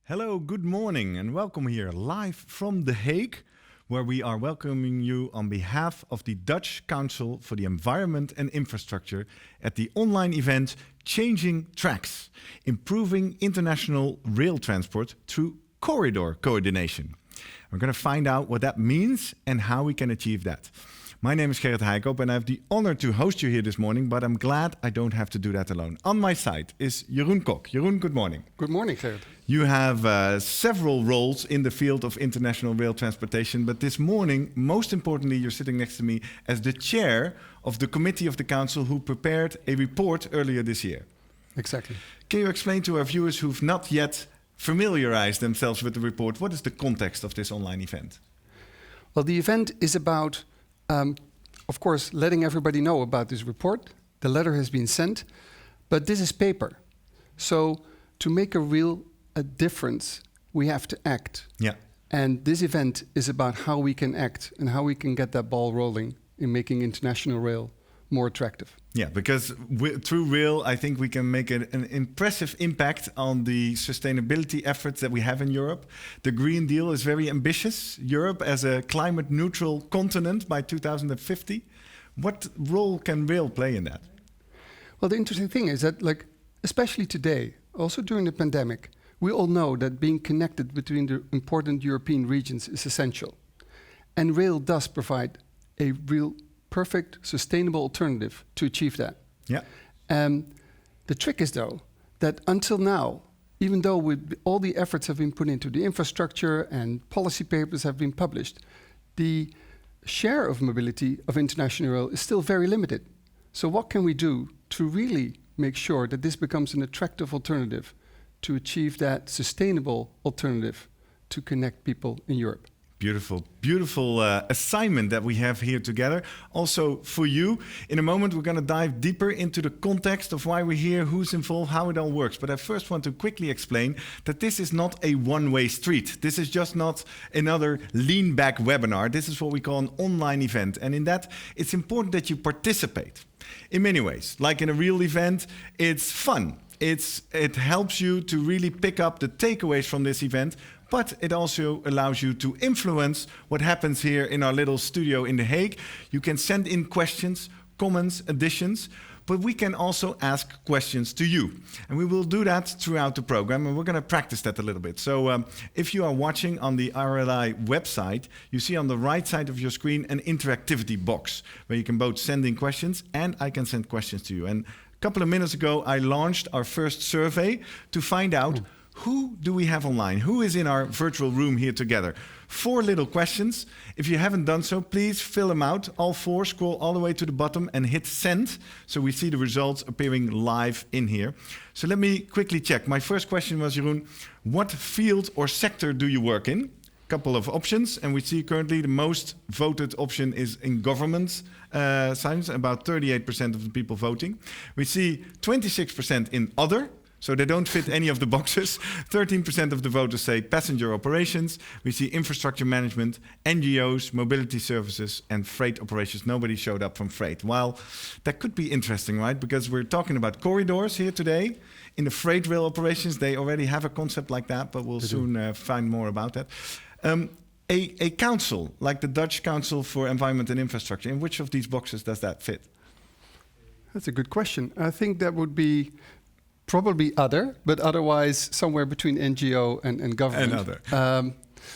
Hello, good morning, and welcome here live from The Hague, where we are welcoming you on behalf of the Dutch Council for the Environment and Infrastructure at the online event Changing Tracks, Improving International Rail Transport Through Corridor Coordination. We're going to find out what that means and how we can achieve that. My name is Gerrit Heikoop and I have the honor to host you here this morning, but I'm glad I don't have to do that alone. On my side is Jeroen Kok. Jeroen, good morning. Good morning, Gerrit. You have several roles in the field of international rail transportation, but this morning, most importantly, you're sitting next to me as the chair of the committee of the Council who prepared a report earlier this year. Exactly. Can you explain to our viewers who've not yet familiarized themselves with the report, what is the context of this online event? Well, the event is about, of course, letting everybody know about this report. The letter has been sent, but this is paper. So to make a difference, we have to act. Yeah. And this event is about how we can act and how we can get that ball rolling in making international rail more attractive. Yeah, because through rail, I think we can make an impressive impact on the sustainability efforts that we have in Europe. The Green Deal is very ambitious. Europe as a climate neutral continent by 2050. What role can rail play in that? Well, the interesting thing is that, especially today, also during the pandemic, we all know that being connected between the important European regions is essential. And rail does provide a real perfect, sustainable alternative to achieve that. Yeah. The trick is, though, that until now, even though all the efforts have been put into the infrastructure and policy papers have been published, the share of mobility of international rail is still very limited. So what can we do to really make sure that this becomes an attractive alternative to achieve that sustainable alternative to connect people in Europe? Beautiful, beautiful assignment that we have here together. Also for you, in a moment we're going to dive deeper into the context of why we're here, who's involved, how it all works. But I first want to quickly explain that this is not a one-way street. This is just not another lean-back webinar. This is what we call an online event. And in that, it's important that you participate. In many ways, like in a real event, it's fun. It helps you to really pick up the takeaways from this event, but it also allows you to influence what happens here in our little studio in The Hague. You can send in questions, comments, additions, but we can also ask questions to you. And we will do that throughout the program, and we're going to practice that a little bit. So if you are watching on the RLI website, you see on the right side of your screen an interactivity box where you can both send in questions and I can send questions to you. And a couple of minutes ago, I launched our first survey to find out who do we have online? Who is in our virtual room here together? 4 little questions. If you haven't done so, please fill them out. All 4, scroll all the way to the bottom and hit send. So we see the results appearing live in here. So let me quickly check. My first question was, Jeroen, what field or sector do you work in? Couple of options, and we see currently the most voted option is in government science, about 38% of the people voting. We see 26% in other, so they don't fit any of the boxes. 13% of the voters say passenger operations. We see infrastructure management, NGOs, mobility services, and freight operations. Nobody showed up from freight. Well, that could be interesting, right? Because we're talking about corridors here today. In the freight rail operations, they already have a concept like that, but we'll soon find more about that. A council, like the Dutch Council for Environment and Infrastructure, in which of these boxes does that fit? That's a good question. I think that would be probably other, but otherwise somewhere between NGO and government. And other.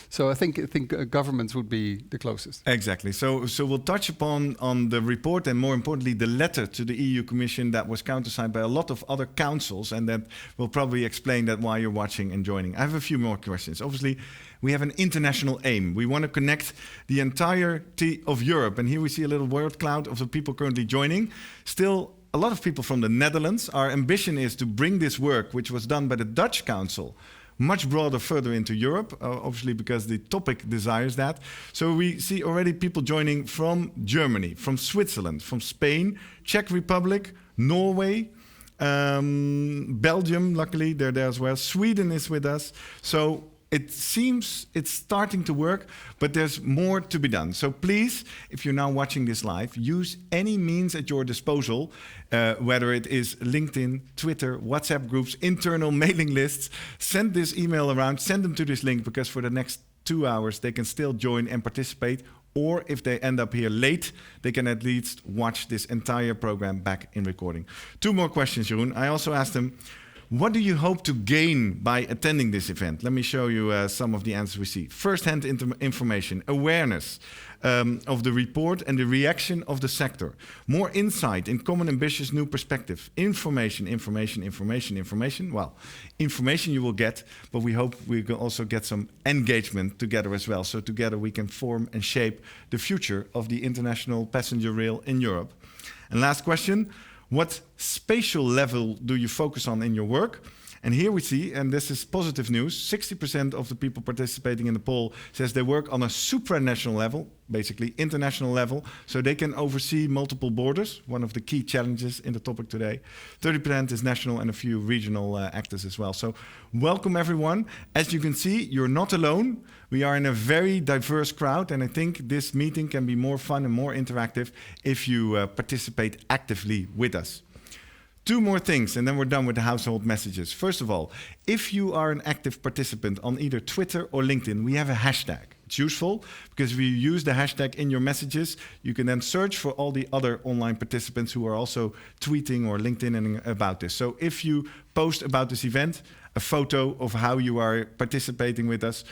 So I think governments would be the closest. Exactly. So we'll touch on the report and more importantly the letter to the EU Commission that was countersigned by a lot of other councils, and that will probably explain that why you're watching and joining. I have a few more questions. Obviously, we have an international aim. We want to connect the entirety of Europe, and here we see a little word cloud of the people currently joining. Still, a lot of people from the Netherlands. Our ambition is to bring this work, which was done by the Dutch Council, much broader further into Europe, obviously because the topic desires that. So we see already people joining from Germany, from Switzerland, from Spain, Czech Republic, Norway, Belgium, luckily they're there as well. Sweden is with us. So it seems it's starting to work, but there's more to be done. So please, if you're now watching this live, use any means at your disposal, whether it is LinkedIn, Twitter, WhatsApp groups, internal mailing lists. Send this email around, send them to this link, because for the next 2 hours they can still join and participate. Or if they end up here late, they can at least watch this entire program back in recording. 2 more questions, Jeroen. I also asked them, what do you hope to gain by attending this event? Let me show you some of the answers we see. First-hand information, awareness of the report and the reaction of the sector. More insight in common, ambitious, new perspective. Information. Well, information you will get, but we hope we can also get some engagement together as well. So together we can form and shape the future of the international passenger rail in Europe. And last question. What spatial level do you focus on in your work? And here we see, and this is positive news, 60% of the people participating in the poll says they work on a supranational level, basically international level, so they can oversee multiple borders, one of the key challenges in the topic today. 30% is national and a few regional actors as well. So welcome everyone. As you can see, you're not alone. We are in a very diverse crowd, and I think this meeting can be more fun and more interactive if you participate actively with us. 2 more things, and then we're done with the household messages. First of all, if you are an active participant on either Twitter or LinkedIn, we have a hashtag. It's useful because if you use the hashtag in your messages, you can then search for all the other online participants who are also tweeting or LinkedIning about this. So if you post about this event, a photo of how you are participating with us,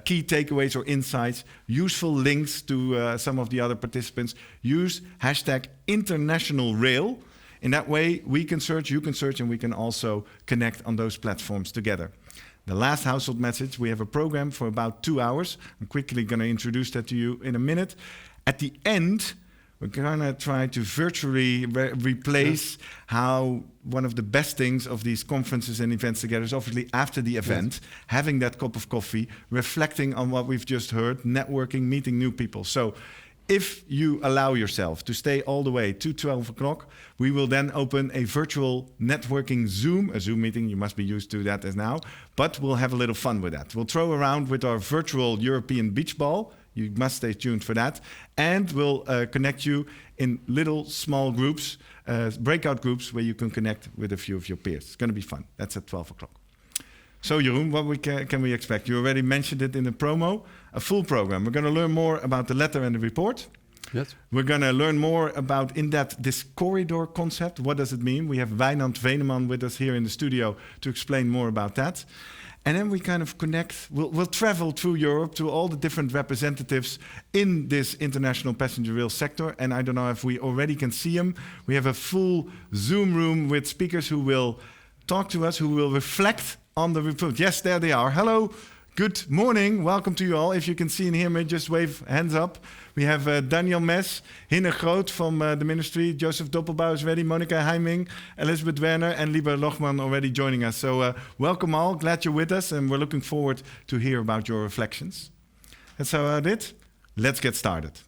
key takeaways or insights, useful links to some of the other participants, use hashtag International Rail. In that way, we can search, you can search, and we can also connect on those platforms together. The last household message, we have a program for about 2 hours. I'm quickly going to introduce that to you in a minute. At the end, we're going to try to virtually replace how one of the best things of these conferences and events together is obviously after the event, having that cup of coffee, reflecting on what we've just heard, networking, meeting new people. So if you allow yourself to stay all the way to 12 o'clock, we will then open a virtual networking a Zoom meeting. You must be used to that as now, but we'll have a little fun with that. We'll throw around with our virtual European beach ball. You must stay tuned for that. And we'll connect you in little small groups, breakout groups, where you can connect with a few of your peers. It's going to be fun. That's at 12 o'clock. So Jeroen, what can we expect? You already mentioned it in the promo, a full program. We're going to learn more about the letter and the report. Yes. We're going to learn more about this corridor concept. What does it mean? We have Wijnand Veneman with us here in the studio to explain more about that. And then we kind of connect, we'll travel through Europe to all the different representatives in this international passenger rail sector. And I don't know if we already can see them. We have a full Zoom room with speakers who will talk to us, who will reflect on the report. Yes, there they are. Hello, good morning. Welcome to you all. If you can see and hear me, just wave hands up. We have Daniel Mes, Hinne Groot from the ministry, Joseph Doppelbauer is ready, Monica Heiming, Elisabeth Werner, and Lieber Lochman already joining us. So welcome all. Glad you're with us, and we're looking forward to hear about your reflections. That's about it. Let's get started.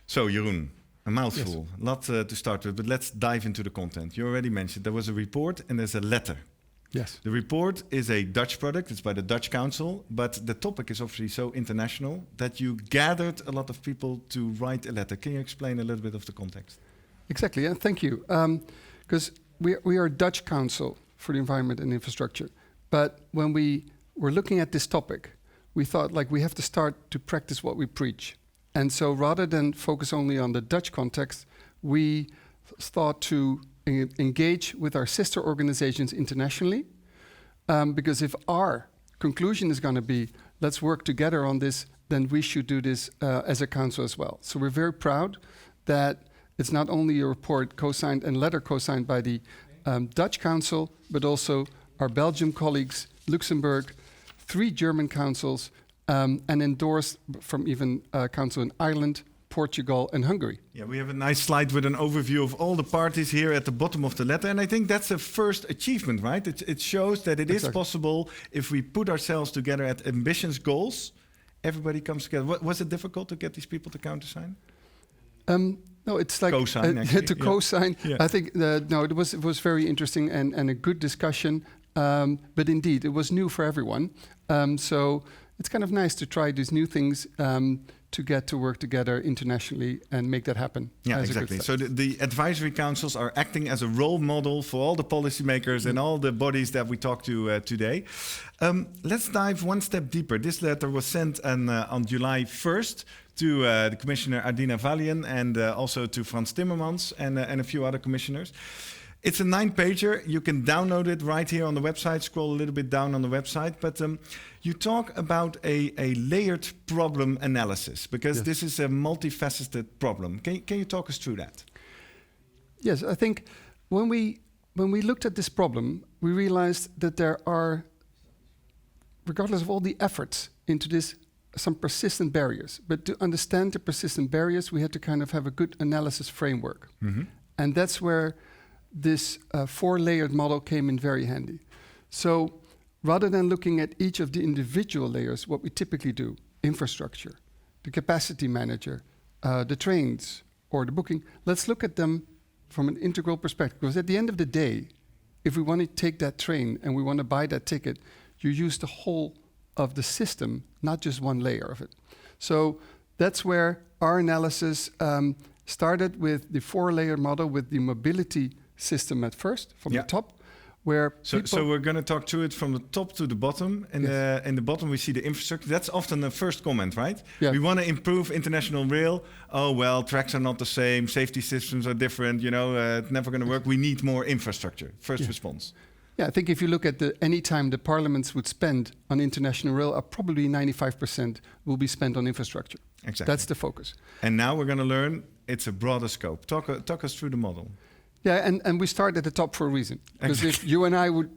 So, Jeroen, a mouthful, yes. A lot to start with, but let's dive into the content. You already mentioned there was a report and there's a letter. Yes. The report is a Dutch product, it's by the Dutch Council, but the topic is obviously so international that you gathered a lot of people to write a letter. Can you explain a little bit of the context? Exactly, and thank you. Because we are a Dutch Council for the Environment and Infrastructure, but when we were looking at this topic, we thought we have to start to practice what we preach. And so rather than focus only on the Dutch context, we thought to engage with our sister organizations internationally. Because if our conclusion is going to be, let's work together on this, then we should do this as a council as well. So we're very proud that it's not only a report co-signed and letter co-signed by the Dutch Council, but also our Belgian colleagues, Luxembourg, 3 German councils, and endorsed from even Council in Ireland, Portugal, and Hungary. Yeah, we have a nice slide with an overview of all the parties here at the bottom of the letter. And I think that's a first achievement, right? It shows that it is possible if we put ourselves together at ambitious goals, everybody comes together. Was it difficult to get these people to countersign? No, it's like cosine, to cosine. Yeah. I think no, it was very interesting and a good discussion. But indeed, it was new for everyone. So it's kind of nice to try these new things to get to work together internationally and make that happen. Yeah, exactly. So the advisory councils are acting as a role model for all the policymakers and all the bodies that we talked to today. Let's dive one step deeper. This letter was sent on July 1st to the Commissioner Adina Valian and also to Frans Timmermans and a few other commissioners. It's a 9-pager. You can download it right here on the website. Scroll a little bit down on the website. But you talk about a layered problem analysis because this is a multifaceted problem. Can you talk us through that? Yes, I think when we looked at this problem, we realized that there are, regardless of all the efforts into this, some persistent barriers. But to understand the persistent barriers, we had to kind of have a good analysis framework. Mm-hmm. And that's where this 4-layered model came in very handy. So rather than looking at each of the individual layers, what we typically do, infrastructure, the capacity manager, the trains, or the booking, let's look at them from an integral perspective. Because at the end of the day, if we want to take that train and we want to buy that ticket, you use the whole of the system, not just one layer of it. So that's where our analysis started with the 4-layer model with the mobility system at first, from the top, where so we're going to talk through it from the top to the bottom. And in the bottom, we see the infrastructure. That's often the first comment, right? Yeah. We want to improve international rail. Oh, well, tracks are not the same. Safety systems are different. It's never going to work. We need more infrastructure. First response. Yeah, I think if you look at any time the parliaments would spend on international rail, probably 95% will be spent on infrastructure. Exactly. That's the focus. And now we're going to learn it's a broader scope. Talk us through the model. Yeah, and we start at the top for a reason. Because if you and I would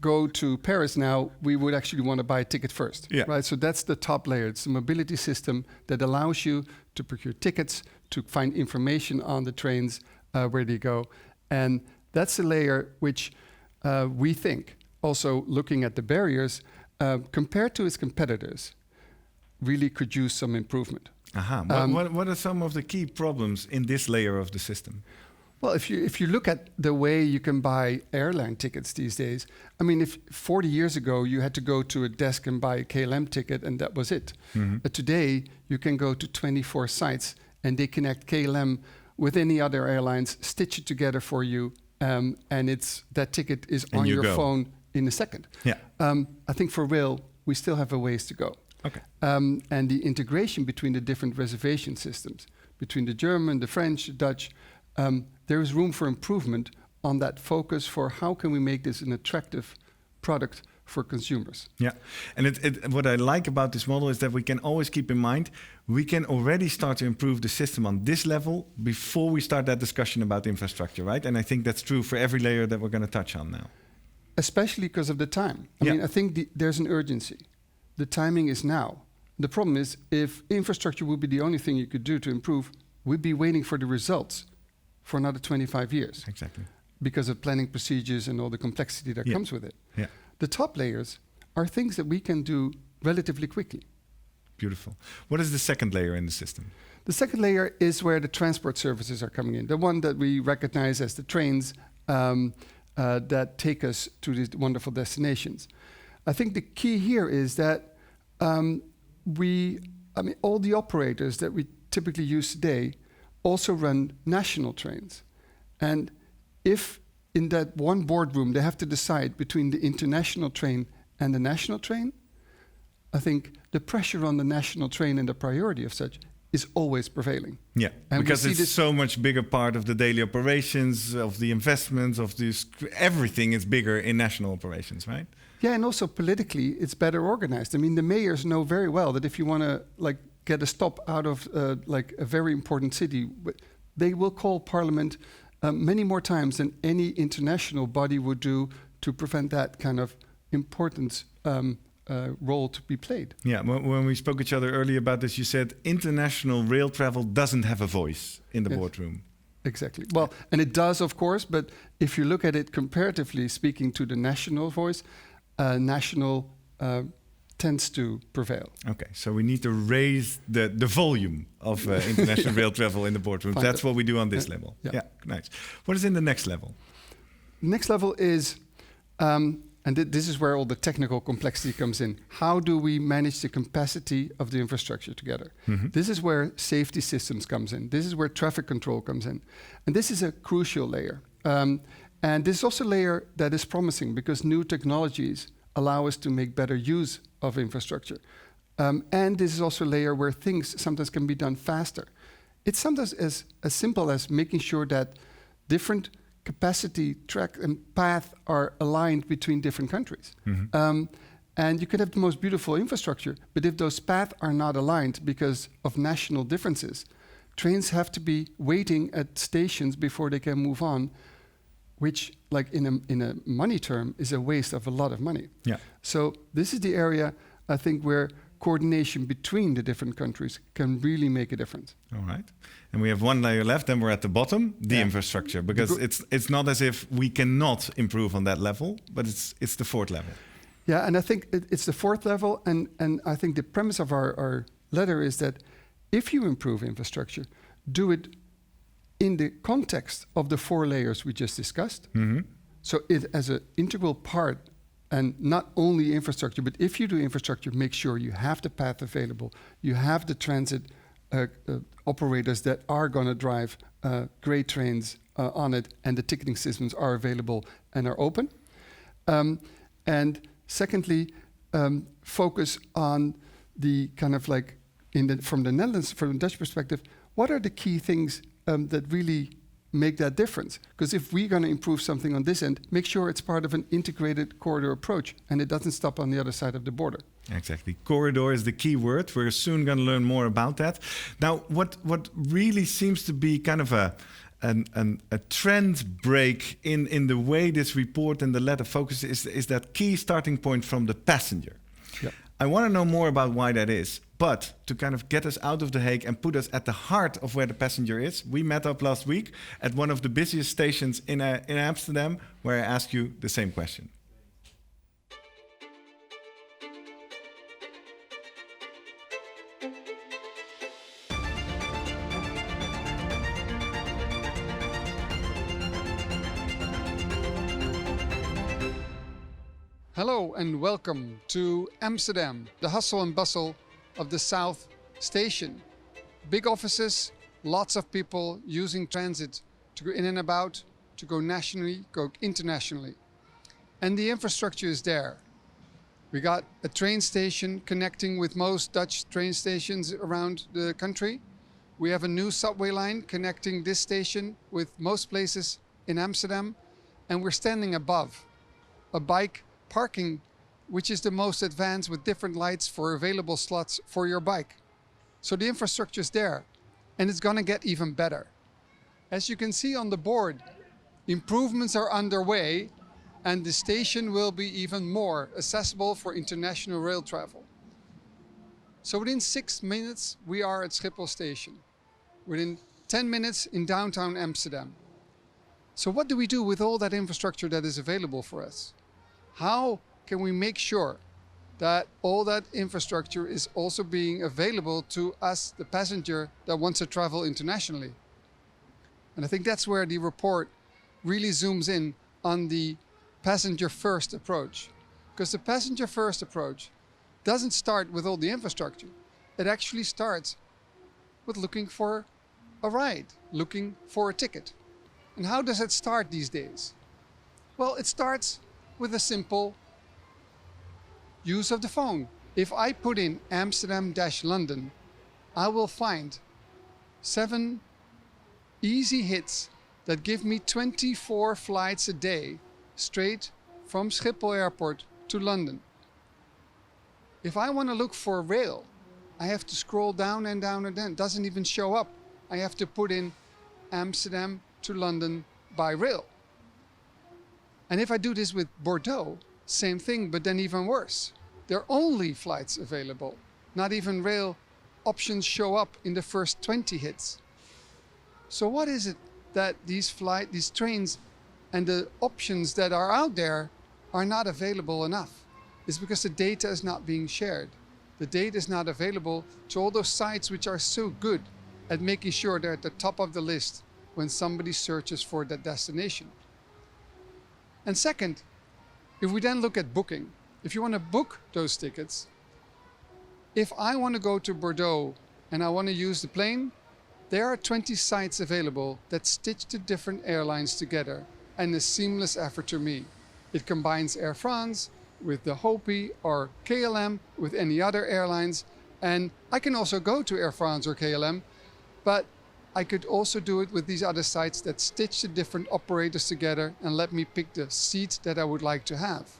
go to Paris now, we would actually want to buy a ticket first, right? So that's the top layer. It's a mobility system that allows you to procure tickets, to find information on the trains, where they go. And that's a layer which we think, also looking at the barriers, compared to its competitors, really could use some improvement. What are some of the key problems in this layer of the system? Well, if you look at the way you can buy airline tickets these days, I mean, if 40 years ago you had to go to a desk and buy a KLM ticket and that was it. Mm-hmm. But today you can go to 24 sites and they connect KLM with any other airlines, stitch it together for you, and that ticket is on your phone in a second. Yeah. I think for rail, we still have a ways to go. Okay. And the integration between the different reservation systems, between the German, the French, the Dutch, there is room for improvement on that focus for how can we make this an attractive product for consumers. Yeah, and what I like about this model is that we can always keep in mind we can already start to improve the system on this level before we start that discussion about infrastructure, right? And I think that's true for every layer that we're going to touch on now. Especially because of the time. I mean, I think there's an urgency. The timing is now. The problem is if infrastructure would be the only thing you could do to improve, we'd be waiting for the results for another 25 years. Exactly. Because of planning procedures and all the complexity that comes with it. Yeah. The top layers are things that we can do relatively quickly. Beautiful. What is the second layer in the system? The second layer is where the transport services are coming in. The one that we recognize as the trains that take us to these wonderful destinations. I think the key here is that all the operators that we typically use today also run national trains. And if in that one boardroom they have to decide between the international train and the national train, I think the pressure on the national train and the priority of such is always prevailing. Yeah, and because it's so much bigger part of the daily operations, of the investments, of this, everything is bigger in national operations, right? Yeah, and also politically, it's better organized. I mean, the mayors know very well that if you want to get a stop out of a very important city, they will call Parliament many more times than any international body would do to prevent that kind of important role to be played. Yeah, when we spoke each other earlier about this, you said international rail travel doesn't have a voice in the boardroom. Exactly. Well, and it does, of course, but if you look at it comparatively speaking to the national voice, national tends to prevail. Okay, so we need to raise the volume of international rail travel in the boardrooms. That's what we do on this level. Yeah, nice. What is in the next level? Next level is, this is where all the technical complexity comes in. How do we manage the capacity of the infrastructure together? This is where safety systems comes in. This is where traffic control comes in. And this is a crucial layer. And this is also a layer that is promising because new technologies allow us to make better use of infrastructure. And this is also a layer where things sometimes can be done faster. It's sometimes as simple as making sure that different capacity, track, and path are aligned between different countries. And you could have the most beautiful infrastructure, but if those paths are not aligned because of national differences, trains have to be waiting at stations before they can move on, which, like in a money term, is a waste of a lot of money. Yeah. So this is the area, I think, where coordination between the different countries can really make a difference. All right. And we have one layer left, and we're at the bottom, the infrastructure, because it's not as if we cannot improve on that level, but it's the fourth level. Yeah, and I think it's the fourth level, and I think the premise of our letter is that if you improve infrastructure, do it in the context of the 4 layers we just discussed. So it as an integral part, and not only infrastructure, but if you do infrastructure, make sure you have the path available, you have the transit operators that are going to drive great trains on it, and the ticketing systems are available and are open. And secondly, focus on the kind of like, from the Netherlands, from the Dutch perspective, what are the key things that really make that difference? Because if we're going to improve something on this end, make sure it's part of an integrated corridor approach and it doesn't stop on the other side of the border. Exactly. Corridor is the key word. We're soon going to learn more about that. Now, what really seems to be kind of a trend break in the way this report and the letter focuses is that key starting point from the passenger. Yep. I want to know more about why that is. But to kind of get us out of The Hague and put us at the heart of where the passenger is, we met up last week at one of the busiest stations in Amsterdam, where I asked you the same question. Hello and welcome to Amsterdam, the hustle and bustle of the South Station. Big offices, lots of people using transit to go in and about, to go nationally, go internationally. And the infrastructure is there. We got a train station connecting with most Dutch train stations around the country. We have a new subway line connecting this station with most places in Amsterdam. And we're standing above a bike parking, which is the most advanced with different lights for available slots for your bike. So the infrastructure is there, and it's going to get even better. As you can see on the board, improvements are underway, and the station will be even more accessible for international rail travel. So within 6 minutes, we are at Schiphol Station. Within 10 minutes in downtown Amsterdam. So what do we do with all that infrastructure that is available for us? How can we make sure that all that infrastructure is also being available to us, the passenger that wants to travel internationally? And I think that's where the report really zooms in on the passenger-first approach. Because the passenger-first approach doesn't start with all the infrastructure. It actually starts with looking for a ride, looking for a ticket. And how does it start these days? Well, it starts with a simple use of the phone. If I put in Amsterdam-London, I will find 7 easy hits that give me 24 flights a day straight from Schiphol Airport to London. If I want to look for rail, I have to scroll down and down and down. It doesn't even show up. I have to put in Amsterdam to London by rail. And if I do this with Bordeaux, same thing, but then even worse. There are only flights available. Not even rail options show up in the first 20 hits. So what is it that these trains and the options that are out there are not available enough? is because the data is not being shared. The data is not available to all those sites which are so good at making sure they're at the top of the list when somebody searches for that destination. And second, if we then look at booking, if you want to book those tickets, if I want to go to Bordeaux and I want to use the plane, there are 20 sites available that stitch the different airlines together and a seamless effort to me. It combines Air France with the Hopi or KLM with any other airlines. And I can also go to Air France or KLM, but I could also do it with these other sites that stitch the different operators together and let me pick the seat that I would like to have.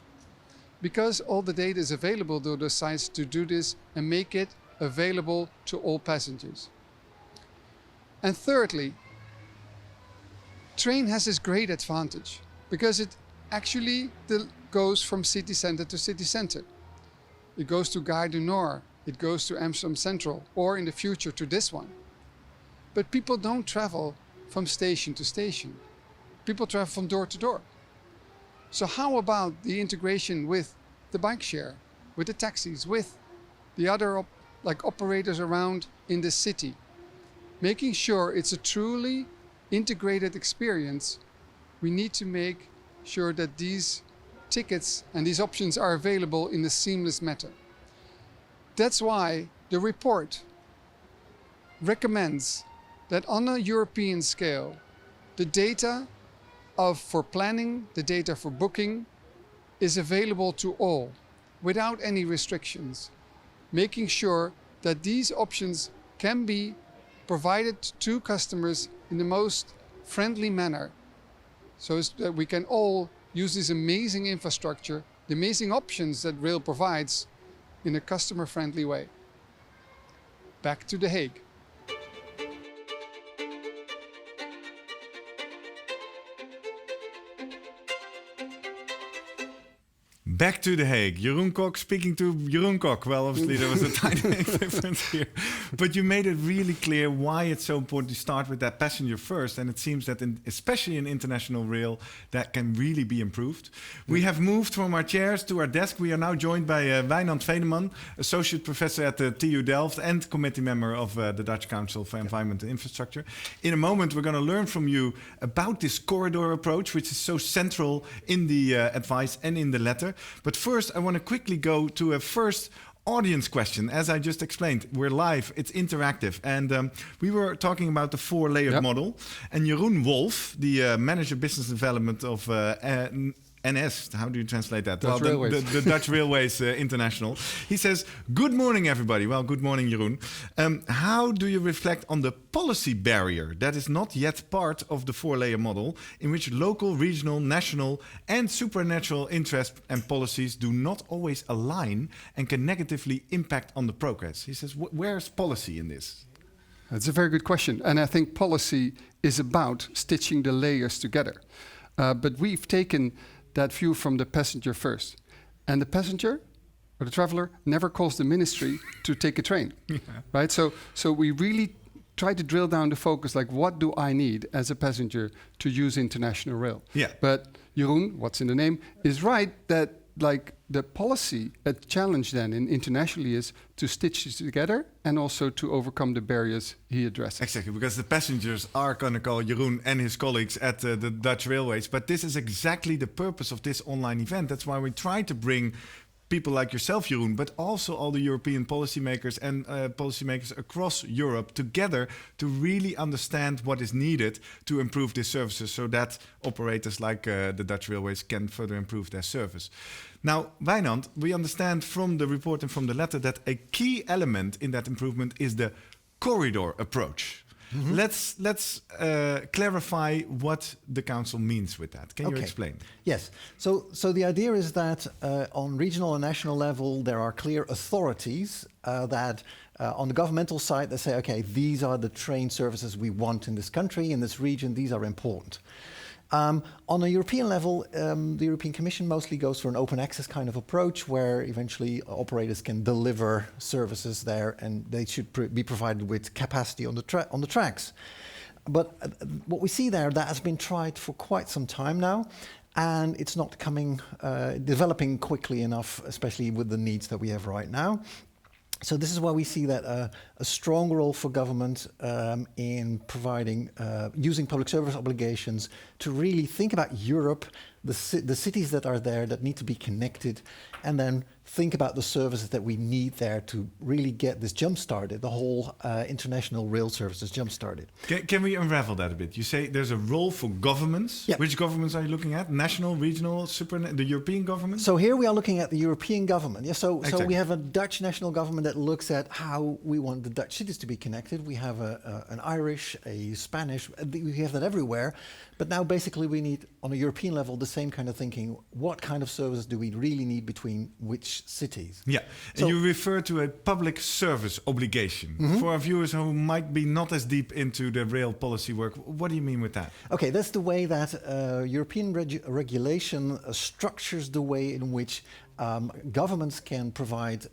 Because all the data is available to those sites to do this and make it available to all passengers. And thirdly, train has this great advantage because it actually goes from city center to city center. It goes to Gare du Nord, it goes to Amsterdam Central, or in the future to this one. But people don't travel from station to station. People travel from door to door. So how about the integration with the bike share, with the taxis, with the other operators around in the city? Making sure it's a truly integrated experience, we need to make sure that these tickets and these options are available in a seamless manner. That's why the report recommends that on a European scale, the data for planning, the data for booking is available to all without any restrictions, making sure that these options can be provided to customers in the most friendly manner so that we can all use this amazing infrastructure, the amazing options that rail provides in a customer-friendly way. Back to The Hague. Back to The Hague. Jeroen Kok speaking to Jeroen Kok. Well, obviously there was a tiny difference here. But you made it really clear why it's so important to start with that passenger first. And it seems that, especially in international rail, that can really be improved. We have moved from our chairs to our desk. We are now joined by Wijnand Veneman, Associate Professor at the TU Delft and Committee Member of the Dutch Council for Environment and Infrastructure. In a moment, we're going to learn from you about this corridor approach, which is so central in the advice and in the letter. But first, I want to quickly go to a first audience question. As I just explained, we're live, it's interactive. And we were talking about the four-layered model. And Jeroen Wolf, the Manager Business Development of NS, how do you translate that? Dutch Railways. The Dutch Railways International. He says, good morning, everybody. Well, good morning, Jeroen. How do you reflect on the policy barrier that is not yet part of the four-layer model, in which local, regional, national, and supernatural interests and policies do not always align and can negatively impact on the progress? He says, where's policy in this? That's a very good question. And I think policy is about stitching the layers together. But we've taken that view from the passenger first. And the passenger or the traveler never calls the ministry to take a train, right? So we really try to drill down the focus, like what do I need as a passenger to use international rail? Yeah. But Jeroen, what's in the name, is right that like the policy challenge then internationally is to stitch this together and also to overcome the barriers he addresses. Exactly, because the passengers are going to call Jeroen and his colleagues at the Dutch Railways. But this is exactly the purpose of this online event. That's why we try to bring people like yourself, Jeroen, but also all the European policymakers and policymakers across Europe together to really understand what is needed to improve these services so that operators like the Dutch Railways can further improve their service. Now, Wijnand, we understand from the report and from the letter that a key element in that improvement is the corridor approach. Mm-hmm. Let's clarify what the Council means with that. Can you explain? Yes. So the idea is that on regional and national level, there are clear authorities that on the governmental side, they say, okay, these are the train services we want in this country, in this region, these are important. On a European level, the European Commission mostly goes for an open access kind of approach where eventually operators can deliver services there and they should be provided with capacity on the tracks. But what we see there, that has been tried for quite some time now. and it's not developing quickly enough, especially with the needs that we have right now. So this is why we see that a strong role for government in providing, using public service obligations to really think about Europe, the cities that are there that need to be connected, and then think about the services that we need there to really get this jump-started, the whole international rail services jump-started. Can we unravel that a bit? You say there's a role for governments. Yep. Which governments are you looking at? National, regional, the European government? So here we are looking at the European government. Yeah, so Exactly. we have a Dutch national government that looks at how we want the Dutch cities to be connected. We have an Irish, a Spanish, we have that everywhere. But now basically we need, on a European level, the same kind of thinking. What kind of services do we really need between which cities? Yeah, So- and you refer to a public service obligation. For our viewers who might be not as deep into the rail policy work, what do you mean with that? Okay, that's the way that European regulation structures the way in which governments can provide,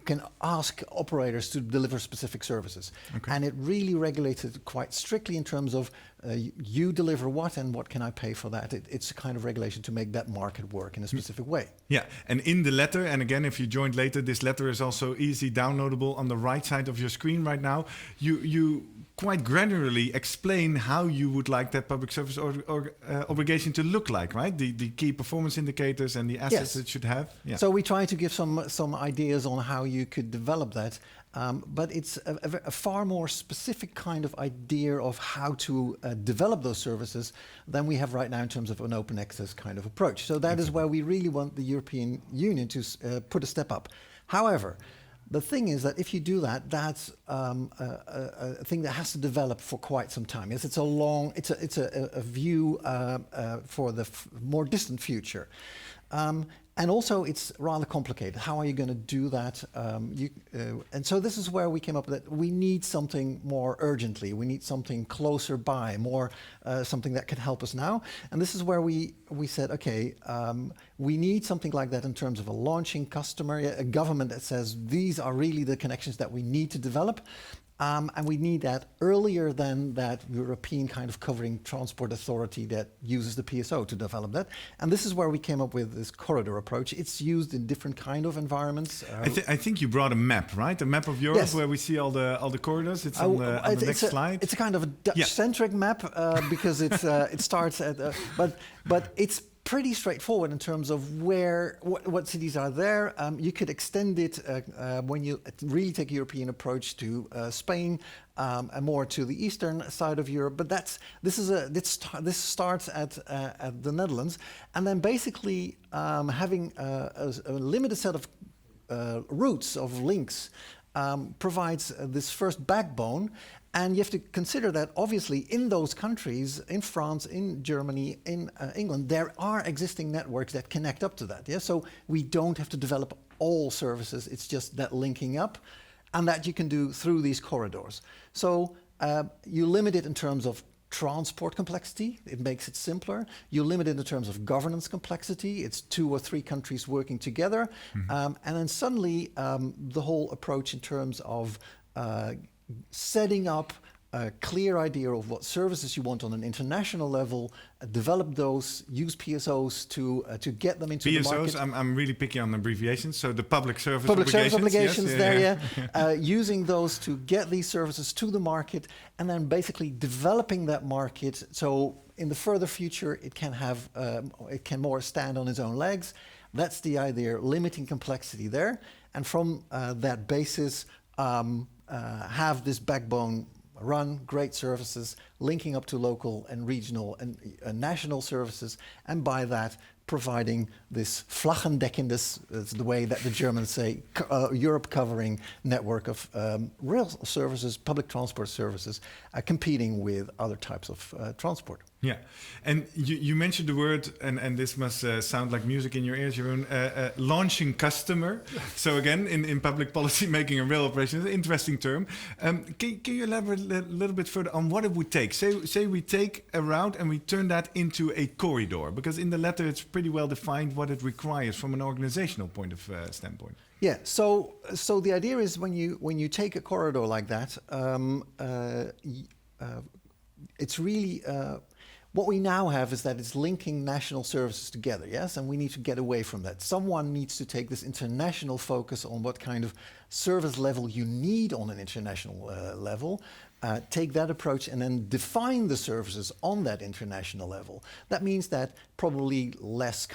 can ask operators to deliver specific services. Okay. And it really regulates it quite strictly in terms of you deliver what and what can I pay for that. It's a kind of regulation to make that market work in a specific way. Yeah, and in the letter, and again, if you joined later, this letter is also easy downloadable on the right side of your screen right now. You quite granularly explain how you would like that public service obligation to look like, right? The key performance indicators and the assets Yes. it should have. Yeah. So we try to give some ideas on how you could develop that, but it's a far more specific kind of idea of how to develop those services than we have right now in terms of an open access kind of approach. So that is where we really want the European Union to put a step up. However, the thing is that if you do that, that's a thing that has to develop for quite some time. Yes, it's a view for the more distant future. And also, it's rather complicated. How are you going to do that? And so this is where we came up with that we need something more urgently. We need something closer by, more something that can help us now. And this is where we said, okay, we need something like that in terms of a launching customer, a government that says these are really the connections that we need to develop. And we need that earlier than that European kind of covering transport authority that uses the PSO to develop that. And this is where we came up with this corridor approach. It's used in different kind of environments. I think you brought a map, right? A map of Europe. Yes. Where we see all the corridors. It's on the next slide. It's a kind of a Dutch-centric map because it starts at, but it's pretty straightforward in terms of what cities are there. You could extend it when you really take a European approach to Spain and more to the eastern side of Europe. But this starts at the Netherlands, and then basically having a limited set of routes of links provides this first backbone. And you have to consider that, obviously, in those countries, in France, in Germany, in England, there are existing networks that connect up to that. Yeah? So we don't have to develop all services. It's just that linking up, and that you can do through these corridors. So you limit it in terms of transport complexity. It makes it simpler. You limit it in terms of governance complexity. It's 2 or 3 countries working together. And then suddenly, the whole approach in terms of setting up a clear idea of what services you want on an international level, develop those, use PSOs to get them into the market. PSOs, I'm really picky on abbreviations. So the public service service obligations yes, there, using those to get these services to the market, and then basically developing that market. So in the further future, it can more stand on its own legs. That's the idea, limiting complexity there, and from that basis. Have this backbone run great services, linking up to local and regional and national services, and by that providing this flächendeckendes, is the way that the Germans say, Europe covering network of rail services, public transport services, competing with other types of transport. Yeah, and you mentioned the word, and this must sound like music in your ears, Jeroen, launching customer. So again, in public policy making a rail operation, is an interesting term. Can you elaborate a little bit further on what it would take? Say we take a route and we turn that into a corridor, because in the letter it's pretty well defined what it requires from an organizational point of standpoint. Yeah, so the idea is when you take a corridor like that, it's really What we now have is that it's linking national services together, yes? And we need to get away from that. Someone needs to take this international focus on what kind of service level you need on an international level, take that approach and then define the services on that international level. That means that probably less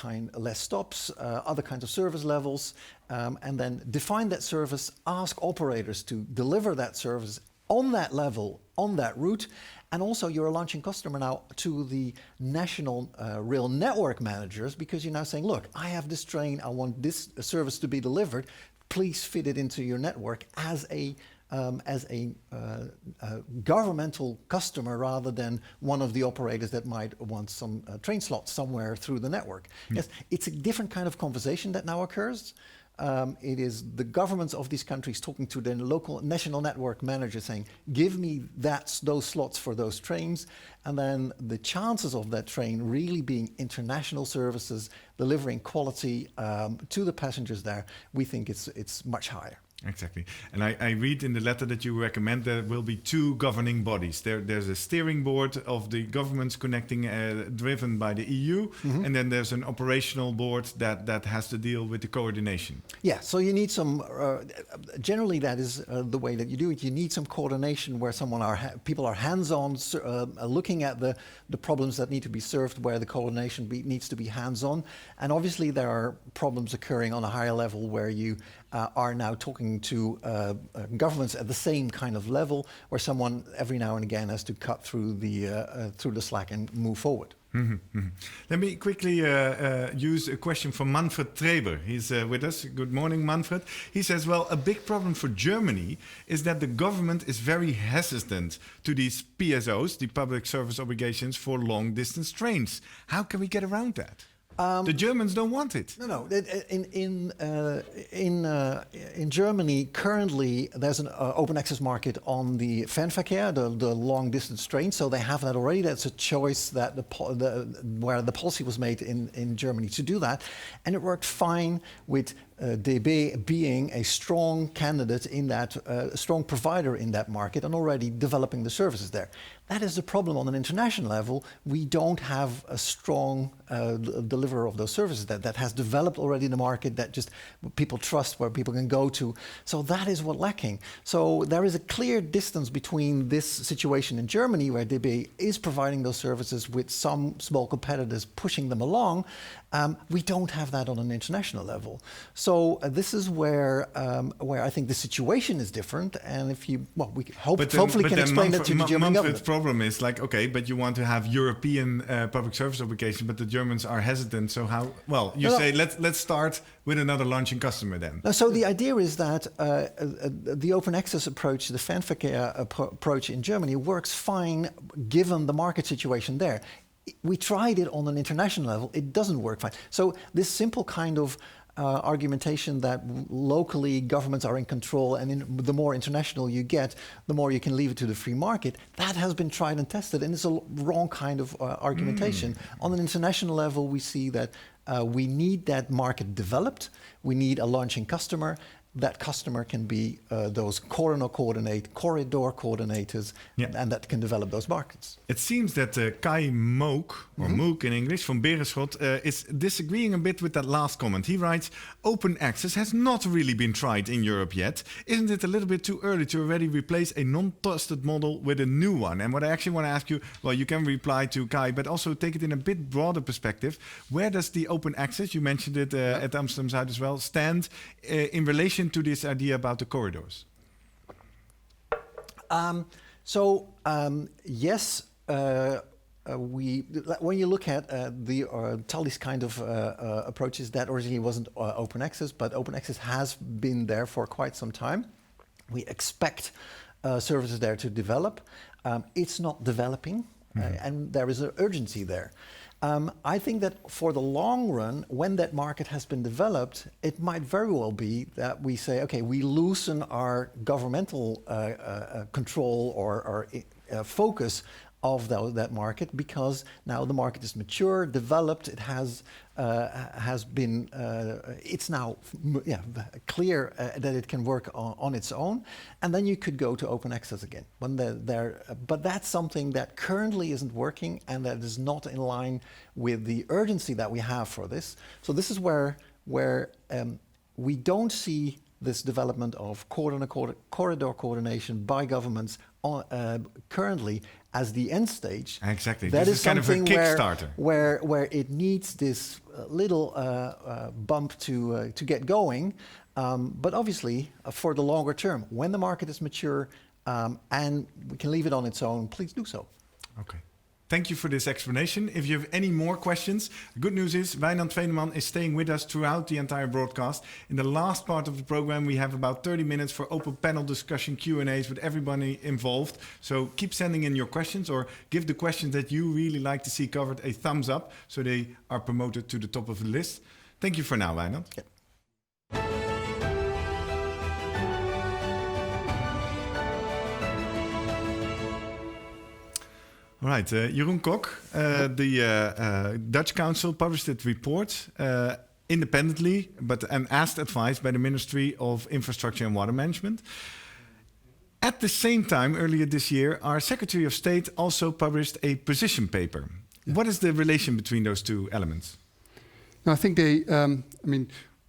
stops, other kinds of service levels, and then define that service, ask operators to deliver that service on that level, on that route. And also you're launching customer now to the national rail network managers, because you're now saying, look, I have this train, I want this service to be delivered. Please fit it into your network as a governmental customer rather than one of the operators that might want some train slots somewhere through the network. Yes, it's a different kind of conversation that now occurs. It is the governments of these countries talking to their local national network managers saying, give me those slots for those trains. And then the chances of that train really being international services, delivering quality to the passengers there, we think it's much higher. Exactly. And I read in the letter that you recommend there will be two governing bodies. There's a steering board of the governments connecting, driven by the EU, and then there's an operational board that has to deal with the coordination. Yeah, so you need some, generally that is the way that you do it. You need some coordination where people are hands-on, looking at the problems that need to be served, where the coordination needs to be hands-on. And obviously there are problems occurring on a higher level where you are now talking to governments at the same kind of level, where someone every now and again has to cut through the slack and move forward. Let me quickly use a question from Manfred Treber. He's with us. Good morning, Manfred. He says, well, a big problem for Germany is that the government is very hesitant to these PSOs, the public service obligations for long distance trains. How can we get around that? The Germans don't want it. No. In Germany, currently, there's an open access market on the Fernverkehr, the long distance trains. So they have that already. That's a choice that where the policy was made in Germany to do that, and it worked fine with DB being a strong candidate in that, a strong provider in that market, and already developing the services there. That is the problem on an international level. We don't have a strong deliverer of those services that has developed already in the market, that just people trust, where people can go to. So that is what's lacking. So there is a clear distance between this situation in Germany, where DB is providing those services with some small competitors pushing them along. We don't have that on an international level. So this is where I think the situation is different. And if you, well, we hopefully can explain that to the German government. Problem is like, okay, but you want to have European public service obligation, but the Germans are hesitant. So how? Well, you say let's start with another launching customer then. So the idea is that the open access approach, the Fernverkehr approach in Germany, works fine given the market situation there. We tried it on an international level. It doesn't work fine. So this simple kind of argumentation that locally governments are in control, and the more international you get, the more you can leave it to the free market, that has been tried and tested, and it's a wrong kind of argumentation. On an international level, we see that we need that market developed. We need a launching customer. That customer can be those corridor coordinators, and that can develop those markets. It seems that Kai Mook, or Mook in English, from Berenschot, is disagreeing a bit with that last comment. He writes, open access has not really been tried in Europe yet. Isn't it a little bit too early to already replace a non-trusted model with a new one? And what I actually want to ask you, well, you can reply to Kai, but also take it in a bit broader perspective. Where does the open access, you mentioned it at Amsterdam Zuid as well, stand in relation to this idea about the corridors? Yes, when you look at Tally's kind of approaches, that originally wasn't open access, but open access has been there for quite some time. We expect services there to develop. It's not developing, and there is an urgency there. I think that for the long run, when that market has been developed, it might very well be that we say, okay, we loosen our governmental control or focus of that market, because now the market is mature, developed. It has been. It's now clear that it can work on its own, and then you could go to open access again. But that's something that currently isn't working, and that is not in line with the urgency that we have for this. So this is where we don't see this development of corridor coordination by governments currently as the end stage. Exactly. That this is is kind of a something Kickstarter. where it needs this little bump to get going. But obviously, for the longer term, when the market is mature and we can leave it on its own, please do so. Okay. Thank you for this explanation. If you have any more questions, the good news is Wijnand Veneman is staying with us throughout the entire broadcast. In the last part of the program, we have about 30 minutes for open panel discussion, Q&As with everybody involved. So keep sending in your questions, or give the questions that you really like to see covered a thumbs up so they are promoted to the top of the list. Thank you for now, Wijnand. Yeah. All right, Jeroen Kok, the Dutch Council published its report independently, and asked advice by the Ministry of Infrastructure and Water Management. At the same time, earlier this year, our Secretary of State also published a position paper. Yeah. What is the relation between those two elements? No, I think they,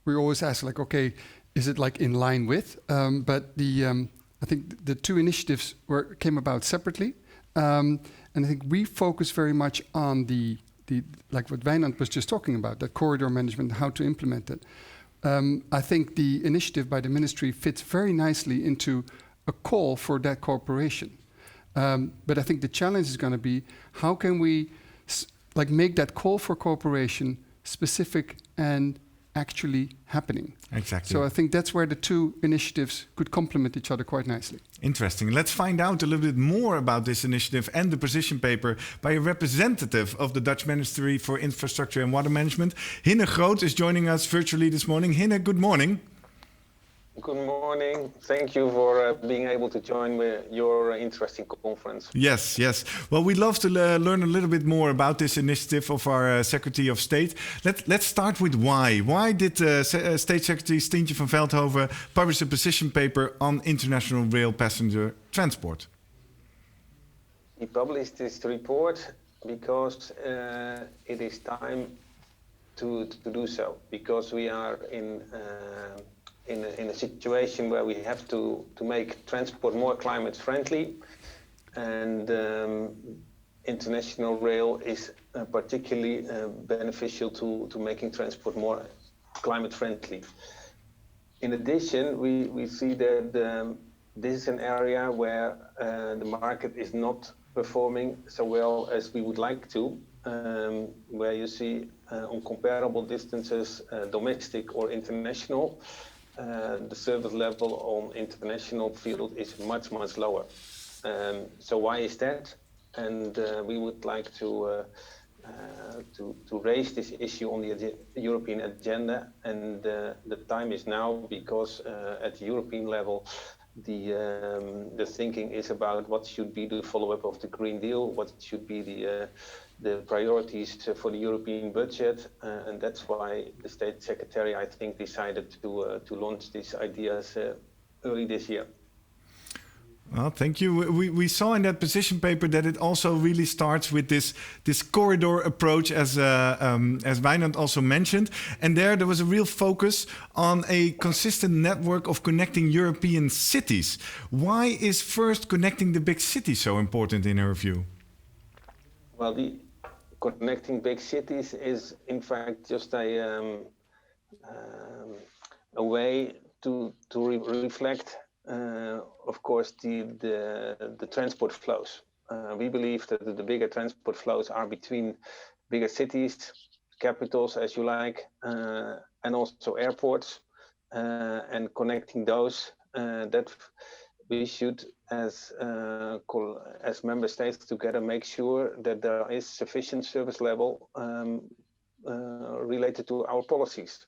we always ask, like, okay, is it like in line with? But I think the two initiatives came about separately. And I think we focus very much on the like what Wijnand was just talking about, that corridor management, how to implement it. I think the initiative by the ministry fits very nicely into a call for that cooperation. But I think the challenge is going to be, how can we make that call for cooperation specific and actually happening? Exactly. So I think that's where the two initiatives could complement each other quite nicely. Interesting. Let's find out a little bit more about this initiative and the position paper by a representative of the Dutch Ministry for Infrastructure and Water Management. Hinne Groot is joining us virtually this morning. Hinne, good morning. Good morning. Thank you for being able to join your interesting conference. Yes, yes. Well, we'd love to learn a little bit more about this initiative of our Secretary of State. Let's start with why. Why did State Secretary Stientje van Veldhoven publish a position paper on international rail passenger transport? He published this report because it is time to do so, because we are in a situation where we have to make transport more climate friendly, and international rail is particularly beneficial to making transport more climate friendly. In addition, we see that this is an area where the market is not performing so well as we would like to, where you see on comparable distances, domestic or international, the service level on international field is much lower. So why is that? And we would like to raise this issue on the European agenda, and the time is now, because at the European level the thinking is about what should be the follow-up of the Green Deal, what should be the priorities for the European budget, and that's why the State Secretary, I think, decided to launch these ideas early this year. Well, thank you. We saw in that position paper that it also really starts with this corridor approach, as Wijnand also mentioned. And there was a real focus on a consistent network of connecting European cities. Why is first connecting the big cities so important in her view? Well, the connecting big cities is in fact just a way to reflect, of course, the transport flows. We believe that the bigger transport flows are between bigger cities, capitals, as you like, and also airports, and connecting those. That we should, as member states together, make sure that there is sufficient service level related to our policies.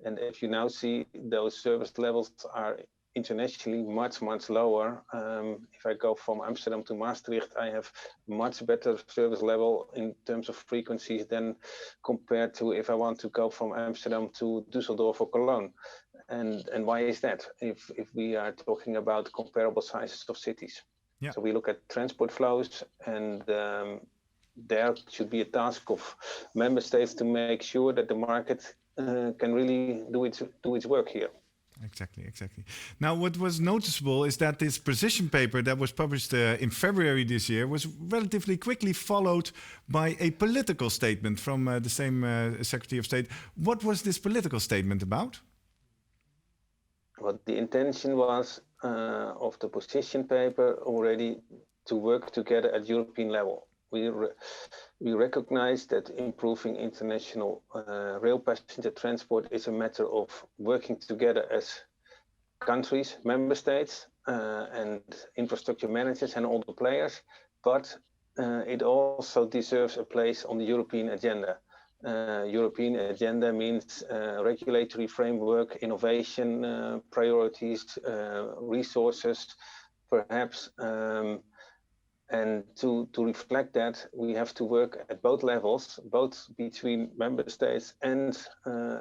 And if you now see, those service levels are internationally much lower. If I go from Amsterdam to Maastricht, I have much better service level in terms of frequencies than compared to if I want to go from Amsterdam to Düsseldorf or Cologne. And why is that? If we are talking about comparable sizes of cities. Yeah. So we look at transport flows, and there should be a task of member states to make sure that the market can really do its work here. Exactly. Now, what was noticeable is that this position paper that was published in February this year was relatively quickly followed by a political statement from the same Secretary of State. What was this political statement about? Well, the intention was of the position paper already to work together at European level. We recognize that improving international rail passenger transport is a matter of working together as countries, member states, and infrastructure managers and all the players, but it also deserves a place on the European agenda. European agenda means regulatory framework, innovation priorities, resources, perhaps. And to reflect that, we have to work at both levels, both between member states and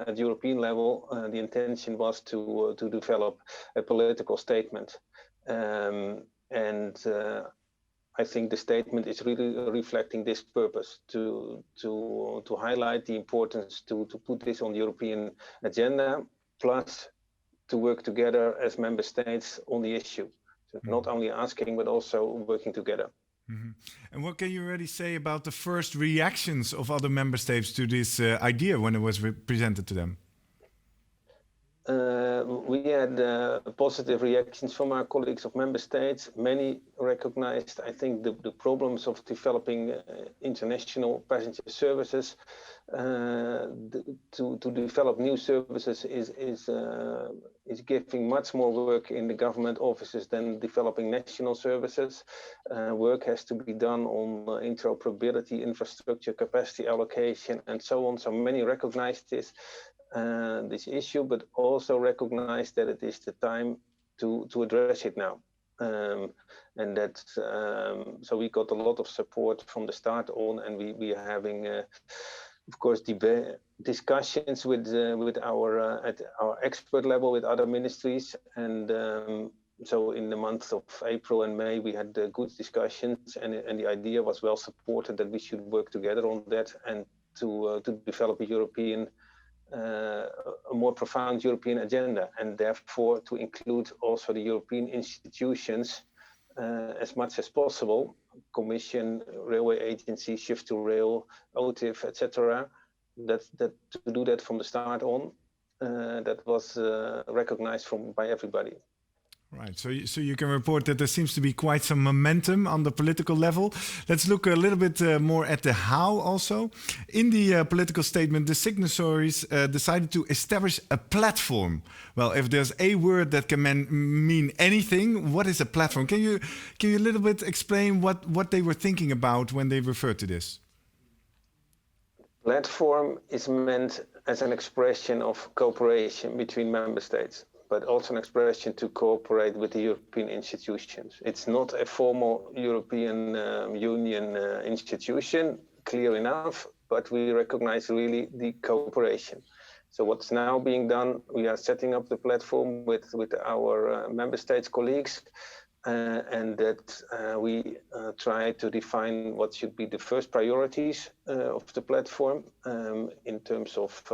at European level. The intention was to develop a political statement. I think the statement is really reflecting this purpose to highlight the importance to put this on the European agenda, plus to work together as member states on the issue. So not only asking, but also working together. Mm-hmm. And what can you already say about the first reactions of other member states to this idea when it was presented to them? We had positive reactions from our colleagues of member states. Many recognized, I think, the problems of developing international passenger services. To develop new services is giving much more work in the government offices than developing national services. Work has to be done on interoperability, infrastructure, capacity allocation, and so on. So many recognize this issue, but also recognize that it is the time to address it now. And that so we got a lot of support from the start on, and we are having of course discussions with our at our expert level with other ministries, and so in the month of April and May we had good discussions, and the idea was well supported that we should work together on that and to develop a European a more profound European agenda, and therefore to include also the European institutions as much as possible, Commission, Railway Agency, Shift to Rail, OTIF, etc. That to do that from the start on, that was recognized by everybody. Right, so you can report that there seems to be quite some momentum on the political level. Let's look a little bit more at the how also. In the political statement, the signatories decided to establish a platform. Well, if there's a word that can mean anything, what is a platform? Can you a little bit explain what they were thinking about when they referred to this? Platform is meant as an expression of cooperation between member states, but also an expression to cooperate with the European institutions. It's not a formal European Union institution, clear enough, but we recognize really the cooperation. So what's now being done, we are setting up the platform with our member states colleagues, and that we try to define what should be the first priorities of the platform in terms of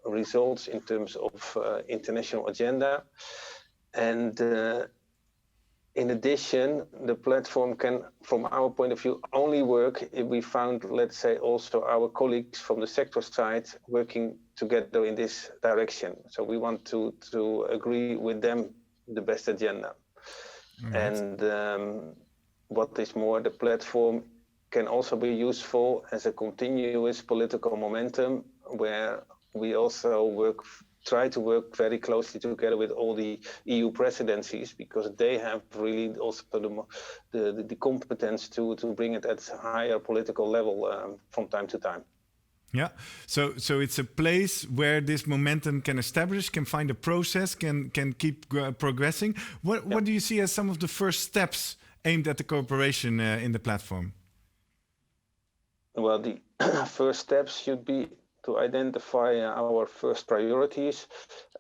results, in terms of international agenda. And in addition, the platform can, from our point of view, only work if we found, let's say, also our colleagues from the sector side working together in this direction. So we want to agree with them the best agenda. Mm-hmm. And what is more, the platform can also be useful as a continuous political momentum where we also try to work very closely together with all the EU presidencies, because they have really also the competence to bring it at a higher political level from time to time. Yeah, so it's a place where this momentum can establish, can find a process, can keep progressing. What do you see as some of the first steps aimed at the cooperation in the platform? Well, the first steps should be to identify our first priorities.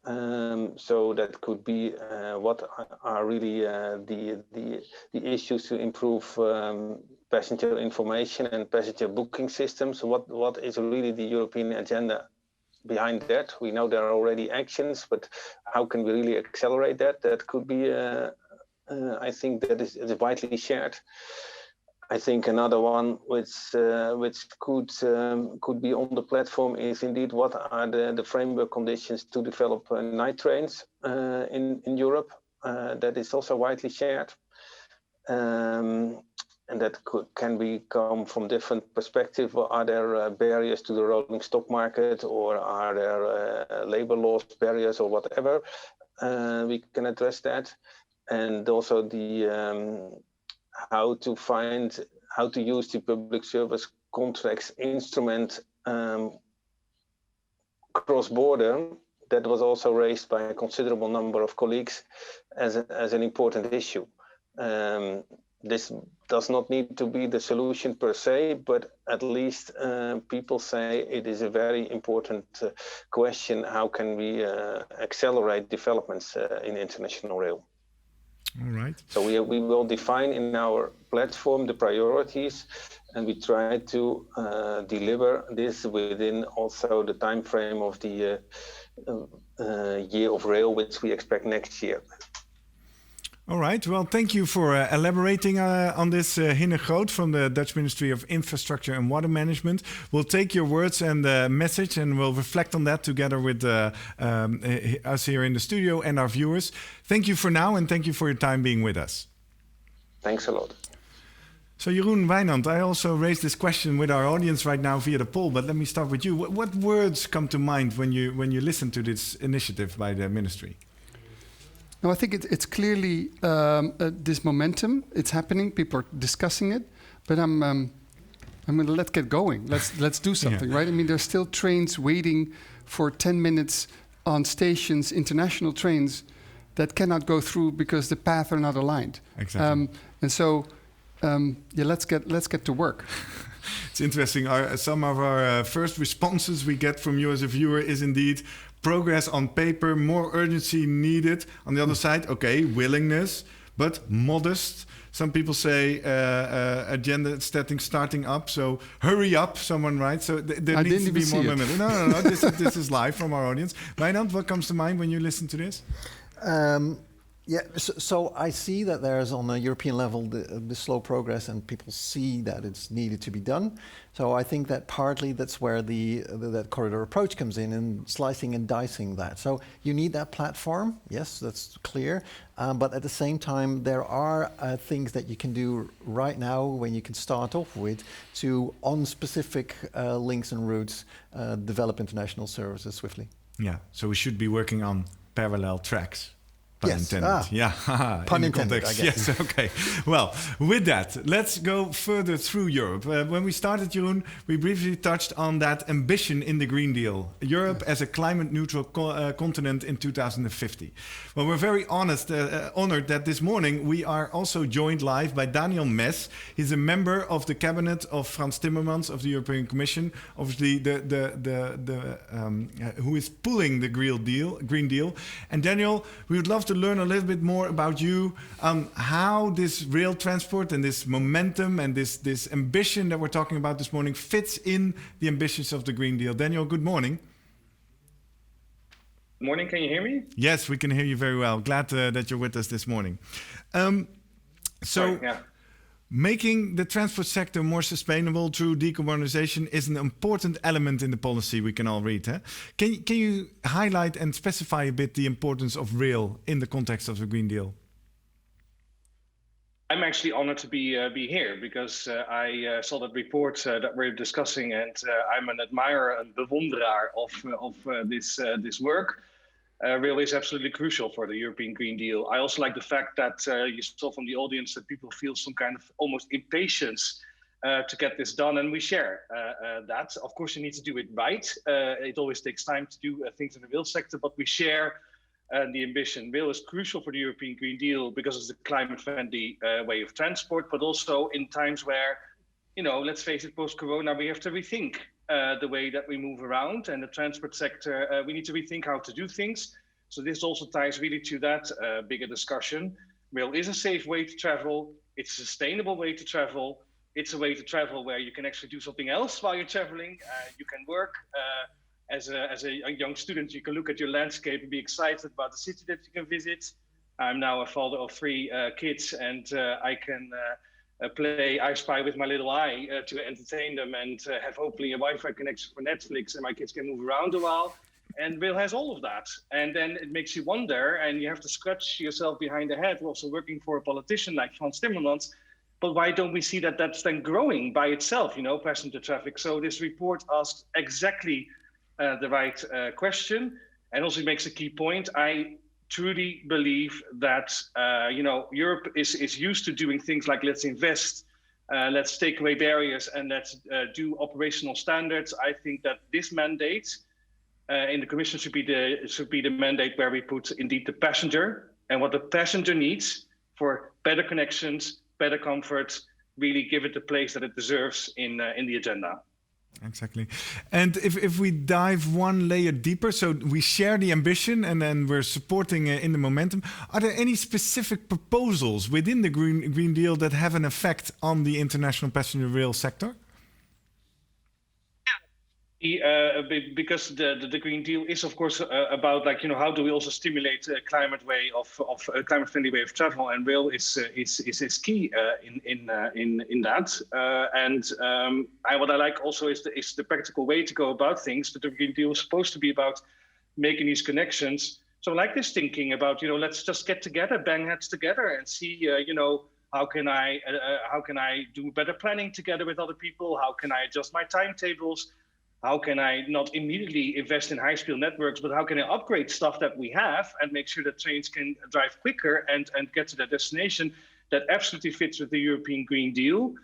So that could be what are really the issues to improve passenger information and passenger booking systems. What is really the European agenda behind that? We know there are already actions, but how can we really accelerate that? That could be, I think, that is widely shared. I think another one which could be on the platform is indeed what are the framework conditions to develop night trains in Europe. That is also widely shared, and that can come from different perspectives. Are there barriers to the rolling stock market, or are there labor laws barriers, or whatever? We can address that, and also the how to use the public service contracts instrument cross-border. That was also raised by a considerable number of colleagues as an important issue. This does not need to be the solution per se, but at least people say it is a very important question. How can we accelerate developments in international rail? All right. So we will define in our platform the priorities, and we try to deliver this within also the time frame of the year of rail, which we expect next year. All right. Well, thank you for elaborating on this, Hinne Groot from the Dutch Ministry of Infrastructure and Water Management. We'll take your words and message, and we'll reflect on that together with us here in the studio and our viewers. Thank you for now, and thank you for your time being with us. Thanks a lot. So, Jeroen Wijnand, I also raised this question with our audience right now via the poll, but let me start with you. What words come to mind when you listen to this initiative by the ministry? No, I think it's clearly this momentum. It's happening. People are discussing it, but I'm going to let's get going. Let's do something, right? I mean, there's still trains waiting for 10 minutes on stations, international trains that cannot go through because the paths are not aligned. Exactly. And so, let's get to work. It's interesting. Some of our first responses we get from you as a viewer is indeed progress on paper, more urgency needed. On the other side, okay, willingness, but modest. Some people say agenda starting up, so hurry up, someone writes. So there needs to be more momentum. No. This is live from our audience. Wijnand, what comes to mind when you listen to this? So I see that there's on a European level the slow progress, and people see that it's needed to be done. So I think that partly that's where that corridor approach comes in, and slicing and dicing that. So you need that platform, yes, that's clear. But at the same time, there are things that you can do right now when you can start off with to, on specific links and routes, develop international services swiftly. Yeah, so we should be working on parallel tracks. Pun yes. intended. Yeah, pun in intended, context. I guess. Yes, okay. Well, with that, let's go further through Europe. When we started, Jeroen, we briefly touched on that ambition in the Green Deal. Europe as a climate-neutral continent in 2050. Well, we're very honored that this morning we are also joined live by Daniel Mes. He's a member of the cabinet of Frans Timmermans of the European Commission, obviously who is pulling the Green Deal. And Daniel, we would love to learn a little bit more about you, how this rail transport and this momentum and this ambition that we're talking about this morning fits in the ambitions of the Green Deal. Daniel, good morning. Morning, can you hear me? Yes, we can hear you very well. Glad that you're with us this morning. Sorry, yeah. Making the transport sector more sustainable through decarbonization is an important element in the policy we can all read. Huh? Can you highlight and specify a bit the importance of rail in the context of the Green Deal? I'm actually honored to be here because I saw that report that we're discussing, and I'm an admirer and bewonderaar of this work. Rail is absolutely crucial for the European Green Deal. I also like the fact that you saw from the audience that people feel some kind of almost impatience to get this done, and we share that. Of course, you need to do it right. It always takes time to do things in the rail sector, but we share the ambition. Rail is crucial for the European Green Deal because it's a climate-friendly way of transport, but also in times where, let's face it, post-corona, we have to rethink the way that we move around, and the transport sector, we need to rethink how to do things. So this also ties really to that bigger discussion. Rail is a safe way to travel. It's a sustainable way to travel. It's a way to travel where you can actually do something else while you're traveling. You can work as a young student. You can look at your landscape and be excited about the city that you can visit. I'm now a father of 3 kids, and I can play I Spy with my little eye to entertain them, and have hopefully a Wi-Fi connection for Netflix, and my kids can move around a while. And Rail has all of that. And then it makes you wonder, and you have to scratch yourself behind the head. We're also working for a politician like Frans Timmermans. But why don't we see that that's then growing by itself, passenger traffic? So this report asks exactly the right question, and also makes a key point. I truly believe that, Europe is used to doing things like let's invest, let's take away barriers, and let's do operational standards. I think that this mandate in the Commission should be the mandate where we put indeed the passenger and what the passenger needs for better connections, better comfort, really give it the place that it deserves in the agenda. Exactly. And if we dive one layer deeper, so we share the ambition and then we're supporting in the momentum, are there any specific proposals within the Green Deal that have an effect on the international passenger rail sector? Because the Green Deal is, of course, about how do we also stimulate a climate-friendly way of travel, and rail is key in that. What I like also is the practical way to go about things. That the Green Deal is supposed to be about making these connections. So I like this thinking about let's just get together, bang heads together, and see how can I do better planning together with other people? How can I adjust my timetables? How can I not immediately invest in high-speed networks, but how can I upgrade stuff that we have and make sure that trains can drive quicker and get to their destination? That absolutely fits with the European Green Deal.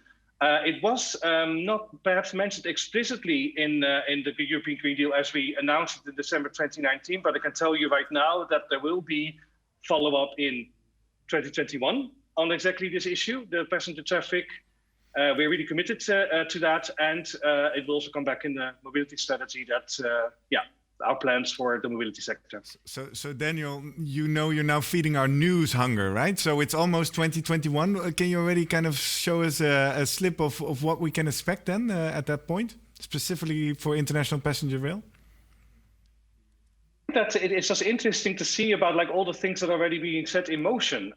It was not perhaps mentioned explicitly in the European Green Deal as we announced it in December 2019, but I can tell you right now that there will be follow-up in 2021 on exactly this issue, the passenger traffic. We're really committed to that, and it will also come back in the mobility strategy that, our plans for the mobility sector. So Daniel, you're now feeding our news hunger, right? So it's almost 2021. Can you already kind of show us a slip of what we can expect then at that point, specifically for international passenger rail? It's just interesting to see about all the things that are already being set in motion.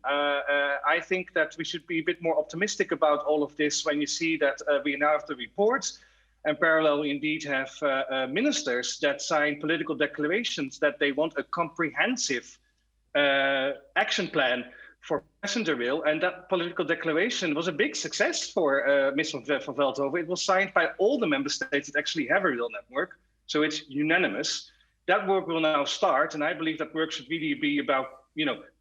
I think that we should be a bit more optimistic about all of this when you see that we now have the reports, and parallel we indeed have ministers that sign political declarations that they want a comprehensive action plan for passenger rail, and that political declaration was a big success for Ms. van Veldhoven. It was signed by all the member states that actually have a rail network, so it's unanimous. That work will now start, and I believe that work should really be about,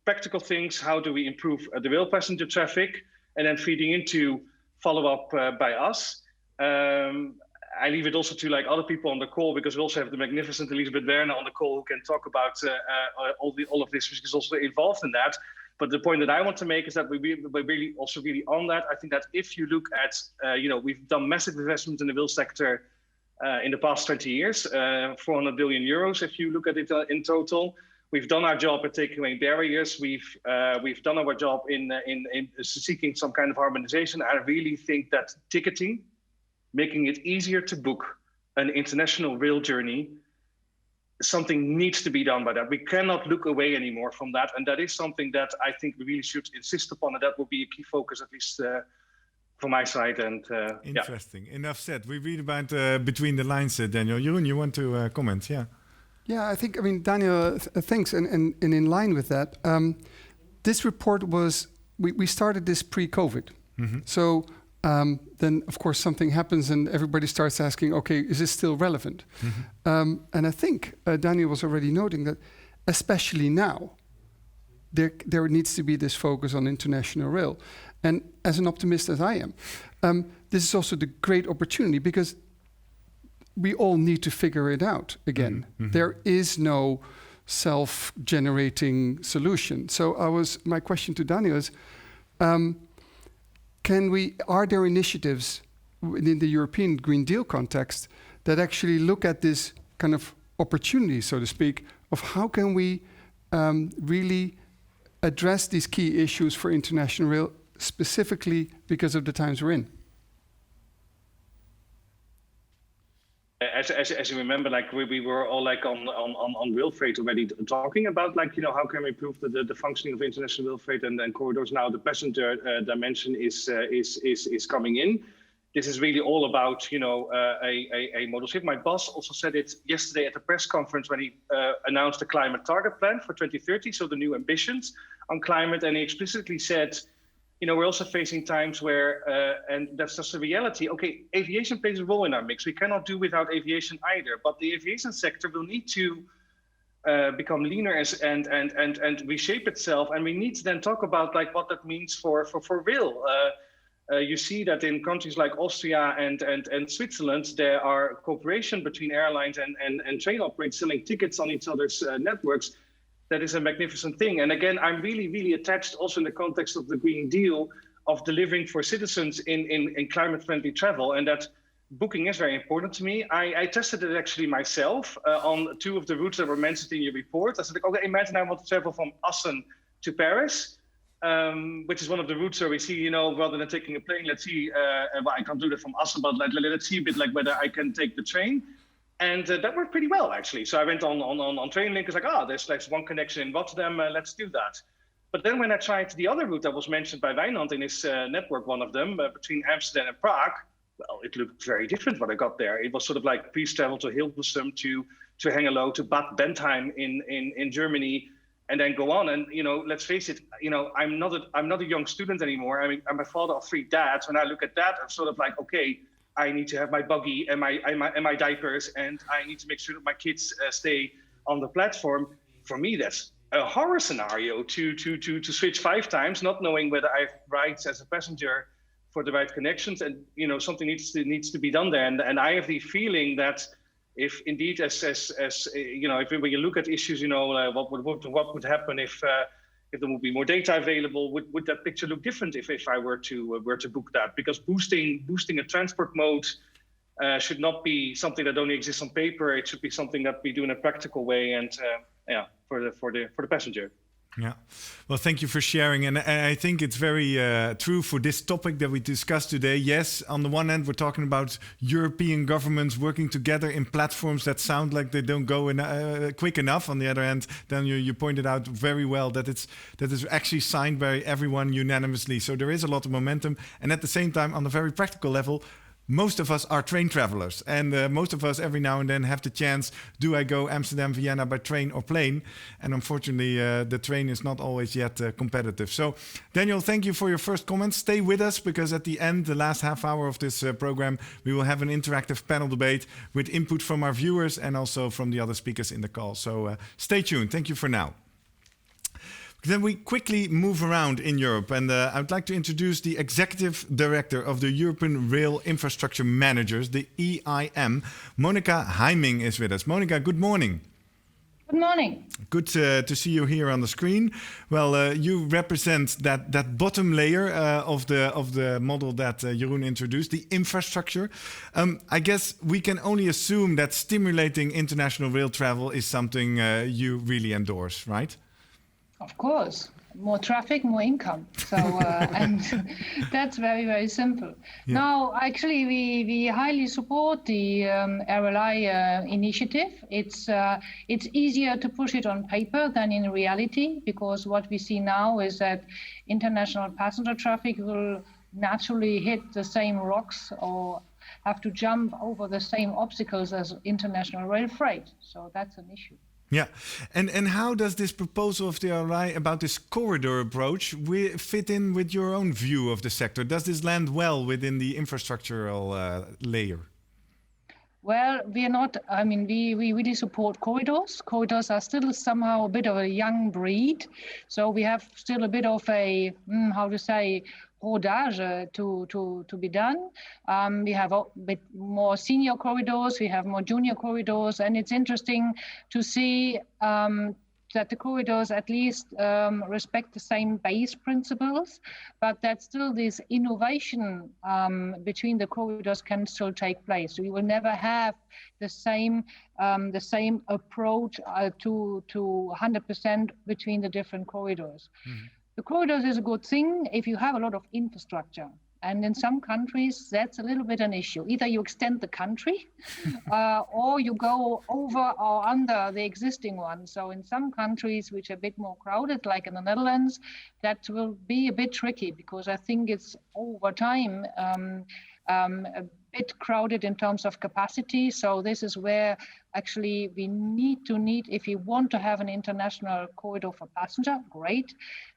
practical things. How do we improve the rail passenger traffic, and then feeding into follow-up by us. I leave it also to other people on the call, because we also have the magnificent Elisabeth Werner on the call who can talk about all of this, which is also involved in that. But the point that I want to make is that we're really on that. I think that if you look at, we've done massive investment in the rail sector in the past 20 years, 400 billion euros, if you look at it in total. We've done our job at taking away barriers. We've done our job in seeking some kind of harmonization. I really think that ticketing, making it easier to book an international rail journey, something needs to be done by that. We cannot look away anymore from that. And that is something that I think we really should insist upon, and that will be a key focus, at least from my side. And interesting. Yeah. Enough said. We read about between the lines, Daniel. Jeroen, you want to comment? Yeah. Yeah, I think, Daniel, thanks. And in line with that, this report was, we started this pre-COVID. Mm-hmm. So then, of course, something happens and everybody starts asking, okay, is this still relevant? Mm-hmm. And I think Daniel was already noting that, especially now, there needs to be this focus on international rail. And as an optimist as I am, this is also the great opportunity, because we all need to figure it out again. Mm-hmm. There is no self-generating solution. So my question to Daniel is, are there initiatives within the European Green Deal context that actually look at this kind of opportunity, so to speak, of how can we really address these key issues for international rail, specifically because of the times we're in? As you remember, like we were all like on rail freight already talking about, like, how can we improve the functioning of international rail freight and corridors. Now the passenger dimension is coming in. This is really all about a model shift. My boss also said it yesterday at the press conference when he announced the climate target plan for 2030, so the new ambitions on climate, and he explicitly said, we're also facing times where, and that's just a reality. Okay, aviation plays a role in our mix. We cannot do without aviation either. But the aviation sector will need to become leaner and reshape itself. And we need to then talk about like what that means for rail. You see that in countries like Austria and Switzerland, there are cooperation between airlines and train operators selling tickets on each other's networks. That is a magnificent thing. And again, I'm really, really attached also in the context of the Green Deal of delivering for citizens in climate-friendly travel. And that booking is very important to me. I tested it actually myself on 2 of the routes that were mentioned in your report. I said, okay, imagine I want to travel from Assen to Paris, which is one of the routes where we see, rather than taking a plane, let's see, well, I can't do that from Assen, but let's see a bit like whether I can take the train. And that worked pretty well, actually. So I went on TrainLink. It's like, there's one connection in Rotterdam. Let's do that. But then when I tried the other route that was mentioned by Wijnand in his network, one of them, between Amsterdam and Prague, well, it looked very different when I got there. It was sort of like pre-travel to Hilversum, to Hengelo, to Bad Bentheim in Germany, and then go on. And, let's face it, I'm not a young student anymore. I mean, I'm a father of 3 dads. When I look at that, I'm sort of like, okay, I need to have my buggy and my diapers, and I need to make sure that my kids stay on the platform. For me, that's a horror scenario to switch 5 times, not knowing whether I have rights as a passenger for the right connections, and something needs to be done there. And I have the feeling that if indeed, as when you look at issues, what would happen if there would be more data available, would that picture look different if I were to book that? Because boosting a transport mode should not be something that only exists on paper. It should be something that we do in a practical way, and for the passenger. Yeah, well, thank you for sharing. And I think it's very true for this topic that we discussed today. Yes, on the one hand, we're talking about European governments working together in platforms that sound like they don't go quick enough. On the other hand, then you pointed out very well that is actually signed by everyone unanimously. So there is a lot of momentum. And at the same time, on a very practical level, most of us are train travelers, and most of us every now and then have the chance, do I go Amsterdam, Vienna by train or plane? And unfortunately, the train is not always yet competitive. So, Daniel, thank you for your first comments. Stay with us, because at the end, the last half hour of this program, we will have an interactive panel debate with input from our viewers and also from the other speakers in the call. So stay tuned. Thank you for now. Then we quickly move around in Europe, and I would like to introduce the Executive Director of the European Rail Infrastructure Managers, the EIM. Monica Heiming is with us. Monica, good morning. Good morning. Good to see you here on the screen. Well, you represent that bottom layer of the model that Jeroen introduced, the infrastructure. I guess we can only assume that stimulating international rail travel is something you really endorse, right? Of course, more traffic, more income. So, and that's very, very simple. Yeah. Now, actually, we highly support the RLI initiative. It's easier to push it on paper than in reality, because what we see now is that international passenger traffic will naturally hit the same rocks or have to jump over the same obstacles as international rail freight. So that's an issue. Yeah, and how does this proposal of the RI about this corridor approach fit in with your own view of the sector? Does this land well within the infrastructural layer? Well, we are not, I mean, we really support corridors. Corridors are still somehow a bit of a young breed. So we have still a bit of a, how to say, rodage to be done. We have a bit more senior corridors, we have more junior corridors, and it's interesting to see that the corridors at least respect the same base principles, but that still this innovation between the corridors can still take place. We will never have the same approach to 100% between the different corridors. Mm-hmm. The corridors is a good thing if you have a lot of infrastructure. And in some countries, that's a little bit an issue. Either you extend the country or you go over or under the existing one. So in some countries which are a bit more crowded, like in the Netherlands, that will be a bit tricky because I think it's over time a bit crowded in terms of capacity. So this is where actually we need, if you want to have an international corridor for passenger, great.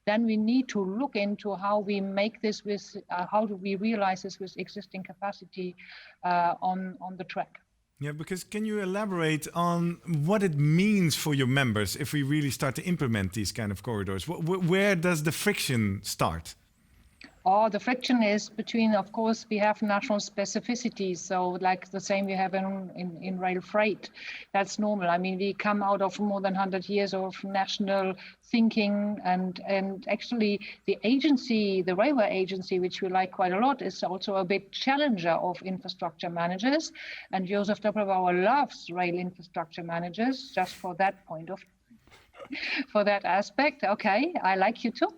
Then we need to look into how we make this with, how do we realize this with existing capacity on the track. Yeah, because can you elaborate on what it means for your members if we really start to implement these kind of corridors? Where does the friction start? Oh, the friction is between, of course, we have national specificities. So like the same we have in rail freight, that's normal. I mean, we come out of more than 100 years of national thinking and actually the agency, the railway agency, which we like quite a lot, is also a big challenger of infrastructure managers. And Joseph Doppelbauer loves rail infrastructure managers just for that point of for that aspect. Okay, I like you too.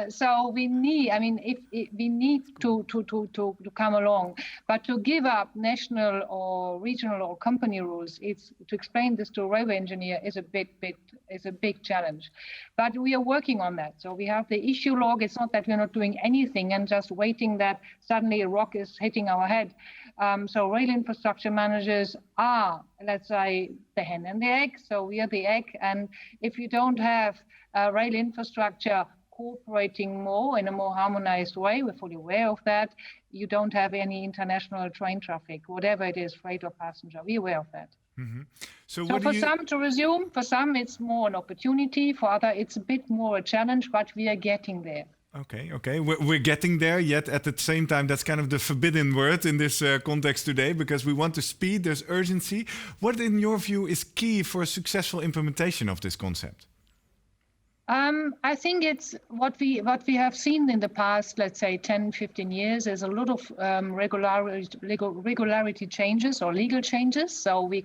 So we need, I mean, if we need to come along, but to give up national or regional or company rules, it's to explain this to a railway engineer is a big challenge. But we are working on that. So we have the issue log. It's not that we're not doing anything and just waiting that suddenly a rock is hitting our head. So rail infrastructure managers are, let's say, the hen and the egg. So we are the egg. And if you don't have rail infrastructure cooperating more in a more harmonized way, we're fully aware of that, you don't have any international train traffic, whatever it is, freight or passenger. We're aware of that. Mm-hmm. So for some to resume, for some it's more an opportunity, for other it's a bit more a challenge, but we are getting there. Okay. We're getting there, yet at the same time, that's kind of the forbidden word in this context today, because we want to speed, there's urgency. What, in your view, is key for a successful implementation of this concept? I think it's what we have seen in the past, let's say 10, 15 years, is a lot of regularity changes or legal changes. So we're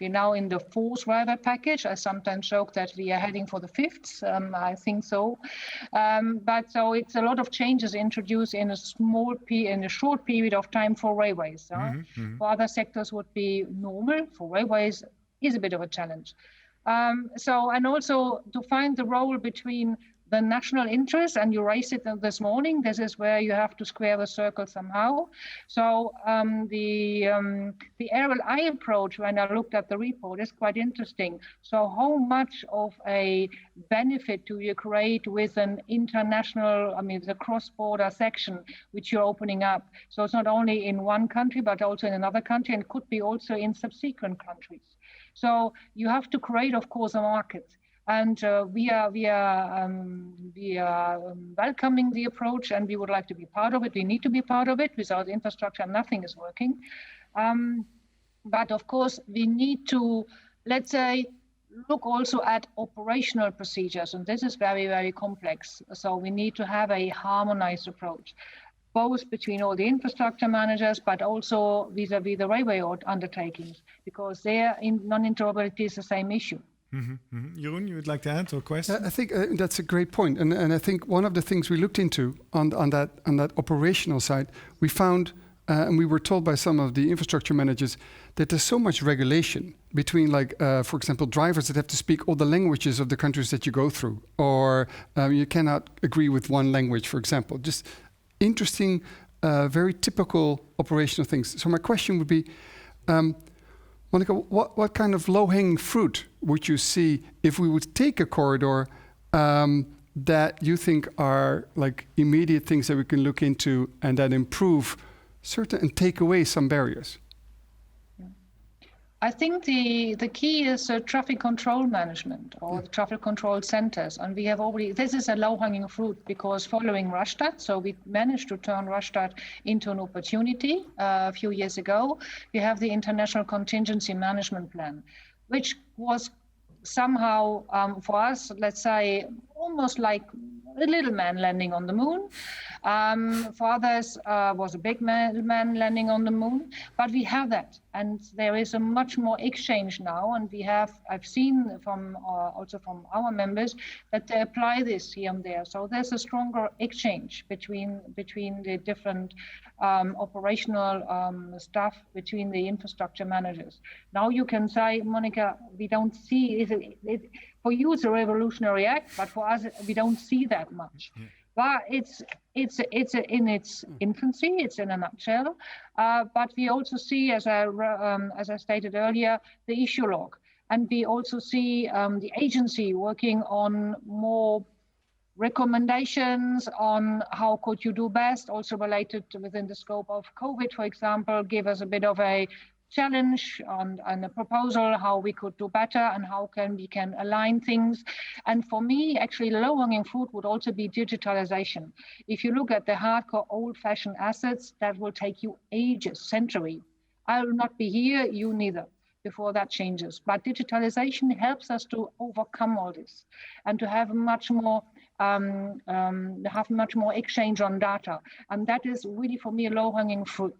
now in the fourth railway package. I sometimes joke that we are heading for the fifth. I think so. But so it's a lot of changes introduced in a short period of time for railways. For other sectors would be normal. For railways is a bit of a challenge. And also to find the role between the national interest, and you raised it this morning, this is where you have to square the circle somehow. So the RLI approach, when I looked at the report, is quite interesting. So how much of a benefit do you create with an international, the cross-border section, which you're opening up? So it's not only in one country, but also in another country, and could be also in subsequent countries. So you have to create, of course, a market, and we are welcoming the approach, and we would like to be part of it. We need to be part of it. Without infrastructure, nothing is working. But of course, we need to, let's say, look also at operational procedures, and this is very, very complex. So we need to have a harmonized approach, both between all the infrastructure managers, but also vis-a-vis the railway undertakings, because their non-interoperability is the same issue. Mm-hmm. Mm-hmm. Jeroen, you would like to add or question? I think that's a great point. And I think one of the things we looked into on that operational side, we found, and we were told by some of the infrastructure managers, that there's so much regulation between, for example, drivers that have to speak all the languages of the countries that you go through, or you cannot agree with one language, for example. Just interesting, very typical operational things. So my question would be, Monica, what kind of low-hanging fruit would you see if we would take a corridor that you think are like immediate things that we can look into and that improve certain and take away some barriers? I think the key is traffic control management or traffic control centers. And we have already, this is a low-hanging fruit because following Rastatt, so we managed to turn Rastatt into an opportunity a few years ago. We have the International Contingency Management Plan, which was somehow for us, let's say, almost like a little man landing on the moon. For others, was a big man landing on the moon. But we have that, and there is a much more exchange now. And I've seen from also from our members that they apply this here and there. So there's a stronger exchange between the different operational staff, between the infrastructure managers. Now you can say, Monica, we don't see it. For you, it's a revolutionary act, but for us, we don't see that much. Yeah. But it's in its infancy. It's in a nutshell. But we also see, as I stated earlier, the issue log, and we also see the agency working on more recommendations on how could you do best, also related to within the scope of COVID, for example, give us a bit of a challenge and a proposal how we could do better and how we can align things. And for me, actually, the low-hanging fruit would also be digitalization. If you look at the hardcore old-fashioned assets, that will take you ages, century. I will not be here, you neither, before that changes. But digitalization helps us to overcome all this and to have much more exchange on data. And that is really, for me, a low-hanging fruit.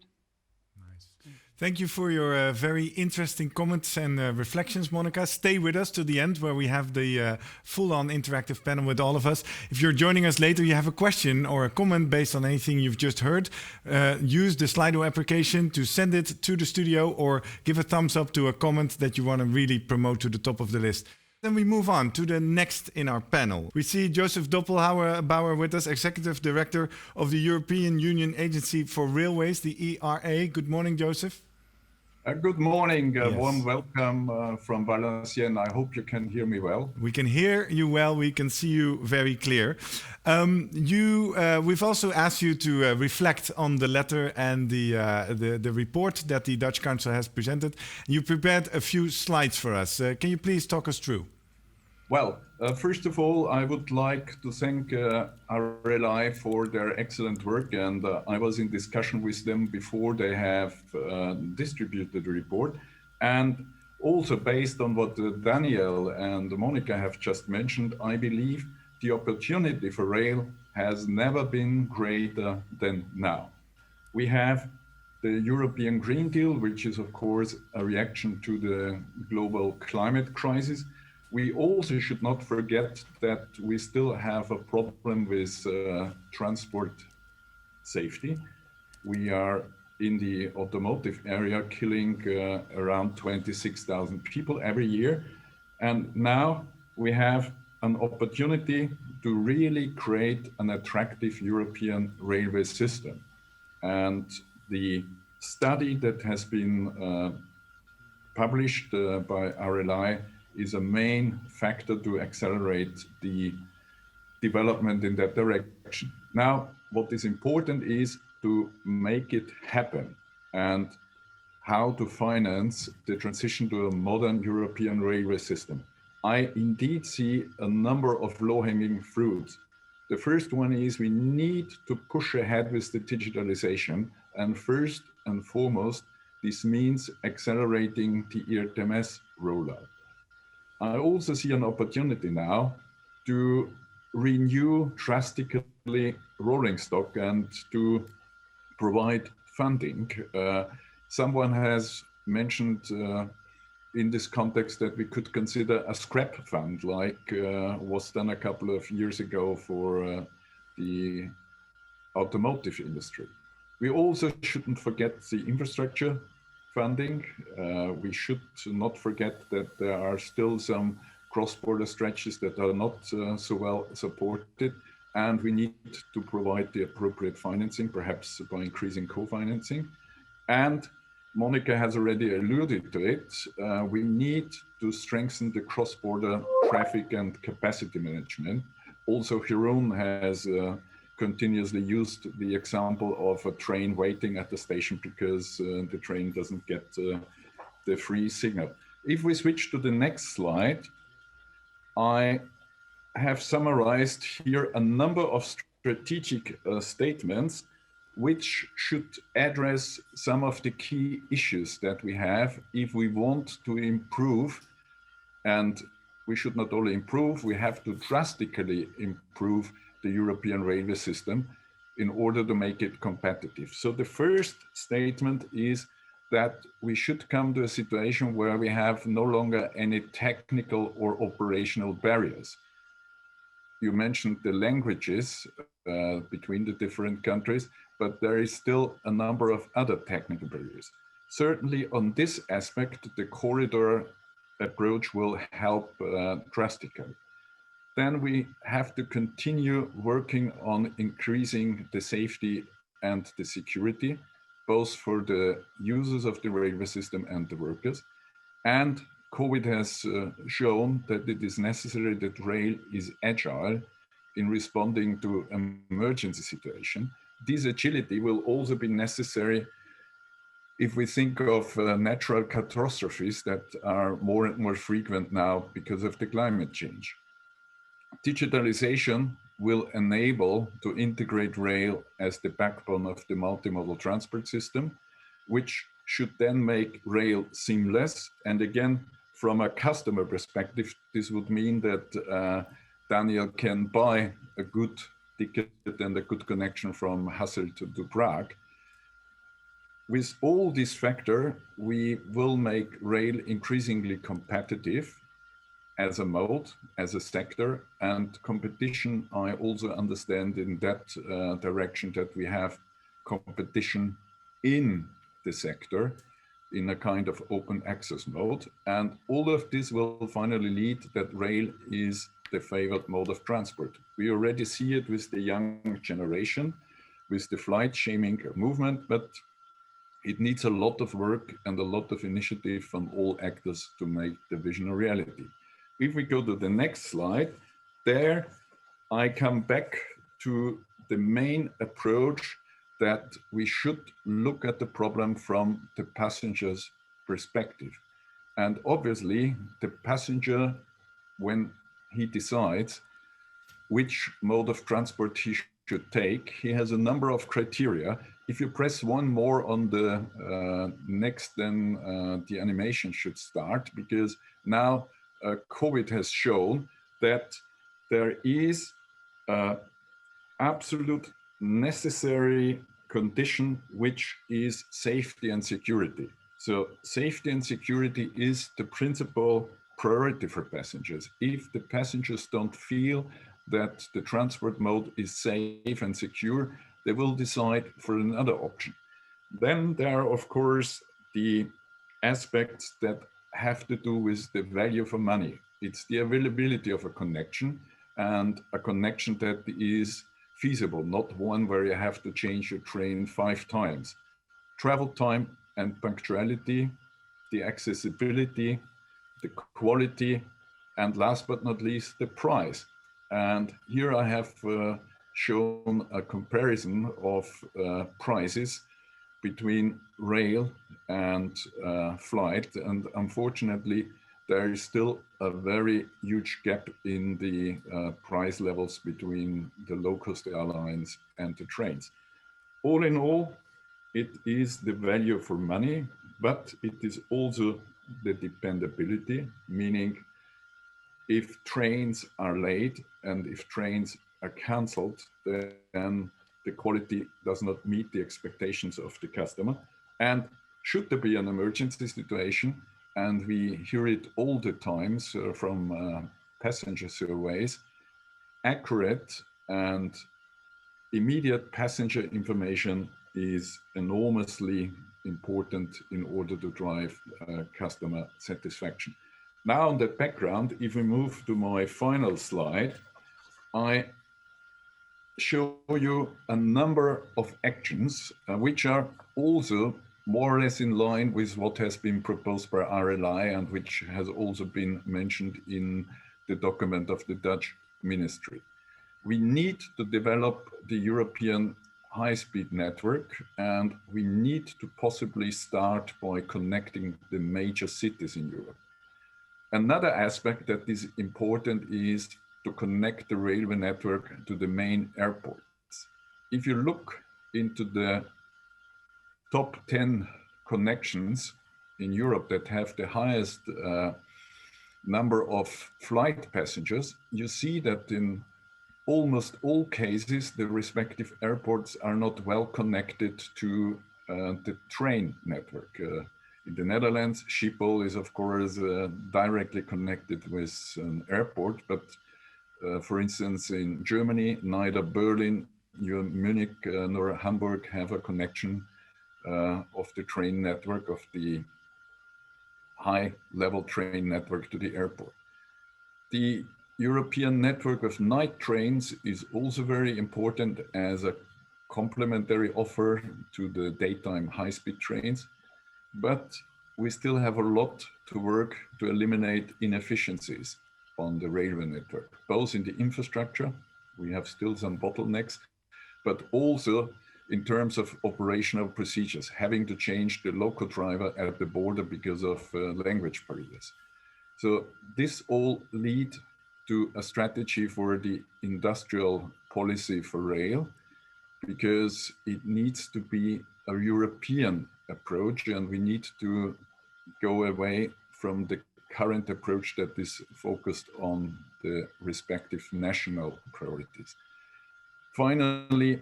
Thank you for your very interesting comments and reflections, Monica. Stay with us to the end where we have the full-on interactive panel with all of us. If you're joining us later, you have a question or a comment based on anything you've just heard, use the Slido application to send it to the studio or give a thumbs up to a comment that you want to really promote to the top of the list. Then we move on to the next in our panel. We see Joseph Doppelbauer with us, Executive Director of the European Union Agency for Railways, the ERA. Good morning, Joseph. Good morning, yes. Warm welcome from Valenciennes. I hope you can hear me well. We can hear you well, we can see you very clear. We've also asked you to reflect on the letter and the report that the Dutch Council has presented. You prepared a few slides for us. Can you please talk us through? Well, first of all, I would like to thank RLI for their excellent work, and I was in discussion with them before they have distributed the report. And also based on what Daniel and Monica have just mentioned, I believe the opportunity for rail has never been greater than now. We have the European Green Deal, which is of course a reaction to the global climate crisis. We also should not forget that we still have a problem with transport safety. We are in the automotive area killing around 26,000 people every year. And now we have an opportunity to really create an attractive European railway system. And the study that has been published by RLI is a main factor to accelerate the development in that direction. Now, what is important is to make it happen and how to finance the transition to a modern European railway system. I indeed see a number of low-hanging fruits. The first one is we need to push ahead with the digitalization, and first and foremost, this means accelerating the ERTMS rollout. I also see an opportunity now to renew drastically rolling stock and to provide funding. Someone has mentioned in this context that we could consider a scrap fund like was done a couple of years ago for the automotive industry. We also shouldn't forget the infrastructure funding. We should not forget that there are still some cross-border stretches that are not so well supported, and we need to provide the appropriate financing, perhaps by increasing co-financing. And Monica has already alluded to it. We need to strengthen the cross-border traffic and capacity management. Also, Jeroen has continuously used the example of a train waiting at the station because the train doesn't get the the free signal. If we switch to the next slide, I have summarized here a number of strategic statements which should address some of the key issues that we have if we want to improve. And we should not only improve, we have to drastically improve the European railway system in order to make it competitive. So the first statement is that we should come to a situation where we have no longer any technical or operational barriers. You mentioned the languages between the different countries, but there is still a number of other technical barriers. Certainly on this aspect, the corridor approach will help drastically. Then we have to continue working on increasing the safety and the security, both for the users of the railway system and the workers. And COVID has shown that it is necessary that rail is agile in responding to emergency situation. This agility will also be necessary if we think of natural catastrophes that are more and more frequent now because of the climate change. Digitalization will enable to integrate rail as the backbone of the multimodal transport system, which should then make rail seamless. And again, from a customer perspective, this would mean that Daniel can buy a good ticket and a good connection from Hasselt to Prague. With all these factors, we will make rail increasingly competitive as a mode, as a sector, and competition. I also understand in that direction that we have competition in the sector in a kind of open access mode. And all of this will finally lead that rail is the favored mode of transport. We already see it with the young generation, with the flight shaming movement, but it needs a lot of work and a lot of initiative from all actors to make the vision a reality. If we go to the next slide, there I come back to the main approach that we should look at the problem from the passenger's perspective. And obviously the passenger, when he decides which mode of transport he should take, he has a number of criteria. If you press one more on the next, then the animation should start, because now COVID has shown that there is an absolute necessary condition, which is safety and security. So safety and security is the principal priority for passengers. If the passengers don't feel that the transport mode is safe and secure, they will decide for another option. Then there are, of course, the aspects that have to do with the value for money. It's the availability of a connection, and a connection that is feasible, not one where you have to change your train 5 times. Travel time and punctuality, the accessibility, the quality, and last but not least, the price. And here I have shown a comparison of prices between rail and flight. And unfortunately, there is still a very huge gap in the price levels between the low-cost airlines and the trains. All in all, it is the value for money, but it is also the dependability, meaning if trains are late and if trains are cancelled, then the quality does not meet the expectations of the customer. And should there be an emergency situation, and we hear it all the times from passenger surveys, accurate and immediate passenger information is enormously important in order to drive customer satisfaction. Now on the background, if we move to my final slide, I show you a number of actions which are also more or less in line with what has been proposed by RLI and which has also been mentioned in the document of the Dutch ministry. We need to develop the European high-speed network, and we need to possibly start by connecting the major cities in Europe. Another aspect that is important is to connect the railway network to the main airports. If you look into the top 10 connections in Europe that have the highest number of flight passengers, you see that in almost all cases, the respective airports are not well connected to the train network. In the Netherlands, Schiphol is of course directly connected with an airport, but for instance, in Germany, neither Berlin, Munich, nor Hamburg have a connection of the train network, of the high-level train network to the airport. The European network of night trains is also very important as a complementary offer to the daytime high-speed trains, but we still have a lot to work to eliminate inefficiencies on the railway network, both in the infrastructure, we have still some bottlenecks, but also in terms of operational procedures, having to change the local driver at the border because of language barriers. So this all lead to a strategy for the industrial policy for rail, because it needs to be a European approach, and we need to go away from the current approach that is focused on the respective national priorities. Finally,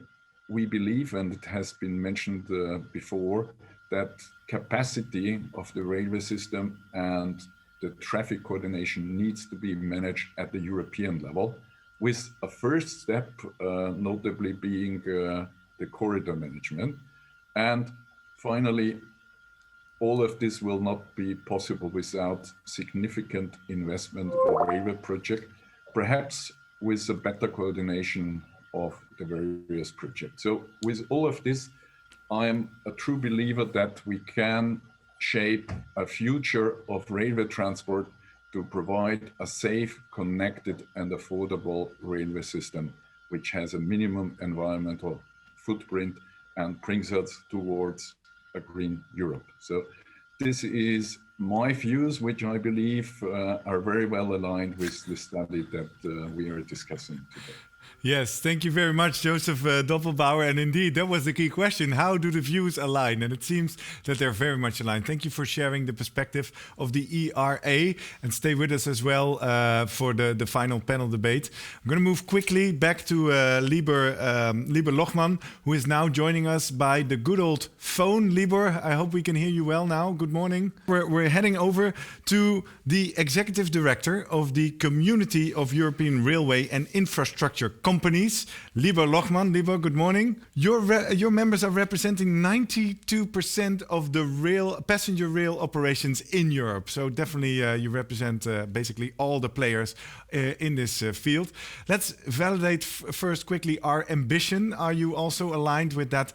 we believe, and it has been mentioned before, that capacity of the railway system and the traffic coordination needs to be managed at the European level, with a first step notably being the corridor management. And finally, all of this will not be possible without significant investment in the railway project, perhaps with a better coordination of the various projects. So with all of this, I am a true believer that we can shape a future of railway transport to provide a safe, connected, and affordable railway system, which has a minimum environmental footprint and brings us towards a green Europe. So this is my views, which I believe are very well aligned with the study that we are discussing today. Yes, thank you very much, Joseph Doppelbauer. And indeed, that was the key question. How do the views align? And it seems that they're very much aligned. Thank you for sharing the perspective of the ERA. And stay with us as well for the final panel debate. I'm going to move quickly back to Libor Lochman, who is now joining us by the good old phone. Libor, I hope we can hear you well now. Good morning. We're heading over to the Executive Director of the Community of European Railway and Infrastructure Companies, Libor Lochman. Libor, good morning. Your members are representing 92% of the passenger rail operations in Europe. So definitely you represent basically all the players in this field. Let's validate first quickly our ambition. Are you also aligned with that